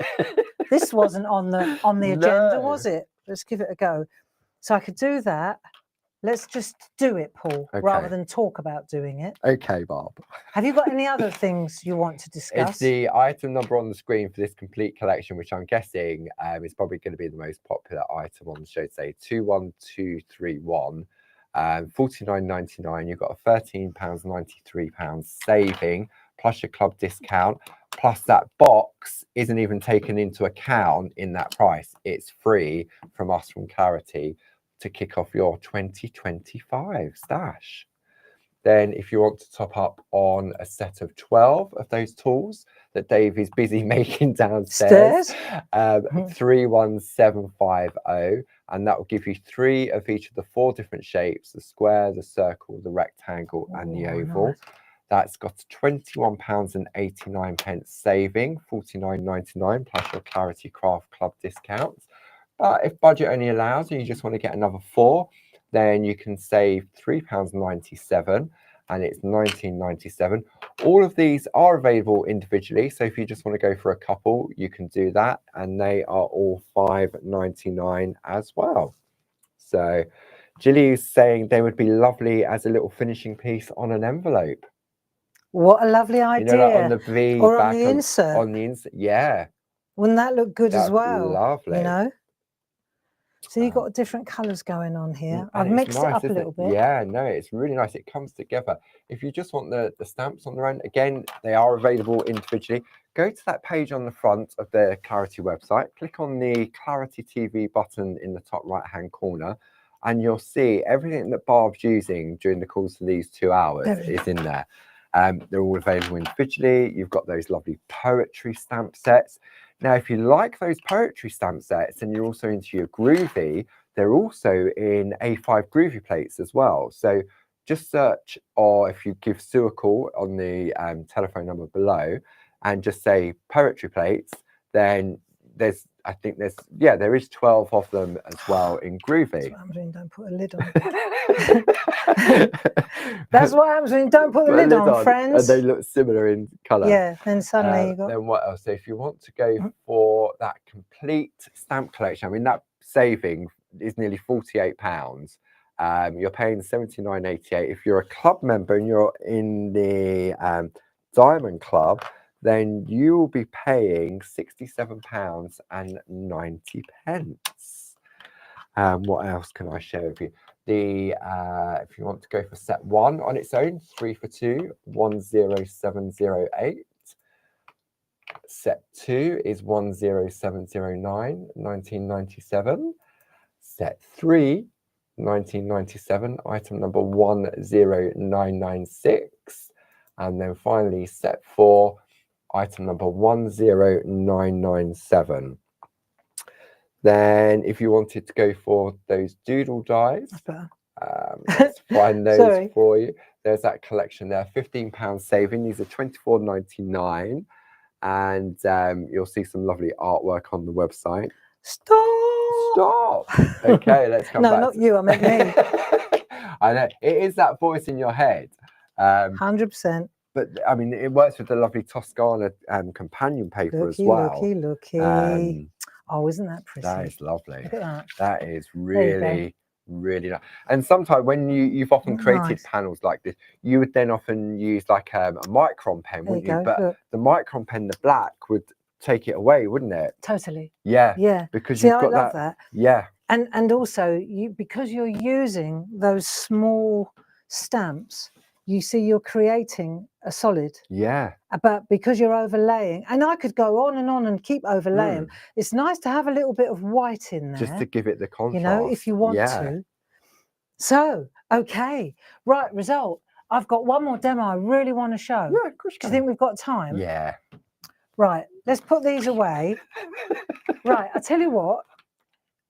This wasn't on the agenda, No. was it? Let's give it a go. So I could do that. Let's just do it, Paul, rather Okay. than talk about doing it. Okay, Bob. Have you got any other things you want to discuss? It's the item number on the screen for this complete collection, which I'm guessing is probably going to be the most popular item on the show today. 21231, £49.99. You've got a £13.93 saving, plus your club discount, plus that box isn't even taken into account in that price. It's free from us, from Clarity, to kick off your 2025 stash. Then if you want to top up on a set of 12 of those tools that Dave is busy making downstairs, 31750, and that will give you 3 of each of the 4 different shapes: the square, the circle, the rectangle, and the oval. Nice. That's got £21.89 saving, £49.99 plus your Clarity Craft Club discounts. But if budget only allows and you just want to get another 4, then you can save £3.97, and it's £19.97. All of these are available individually, so if you just want to go for a couple, you can do that, and they are all £5.99 as well. So Gilly's saying they would be lovely as a little finishing piece on an envelope. What a lovely idea. You know, like on the V or back on the insert. On the insert, yeah. Wouldn't that look good as well? Lovely. You know? So you've got different colours going on here. I've it's mixed nice, it up a little bit. Yeah, no, it's really nice. It comes together. If you just want the stamps on their own, again, they are available individually. Go to that page on the front of the Clarity website, click on the Clarity TV button in the top right-hand corner, and you'll see everything that Barb's using during the course of these 2 hours is in there. They're all available individually. You've got those lovely poetry stamp sets. Now, if you like those poetry stamp sets and you're also into your groovy, they're also in A5 groovy plates as well. So just search, or if you give Sue a call on the telephone number below and just say poetry plates, then there is 12 of them as well in groovy. That's what happens when you don't put a lid on. That's what happens when you don't put the lid on, friends. And they look similar in colour. Yeah, then suddenly you got... Then what else? So if you want to go for that complete stamp collection, I mean, that saving is nearly £48. You're paying £79.88. If you're a club member and you're in the Diamond Club, then you will be paying £67.90. What else can I share with you? If you want to go for set 1 on its own, 3 for 2, 10708. Set 2 is 10709, 1997. Set 3, 1997, item number 10996. And then finally, set 4, item number 10997. Then if you wanted to go for those doodle dies, let's find those for you. There's that collection there, £15 saving. These are £24.99. And you'll see some lovely artwork on the website. Stop. Okay, let's come back. No, not you, I meant me. I know, it is that voice in your head. 100%. But I mean, it works with the lovely Toscana companion paper as well. Looky. Oh, isn't that pretty? That is lovely. Look at that. That is really, really nice. And sometimes when you've often created panels like this, you would then often use like a micron pen, wouldn't you? But the micron pen, the black, would take it away, wouldn't it? Totally. Yeah. Yeah. Because you've got I love that. Yeah. And also, because you're using those small stamps, you see you're creating a solid. Yeah. But because you're overlaying, and I could go on and keep overlaying, it's nice to have a little bit of white in there. Just to give it the contrast. You know, if you want to. So, okay. Right, result. I've got one more demo I really want to show. Yeah, of course. Do you think we've got time? Yeah. Right, let's put these away. Right, I tell you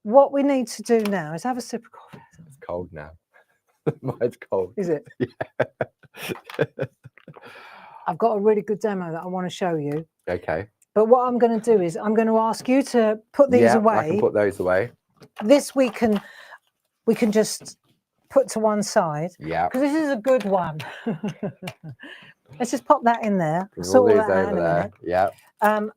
what we need to do now is have a sip of coffee. It's cold now. Mine's cold. Is it? Yeah. I've got a really good demo that I want to show you. Okay. But what I'm going to do is I'm going to ask you to put these away. I can put those away. This we can just put to one side. Yeah. Because this is a good one. Let's just pop that in there. Bring all Sort these that out in over a minute. there. Yeah.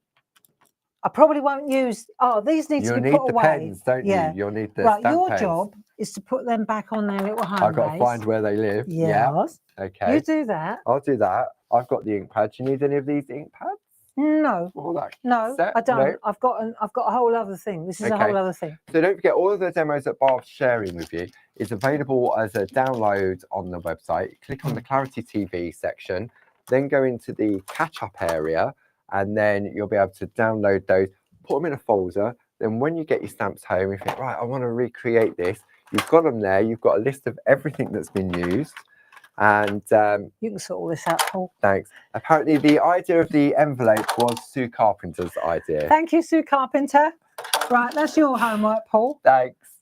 I probably won't use. Oh, these need to be put away. You'll need the pens, don't you? You'll need the right. stamp Your pens. job is to put them back on their little home I've got base. to find where they live. Yes. Yeah. Okay. You do that. I'll do that. I've got the ink pads. Do you need any of these ink pads? No. No, set? I don't. No? I've got a whole other thing. This is a whole other thing. So don't forget, all of the demos that Barb's sharing with you is available as a download on the website. Click on the Clarity TV section, then go into the catch-up area, and then you'll be able to download those, put them in a folder. Then when you get your stamps home, you think, right, I want to recreate this. You've got them there. You've got a list of everything that's been used. And you can sort all this out, Paul. Thanks. Apparently, the idea of the envelope was Sue Carpenter's idea. Thank you, Sue Carpenter. Right, that's your homework, Paul. Thanks.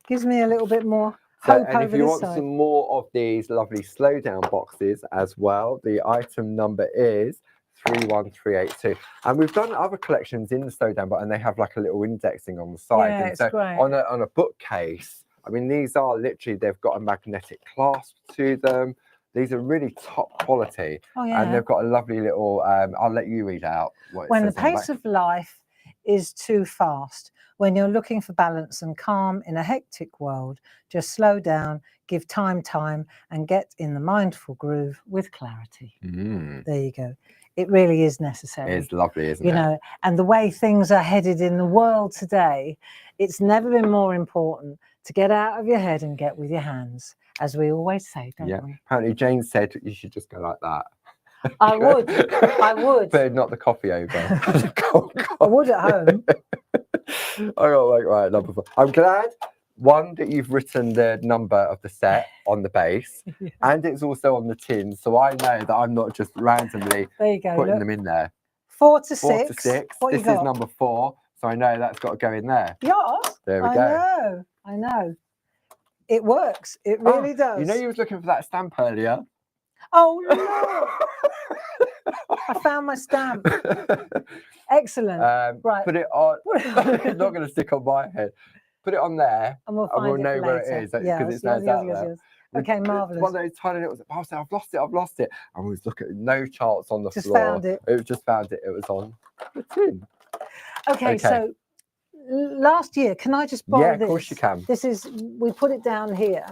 Gives me a little bit more hope and if you want side. some more of these lovely slowdown boxes as well, the item number is 31382. And we've done other collections in the slowdown, but and they have like a little indexing on the side. Yeah, and it's so great. on a bookcase. I mean, these are literally, they've got a magnetic clasp to them. These are really top quality. Oh, yeah. And they've got a lovely little, I'll let you read out what it When says the on pace back. of life is too fast, when you're looking for balance and calm in a hectic world, just slow down, give time, and get in the mindful groove with clarity. There you go. It really is necessary. It's lovely, isn't it? You know, and the way things are headed in the world today, it's never been more important to get out of your head and get with your hands, as we always say, don't we? Apparently Jane said you should just go like that. I would. I would. But not the coffee over. I would at home. I got like, right, number 4. I'm glad, one, that you've written the number of the set on the base, and it's also on the tin, so I know that I'm not just randomly putting them in there. 4 to 6. 4 to 6. What this is number 4, so I know that's got to go in there. Yes. There we go. I know. It works. It really does. You know you was looking for that stamp earlier? Oh, no. I found my stamp. Excellent. Right. Put it on. It's not going to stick on my head. Put it on there, and we'll know where it is because it's out there. Okay, marvelous. One of those tiny little. Oh, I've lost it. And we was looking at no charts on the floor. Just found it. It just found it. It was on the tin. Okay, so last year, can I just borrow this? Yeah, of course you can. This is, we put it down here.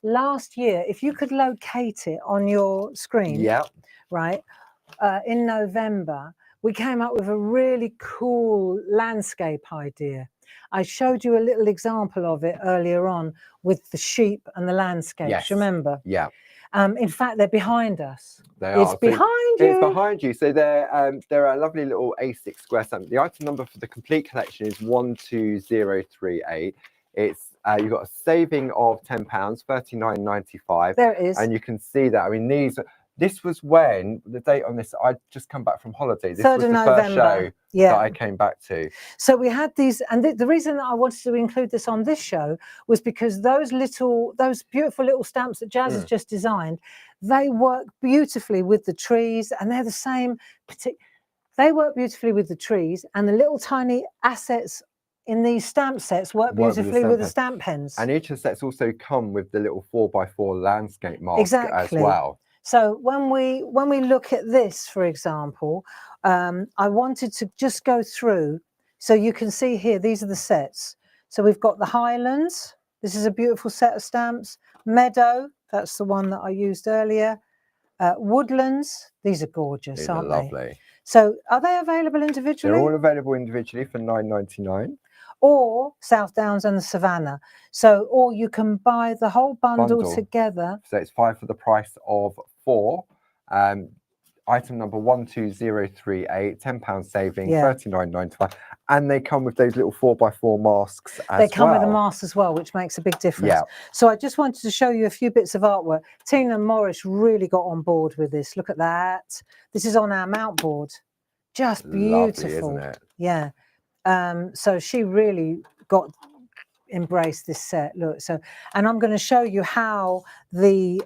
Last year, if you could locate it on your screen, right, in November, we came up with a really cool landscape idea. I showed you a little example of it earlier on with the sheep and the landscapes. Yes. Remember? Yeah. In fact, they're behind us. It's behind you. It's behind you. So they're a lovely little A6 square stamp. The item number for the complete collection is 12038. It's you've got a saving of £10, £39.95. There it is. And you can see that. I mean, this was when the date on this. I'd just come back from holiday. This was the first show that I came back to. So we had these, and the reason that I wanted to include this on this show was because those beautiful little stamps that Jazz has just designed, they work beautifully with the trees, and they're the same. They work beautifully with the trees, and the little tiny assets in these stamp sets work beautifully with the stamp pens. And each of the sets also come with the little 4x4 landscape mask as well. So when we look at this, for example, I wanted to just go through, so you can see here, these are the sets. So we've got the Highlands. This is a beautiful set of stamps. Meadow, that's the one that I used earlier. Woodlands, these are gorgeous, These aren't are lovely. they? So are they available individually? They're all available individually for £9.99. Or South Downs and the Savannah. So, or you can buy the whole bundle together. So it's 5 for the price of 4. Item number 12038, £10 saving, £39.95. And they come with those little 4x4 masks as well. They come with a mask as well, which makes a big difference. Yeah. So I just wanted to show you a few bits of artwork. Tina Morris really got on board with this. Look at that. This is on our mount board. Just beautiful. Lovely, isn't it? Yeah. So she really got embrace this set. Look, so, and I'm going to show you how the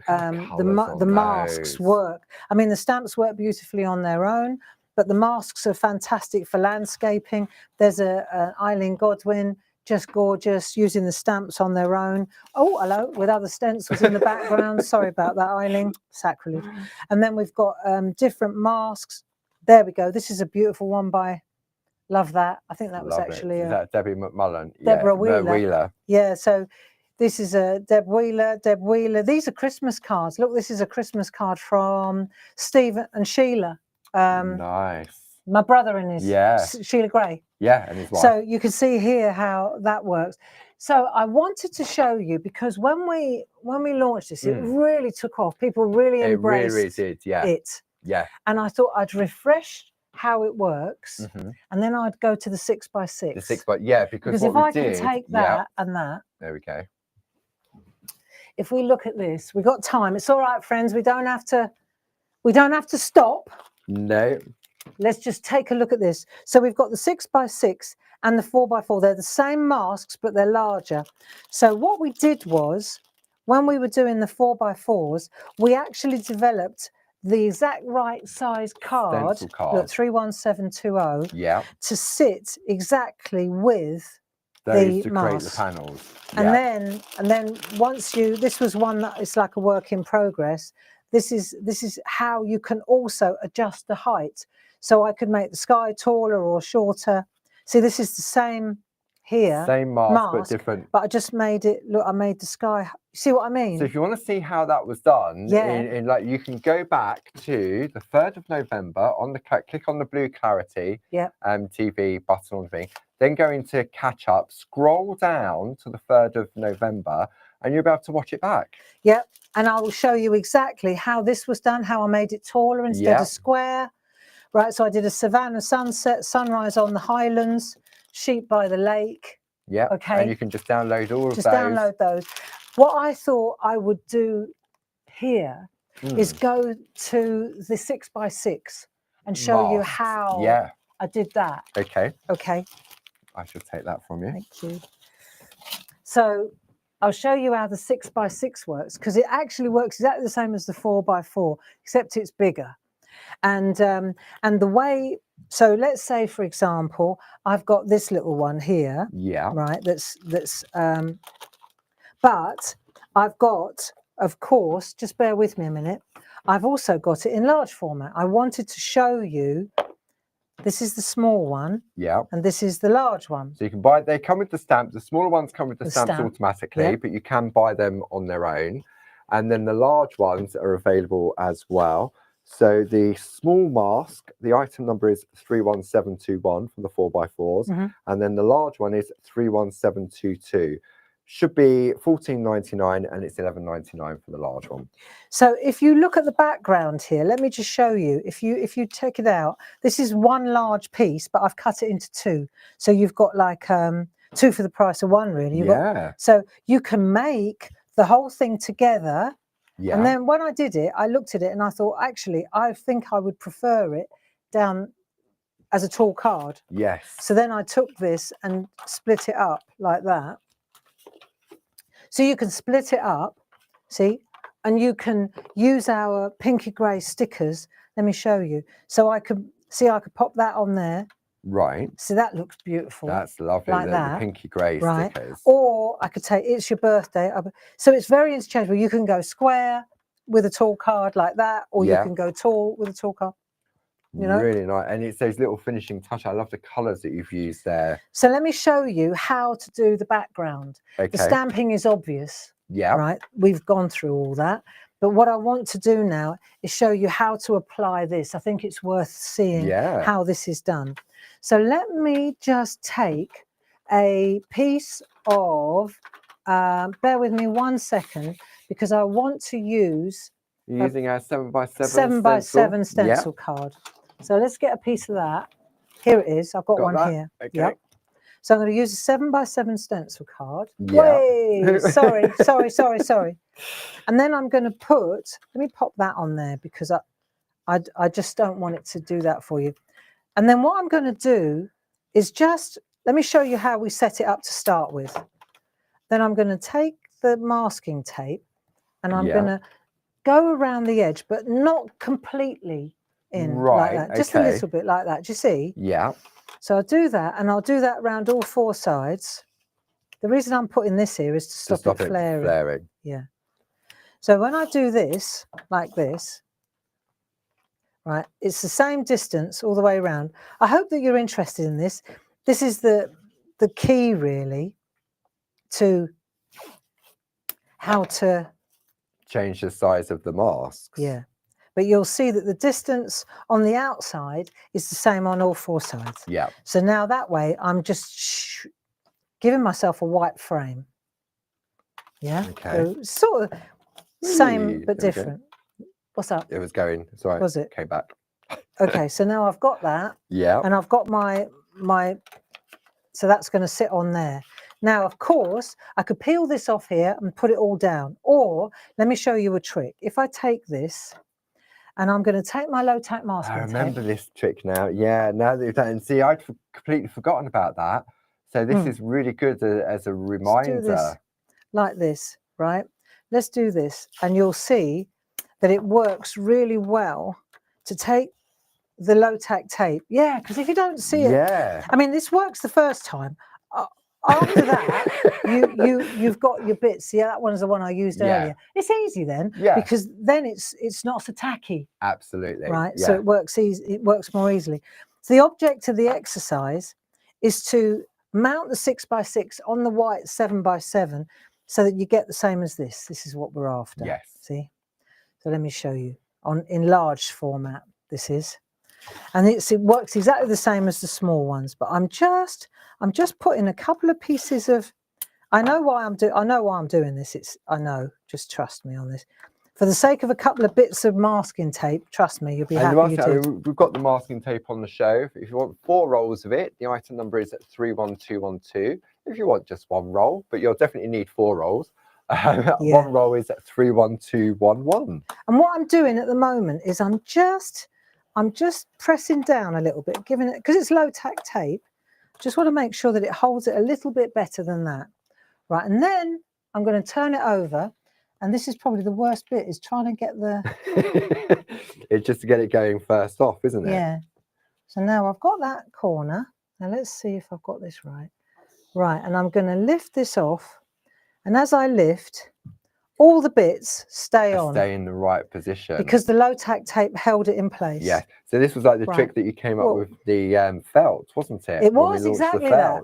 masks those. work. I mean, the stamps work beautifully on their own, but the masks are fantastic for landscaping. There's a Eileen Godwin, just gorgeous, using the stamps on their own. Oh, hello, with other stencils in the background. Sorry about that, Eileen, sacrilege. And then we've got different masks. There we go. This is a beautiful one by, love that. I think that was actually Is that Debbie McMullen? Deborah Yeah, Wheeler. Yeah, so this is a Deb Wheeler. These are Christmas cards. Look, this is a Christmas card from Steve and Sheila. Nice. My brother and his Sheila Gray. Yeah, and his wife. So you can see here how that works. So I wanted to show you, because when we launched this, it really took off. People really embraced it. Really did, it. Yeah. And I thought I'd refresh how it works, and then I'd go to the 6x6. The 6x, because if I can take that and that. There we go. If we look at this, we've got time. It's all right, friends. We don't have to stop. No. Let's just take a look at this. So we've got the 6x6 and the 4x4. They're the same masks, but they're larger. So what we did was, when we were doing the 4x4s, we actually developed the exact right size card, look, 31720, to sit exactly with those the to create the mask. panels. And then once this was one that is like a work in progress. This is how you can also adjust the height. So I could make the sky taller or shorter. See, this is the same here. Same mask, but different. But I just made it, look, I made the sky. See what I mean? So if you want to see how that was done, in like, you can go back to the 3rd of November on the click on the blue clarity TV button on the thing, then go into catch up, scroll down to the 3rd of November, and you'll be able to watch it back. Yep. And I will show you exactly how this was done, how I made it taller instead of square. Right, so I did a Savannah sunset, sunrise on the Highlands, sheep by the lake. Yeah, okay. And you can just download all of those. Just download those. What I thought I would do here is go to the 6x6 and show you how I did that. Okay. Okay. I shall take that from you. Thank you. So I'll show you how the 6x6 works, because it actually works exactly the same as the 4x4, except it's bigger. And the way, so let's say, for example, I've got this little one here. Yeah. Right. But I've got, of course, just bear with me a minute. I've also got it in large format. I wanted to show you. This is the small one. Yeah. And this is the large one. So you can buy, they come with the stamp. The smaller ones come with the stamps automatically, but you can buy them on their own. And then the large ones are available as well. So the small mask, the item number is 31721 from the 4x4s. And then the large one is 31722. Should be $14.99 and it's $11.99 for the large one. So if you look at the background here, let me just show you. If you check it out, this is one large piece, but I've cut it into two. So you've got like two for the price of one, really. So you can make the whole thing together. Yeah. And then when I did it, I looked at it and I thought, actually, I think I would prefer it down as a tall card. Yes. So then I took this and split it up like that. So you can split it up, see, and you can use our pinky grey stickers. Let me show you. So I could pop that on there. Right. So that looks beautiful. That's lovely. Like that. The pinky grey stickers. Or I could take, it's your birthday. So it's very interchangeable. You can go square with a tall card like that, or you can go tall with a tall card. You know? Really nice. And it's those little finishing touch. I love the colours that you've used there. So let me show you how to do the background. Okay. The stamping is obvious. Yeah. Right. We've gone through all that. But what I want to do now is show you how to apply this. I think it's worth seeing how this is done. So let me just take a piece of, bear with me 1 second, because I want to use... You're using our 7x7 7x7 stencil card. So let's get a piece of that. Here it is. I've got one here. Okay. Yep. So I'm going to use a 7x7 stencil card. Wait, sorry. And then I'm going to let me pop that on there, because I just don't want it to do that for you. And then what I'm going to do is let me show you how we set it up to start with. then I'm going to take the masking tape and I'm Yeah. going to go around the edge, but not completely in like Right, that. Just a okay. little bit like that. Do you see? Yeah. So I'll do that, and I'll do that around all 4 sides. The reason I'm putting this here is to stop it flaring. Yeah. So when I do this, like this, right, it's the same distance all the way around. I hope that you're interested in this. This is the key, really, to how to change the size of the masks. Yeah. But you'll see that the distance on the outside is the same on all 4 sides. Yeah. So now that way, I'm just giving myself a white frame. Yeah. Okay. So sort of same but different. What's up? It was going. It's all right. Was it? Came back. Okay. So now I've got that. Yeah. And I've got my. So that's going to sit on there. Now, of course, I could peel this off here and put it all down. Or let me show you a trick. If I take this. And I'm going to take my low-tack masking tape. I remember this trick now. Yeah, now that you've done it. And see, I'd completely forgotten about that. So this is really good as a reminder. Let's do this like this, right? Let's do this. And you'll see that it works really well to take the low-tack tape. Yeah, because if you don't see it. Yeah. I mean, this works the first time. After that, you've got your bits. Yeah, that one's the one I used earlier. It's easy then, because then it's not so tacky. Absolutely. Right. Yeah. So it works easy. It works more easily. So the object of the exercise is to mount the 6x6 on the white 7x7, so that you get the same as this. This is what we're after. Yes. See. So let me show you on enlarged format. This is. And it works exactly the same as the small ones, but I'm just putting a couple of pieces of. I know why I'm doing this. I know. Just trust me on this. For the sake of a couple of bits of masking tape, trust me, you'll be happy you did. We've got the masking tape on the show. If you want 4 rolls of it, the item number is at 31212. If you want just 1 roll, but you'll definitely need 4 rolls. 1 roll is at 31211. And what I'm doing at the moment is I'm just pressing down a little bit, giving it, because it's low-tack tape, just want to make sure that it holds it a little bit better than that. Right, and then I'm going to turn it over, and this is probably the worst bit, is trying to get the... It's just to get it going first off, isn't it? Yeah. So now I've got that corner. Now let's see if I've got this right. Right, and I'm going to lift this off, and as I lift, all the bits stay on. Stay in the right position. Because the low-tack tape held it in place. Yeah. So this was like the trick that you came up with the felt, wasn't it? It was exactly that.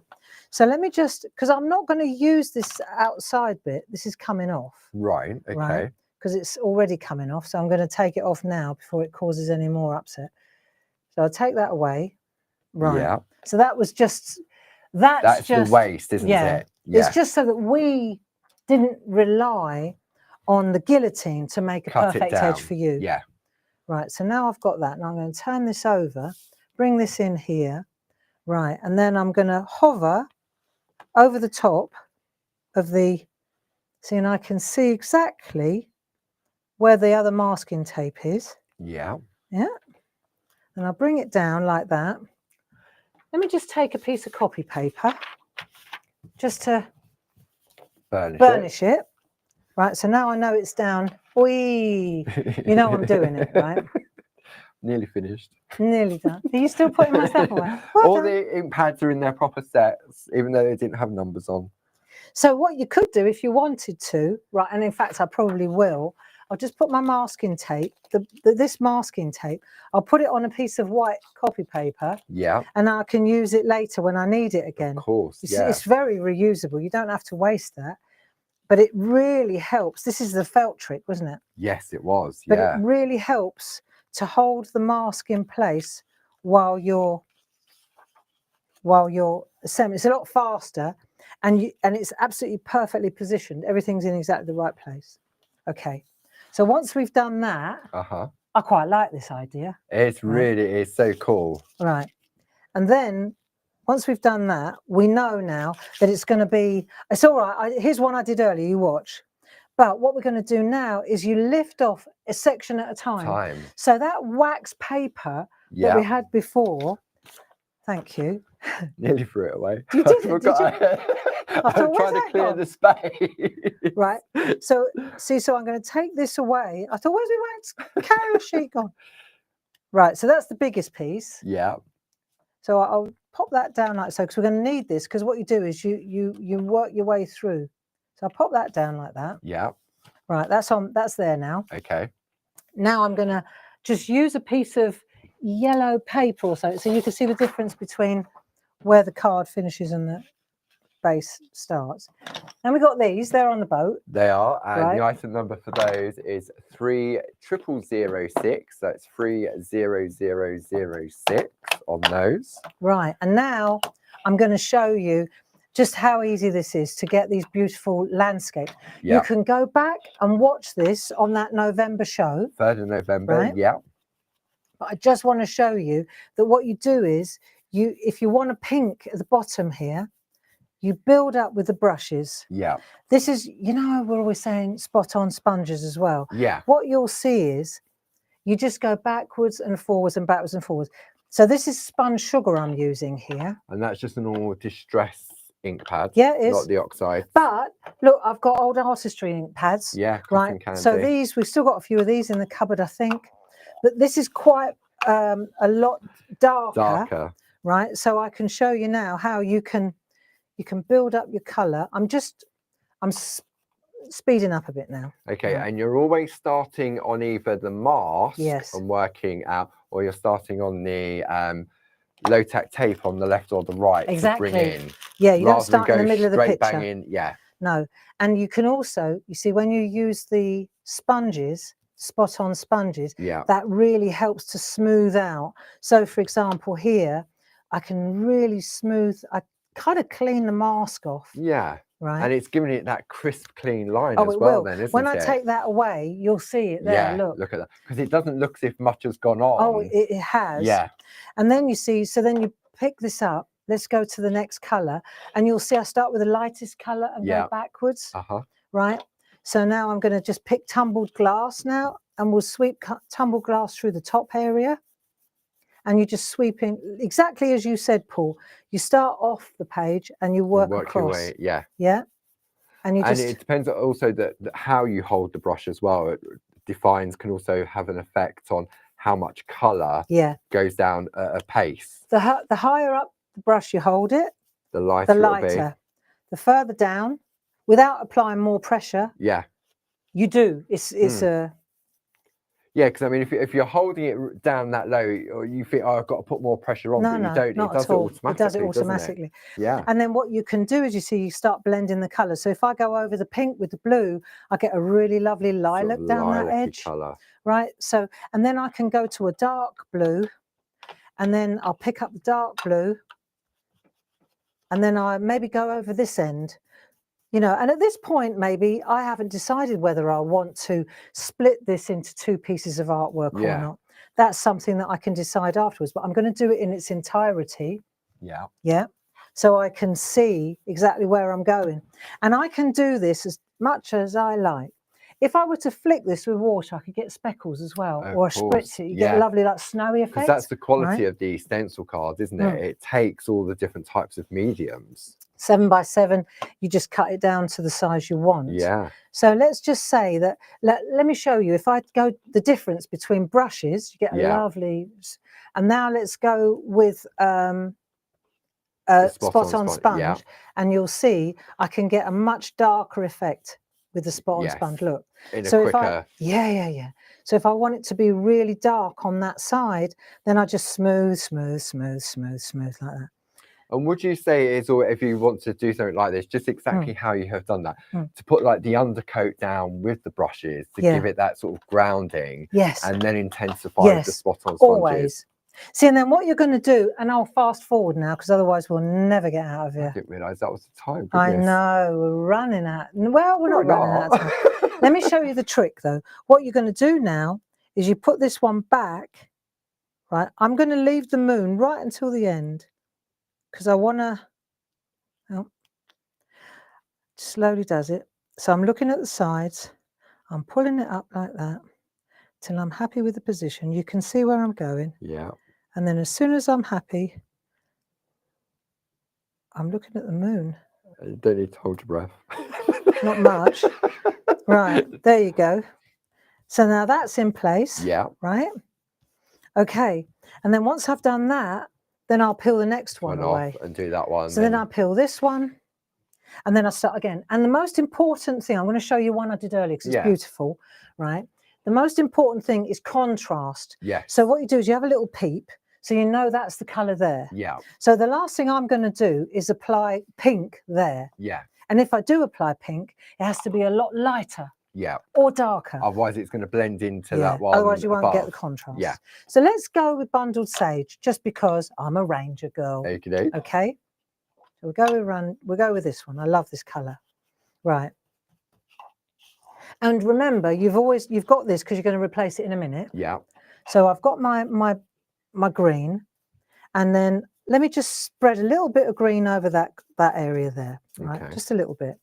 So let me just, because I'm not going to use this outside bit. This is coming off. Right. Okay. Right, because it's already coming off. So I'm going to take it off now before it causes any more upset. So I'll take that away. Right. Yeah. So that was just, that's just the waste, isn't it? Yeah. It's just so that we didn't rely on the guillotine to make a perfect edge for you. Yeah. Right, so now I've got that, and I'm going to turn this over, bring this in here, right, and then I'm going to hover over the top of the, see, and I can see exactly where the other masking tape is. Yeah. Yeah. And I'll bring it down like that. Let me just take a piece of copy paper just to burnish it. Right, so now I know it's down. Whee! You know I'm doing it, right? Nearly finished. Nearly done. Are you still putting my stuff away? All the ink pads are in their proper sets, even though they didn't have numbers on. So what you could do if you wanted to, right, and in fact I probably will, I'll just put my masking tape, this masking tape, I'll put it on a piece of white copy paper. Yeah. And I can use it later when I need it again. Of course, It's very reusable. You don't have to waste that. But it really helps. This is the felt trick, wasn't it? Yes, it was. But it really helps to hold the mask in place while you're assembling. It's a lot faster, and it's absolutely perfectly positioned. Everything's in exactly the right place. Okay. So once we've done that, I quite like this idea. It's really so cool. Right. And then once we've done that, we know now that it's going to be, it's all right. Here's one I did earlier, you watch. But what we're going to do now is you lift off a section at a time. So that wax paper that we had before, thank you, Nearly threw it away. You did it, did you? I thought, tried where's to that clear gone? the space. Right. So see, so I'm going to take this away. I thought, where's my carrier sheet gone? Right. So that's the biggest piece. Yeah. So I'll pop that down like so, because we're going to need this. Because what you do is you work your way through. So I'll pop that down like that. Yeah. Right. That's on. That's there now. Okay. Now I'm going to just use a piece of yellow paper or so you can see the difference between where the card finishes and the base starts. And we've got these, they're on the boat. They are, and right. the item number for those is 30006. So it's 30006 on those. Right, and now I'm going to show you just how easy this is to get these beautiful landscapes. Yeah. You can go back and watch this on that November show. 3rd of November, right? yeah. But I just want to show you that what you do is, if you want a pink at the bottom here, you build up with the brushes. Yeah. This is, you know, we're always saying spot on sponges as well. Yeah. What you'll see is you just go backwards and forwards and backwards and forwards. So this is spun sugar I'm using here. And that's just a normal distress ink pad. Yeah, it is. Not the oxide. But look, I've got old artistry ink pads. Yeah, right. candy. So these, we've still got a few of these in the cupboard, I think. But this is quite a lot darker. Right. So I can show you now how you can build up your colour. I'm speeding up a bit now. Okay, and you're always starting on either the mask Yes. and working out, or you're starting on the low tack tape on the left or the right. Exactly. To bring in. Yeah, you don't start in the go middle of the straight picture. bang in. Yeah. No, and you can also, you see, when you use the sponges, spot on sponges, Yeah. that really helps to smooth out. So, for example, here, I can really smooth. I kind of clean the mask off. Yeah. Right. And it's giving it that crisp, clean line Oh, as it well. will. Then, isn't it? When I take that away, you'll see it there. Yeah, look at that, because it doesn't look as if much has gone on. Oh, it has. Yeah. And then you see, so then you pick this up. Let's go to the next colour, and you'll see I start with the lightest colour and go backwards. Right. So now I'm going to just pick tumbled glass now, and we'll sweep tumbled glass through the top area. And you just sweep in exactly as you said, Paul. You start off the page and you work across. Your way, yeah. Yeah. And it depends also that how you hold the brush as well. It can also have an effect on how much colour goes down at a pace. The higher up the brush you hold it, the lighter. The further down, without applying more pressure. Yeah. You do. It's a. Yeah, because I mean, if you're holding it down that low, or you think, oh, I've got to put more pressure on, but you don't. Not it does at all. it automatically. It does it automatically. Yeah. And then what you can do is, you see, you start blending the colours. So if I go over the pink with the blue, I get a really lovely lilac down that edge. Colour. Right. So, and then I can go to a dark blue, and then I'll pick up the dark blue, and then I maybe go over this end. You know, and at this point, maybe I haven't decided whether I want to split this into two pieces of artwork or not. That's something that I can decide afterwards, but I'm going to do it in its entirety. Yeah. Yeah. So I can see exactly where I'm going. And I can do this as much as I like. If I were to flick this with water, I could get speckles as well, or spritz it. You get a lovely, like, snowy effect. Because that's the quality of the stencil cards, isn't it? It takes all the different types of mediums. 7 by 7, you just cut it down to the size you want. Yeah. So let's just say that, let me show you, if I go the difference between brushes, you get a lovely, and now let's go with spot on sponge, and you'll see I can get a much darker effect with the spot on sponge. Look. So quicker. So if I want it to be really dark on that side, then I just smooth like that. And would you say it is, or if you want to do something like this, just exactly how you have done that, to put like the undercoat down with the brushes to give it that sort of grounding, and then intensify with the spot on sponges? Always. See, and then what you're going to do, and I'll fast forward now because otherwise we'll never get out of here. I didn't realise that was the time. I know, we're running out. Well, we're not running out of time. Let me show you the trick though. What you're going to do now is you put this one back, right? I'm going to leave the moon right until the end because I want to, slowly does it. So I'm looking at the sides, I'm pulling it up like that till I'm happy with the position. You can see where I'm going. Yeah. And then as soon as I'm happy, I'm looking at the moon. You don't need to hold your breath. Not much. Right, there you go. So now that's in place. Yeah. Right? Okay. And then once I've done that, then I'll peel the next one away. Off and do that one. So then I peel this one, and then I start again. And the most important thing, I'm going to show you one I did earlier because it's beautiful, right? The most important thing is contrast. Yes. So what you do is you have a little peep, so you know that's the colour there. Yeah. So the last thing I'm going to do is apply pink there. Yeah. And if I do apply pink, it has to be a lot lighter. Yeah. Or darker. Otherwise it's going to blend into that one. Otherwise you won't get the contrast. Yeah. So let's go with bundled sage, just because I'm a ranger girl. Okay. Okay. So we'll go with this one. I love this colour. Right. And remember, you've got this because you're going to replace it in a minute. Yeah. So I've got my green, and then let me just spread a little bit of green over that area there. Right. Okay. Just a little bit.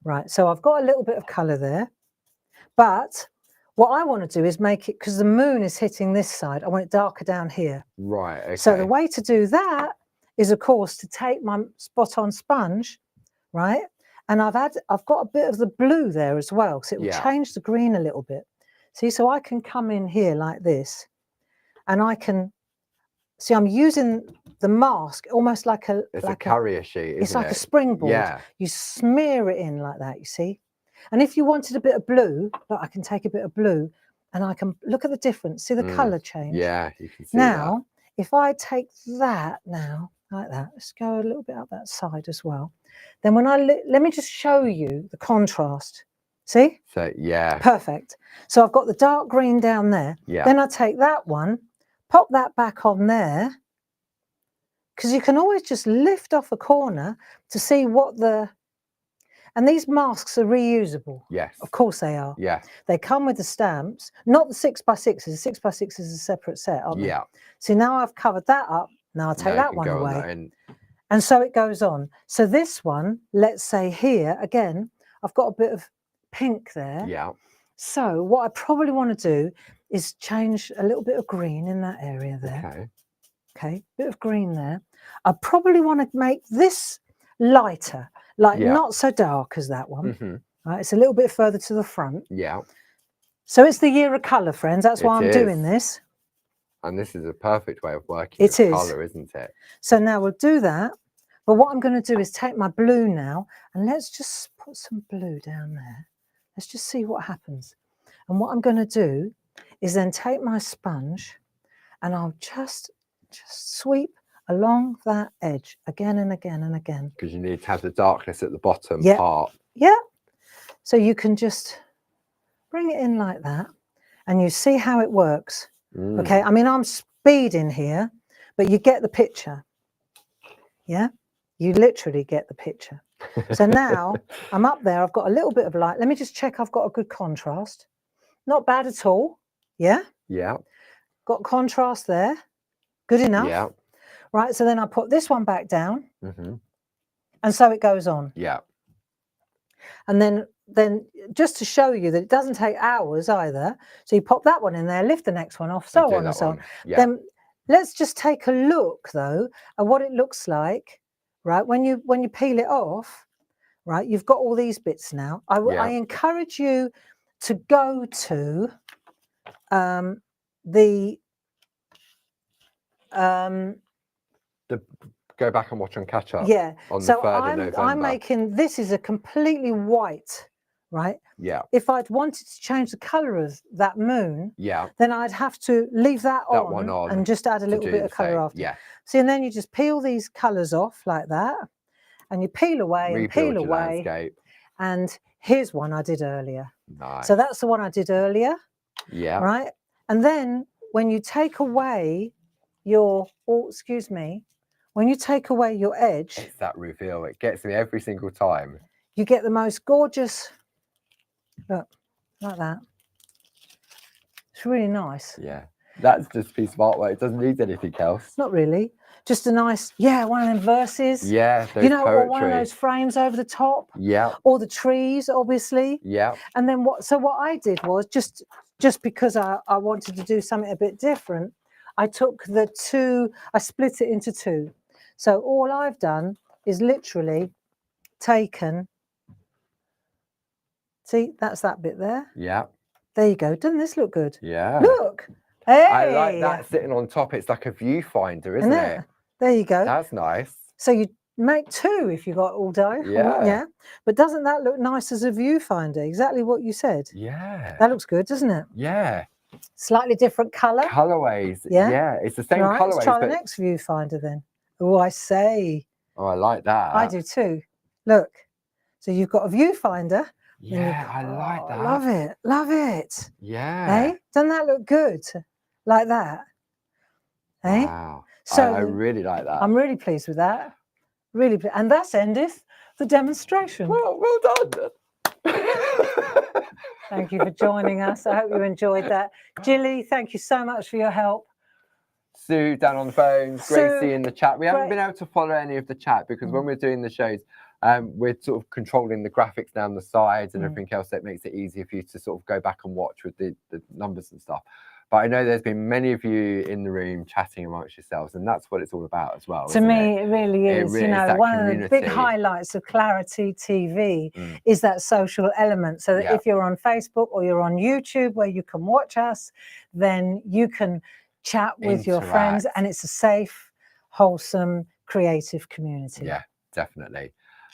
Right. So I've got a little bit of colour there. But what I want to do is make it, because the moon is hitting this side, I want it darker down here. Right, okay. So the way to do that is, of course, to take my spot on sponge, right? And I've got a bit of the blue there as well, so it will change the green a little bit. See, so I can come in here like this, and I can, see, I'm using the mask almost like a... It's like a carrier sheet, isn't it? It's like a springboard. Yeah. You smear it in like that, you see? And if you wanted a bit of blue, look, I can take a bit of blue and I can look at the difference. See the colour change? Yeah, you can see now, if I take that now, like that, let's go a little bit up that side as well. Then when let me just show you the contrast. See? So, yeah. Perfect. So I've got the dark green down there. Yeah. Then I take that one, pop that back on there, because you can always just lift off a corner to see what the... And these masks are reusable. Yes. Of course they are. Yeah. They come with the stamps, not the 6x6s. The 6x6 is a separate set, aren't they? Yeah. See, now I've covered that up. Now I'll take that one away. And so it goes on. So this one, let's say here, again, I've got a bit of pink there. Yeah. So what I probably want to do is change a little bit of green in that area there. Okay. Okay, bit of green there. I probably want to make this lighter. Like not so dark as that one. Right, it's a little bit further to the front. Yeah. So it's the year of colour, friends. That's why I'm doing this. And this is a perfect way of working with colour, isn't it? So now we'll do that. But what I'm going to do is take my blue now, and let's just put some blue down there. Let's just see what happens. And what I'm going to do is then take my sponge, and I'll just sweep along that edge again and again and again. Because you need to have the darkness at the bottom part. Yeah. So you can just bring it in like that, and you see how it works. Okay. I mean, I'm speeding here, but you get the picture. Yeah. You literally get the picture. So now I'm up there. I've got a little bit of light. Let me just check I've got a good contrast. Not bad at all. Yeah. Yeah. Got contrast there. Good enough. Yeah. Right, so then I put this one back down, and so it goes on. Yeah. And then just to show you that it doesn't take hours either, so you pop that one in there, lift the next one off, so on and so on. Yeah. Then let's just take a look, though, at what it looks like, right? When you peel it off, right, you've got all these bits now. I encourage you to go to go back and watch on catch up. Yeah. On so the 3rd of November. I'm making, this is a completely white, right? Yeah. If I'd wanted to change the colour of that moon, then I'd have to leave that one on and just add a little bit of colour after. Yeah. See, and then you just peel these colours off like that, and you peel away and peel away. Landscape. And here's one I did earlier. Nice. So that's the one I did earlier. Yeah. Right. And then when you take away your, when you take away your edge, it's that reveal. It gets me every single time. You get the most gorgeous, look, like that. It's really nice. Yeah, that's just a piece of artwork. It doesn't need anything else. Not really. Just a nice, one of them verses. Yeah, you know, or one of those frames over the top. Yeah. Or the trees, obviously. Yeah. And then what I did was just because I wanted to do something a bit different, I took I split it into two. So all I've done is literally taken. See, that's that bit there. Yeah. There you go. Doesn't this look good? Yeah. Look. Hey. I like that sitting on top. It's like a viewfinder, isn't it? There you go. That's nice. So you make two if you got all day. Yeah. Yeah. But doesn't that look nice as a viewfinder? Exactly what you said. Yeah. That looks good, doesn't it? Yeah. Slightly different colour. Colorways. Yeah. Yeah. It's the same Right, colorways. let's try the but... next viewfinder then. Oh, I say. Oh, I like that. I do too. Look. So you've got a viewfinder. Yeah, I like that. Love it. Love it. Yeah. Hey? Doesn't that look good? Like that. Hey? Wow. So I really like that. I'm really pleased with that. Really pleased. And that endeth the demonstration. Well done. Thank you for joining us. I hope you enjoyed that. Jilly, thank you so much for your help. Sue down on the phones, Sue, Gracie in the chat. We haven't great. been able to follow any of the chat because when we're doing the shows, we're sort of controlling the graphics down the sides and everything else that makes it easier for you to sort of go back and watch with the numbers and stuff. But I know there's been many of you in the room chatting amongst yourselves, and that's what it's all about as well. To me, it really is. You know, one of the big highlights of Clarity TV is that social element. So that if you're on Facebook or you're on YouTube where you can watch us, then you can chat with your friends, and it's a safe, wholesome, creative community. Yeah, definitely.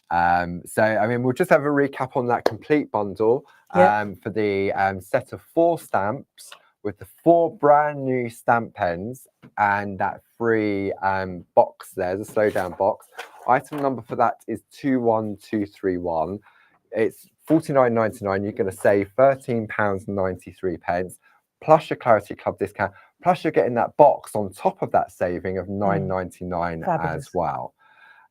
So, I mean, we'll just have a recap on that complete bundle for the set of 4 stamps with the 4 brand new stamp pens and that free box there, the slowdown box. Item number for that is 21231. It's £49.99. You're going to save £13.93 plus your Clarity Club discount, plus you're getting that box on top of that saving of £9.99 as well.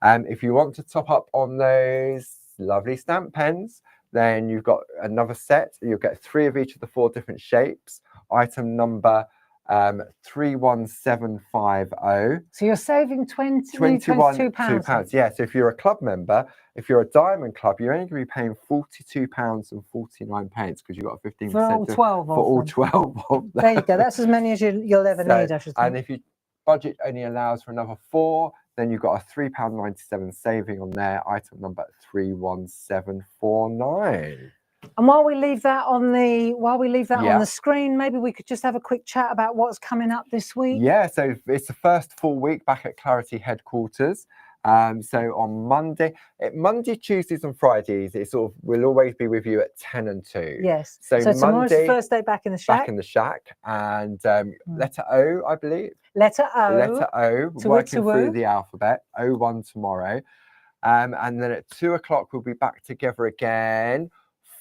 If you want to top up on those lovely stamp pens, then you've got another set. You'll get 3 of each of the 4 different shapes. Item number 31750. So you're saving £22. Yeah, so if you're a club member, if you're a diamond club, you're only going to be paying £42.49 because you've got a 15% for all 12 for all 12 of them. There you go. That's as many as you'll ever need, I should think. And if your budget only allows for another 4, then you've got a £3.97 saving on there. Item number 31749. And while we leave that on the on the screen, maybe we could just have a quick chat about what's coming up this week. Yeah, so it's the first full week back at Clarity headquarters. So on Monday, Tuesdays and Fridays, we'll always be with you at 10 and 2. Yes. So tomorrow's Monday, the first day back in the shack. Back in the shack, and letter O, I believe. Letter O. Letter O. Working through the alphabet. O1 tomorrow, and then at 2 o'clock we'll be back together again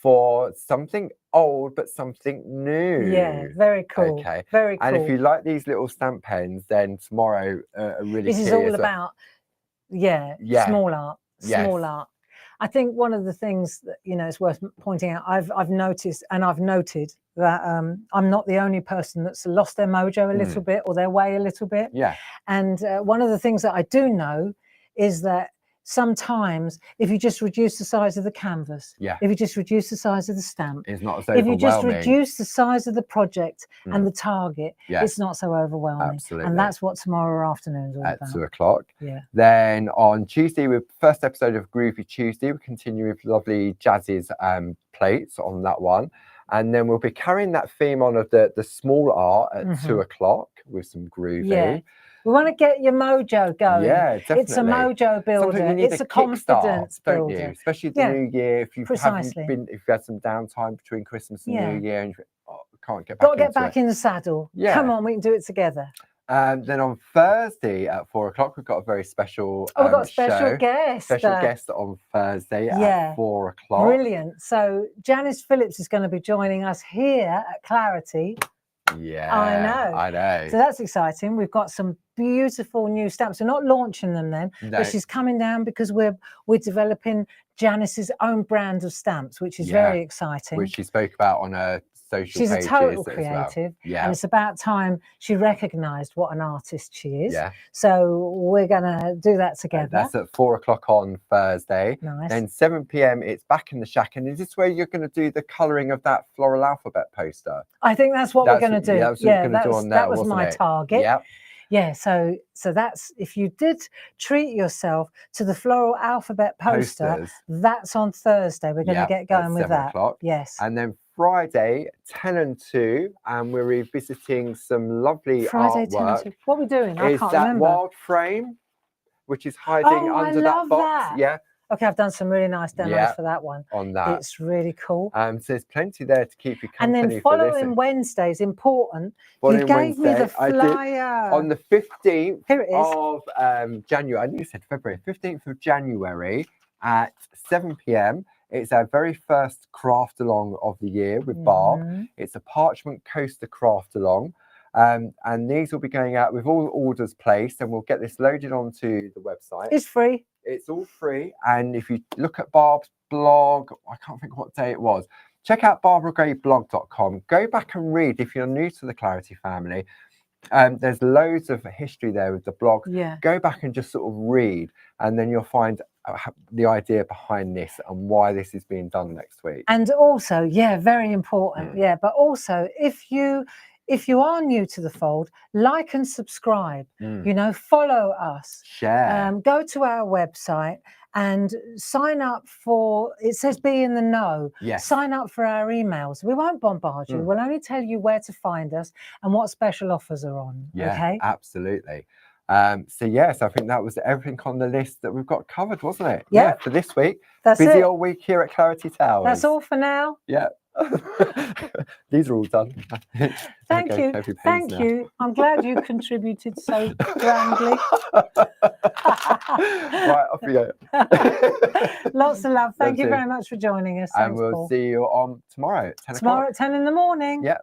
for something old but something new. Yeah, very cool. Okay, very cool. And if you like these little stamp pens, then tomorrow really this is all about small art. Small art. I think one of the things that it's worth pointing out. I've noticed and I've noted that I'm not the only person that's lost their mojo a little bit or their way a little bit. Yeah. And one of the things that I do know is that sometimes if you just reduce the size of the canvas, if you just reduce the size of the stamp, it's not so overwhelming. If you just reduce the size of the project and the target, it's not so overwhelming. Absolutely. And that's what tomorrow afternoon is all at about. 2 o'clock. Yeah. Then on Tuesday, with first episode of Groovy Tuesday, we continue with lovely Jazz's plates on that one. And then we'll be carrying that theme on of the small art at 2 o'clock with some groovy. Yeah. We want to get your mojo going. Yeah, definitely. It's a mojo builder. It's a confidence builder, don't you? Especially the new year. If you've had some downtime between Christmas and New Year, and can't get back. Got to get back in the saddle. Yeah. Come on, we can do it together. Then on Thursday at 4 o'clock, we've got a very special we've got a special guest. Special guest on Thursday at 4 o'clock. Brilliant. So Janice Phillips is going to be joining us here at Clarity. Yeah, I know. So that's exciting. We've got some beautiful new stamps. We're not launching them then, but she's coming down because we're developing Janice's own brand of stamps, which is very exciting. Which she spoke about on her social pages. She's a total well. creative, and it's about time she recognised what an artist she is. Yeah. So we're gonna do that together. That's at 4 o'clock on Thursday. Nice. Then 7 p.m. it's back in the shack, and is this where you're going to do the colouring of that floral alphabet poster? I think that's what we're going to do. Yeah, that's what you're going to do on there. That was my target. Yeah. Yeah, so that's, if you did treat yourself to the floral alphabet poster, Posters. that's on Thursday. We're going to get going with 7 that. o'clock. Yes. And then Friday, 10 and 2, and we're revisiting some lovely Friday 10 and artwork. 2. What are we doing? I Is can't that remember. wild frame, which is hiding Oh, under I that love box? that. Yeah, Okay, I've done some really nice demos for that one. on that. It's really cool. So there's plenty there to keep you And company then for this. following Wednesday is important. Following You gave me the Wednesday, I did flyer. on the 15th Here it is. of January. I think you said February. 15th of January at 7 p.m. It's our very first craft along of the year with Barb. It's a parchment coaster craft along. And these will be going out with all orders placed, and we'll get this loaded onto the website. It's free. It's all free. And if you look at Barb's blog, I can't think what day it was, check out barbaragrayblog.com. Go back and read if you're new to the Clarity family. There's loads of history there with the blog. Yeah. Go back and just sort of read, and then you'll find the idea behind this and why this is being done next week. And also, yeah, very important. Yeah, but also if you are new to the fold, like and subscribe, you know, follow us, share, go to our website and sign up for, it says be in the know. Yes. Sign up for our emails. We won't bombard you. We'll only tell you where to find us and what special offers are on. Yeah, okay? Absolutely. So yes, I think that was everything on the list that we've got covered, wasn't it? Yep. Yeah, for this week. That's Busy it. old week here at Clarity Towers. That's all for now. Yeah. These are all done. Thank you. Thank you. I'm glad you contributed so grandly. Right, off we go. Lots of love. Thank you very much for joining us. And Thanks, we'll Paul. see you on tomorrow at 10 o'clock. Tomorrow at 10 in the morning. Yeah.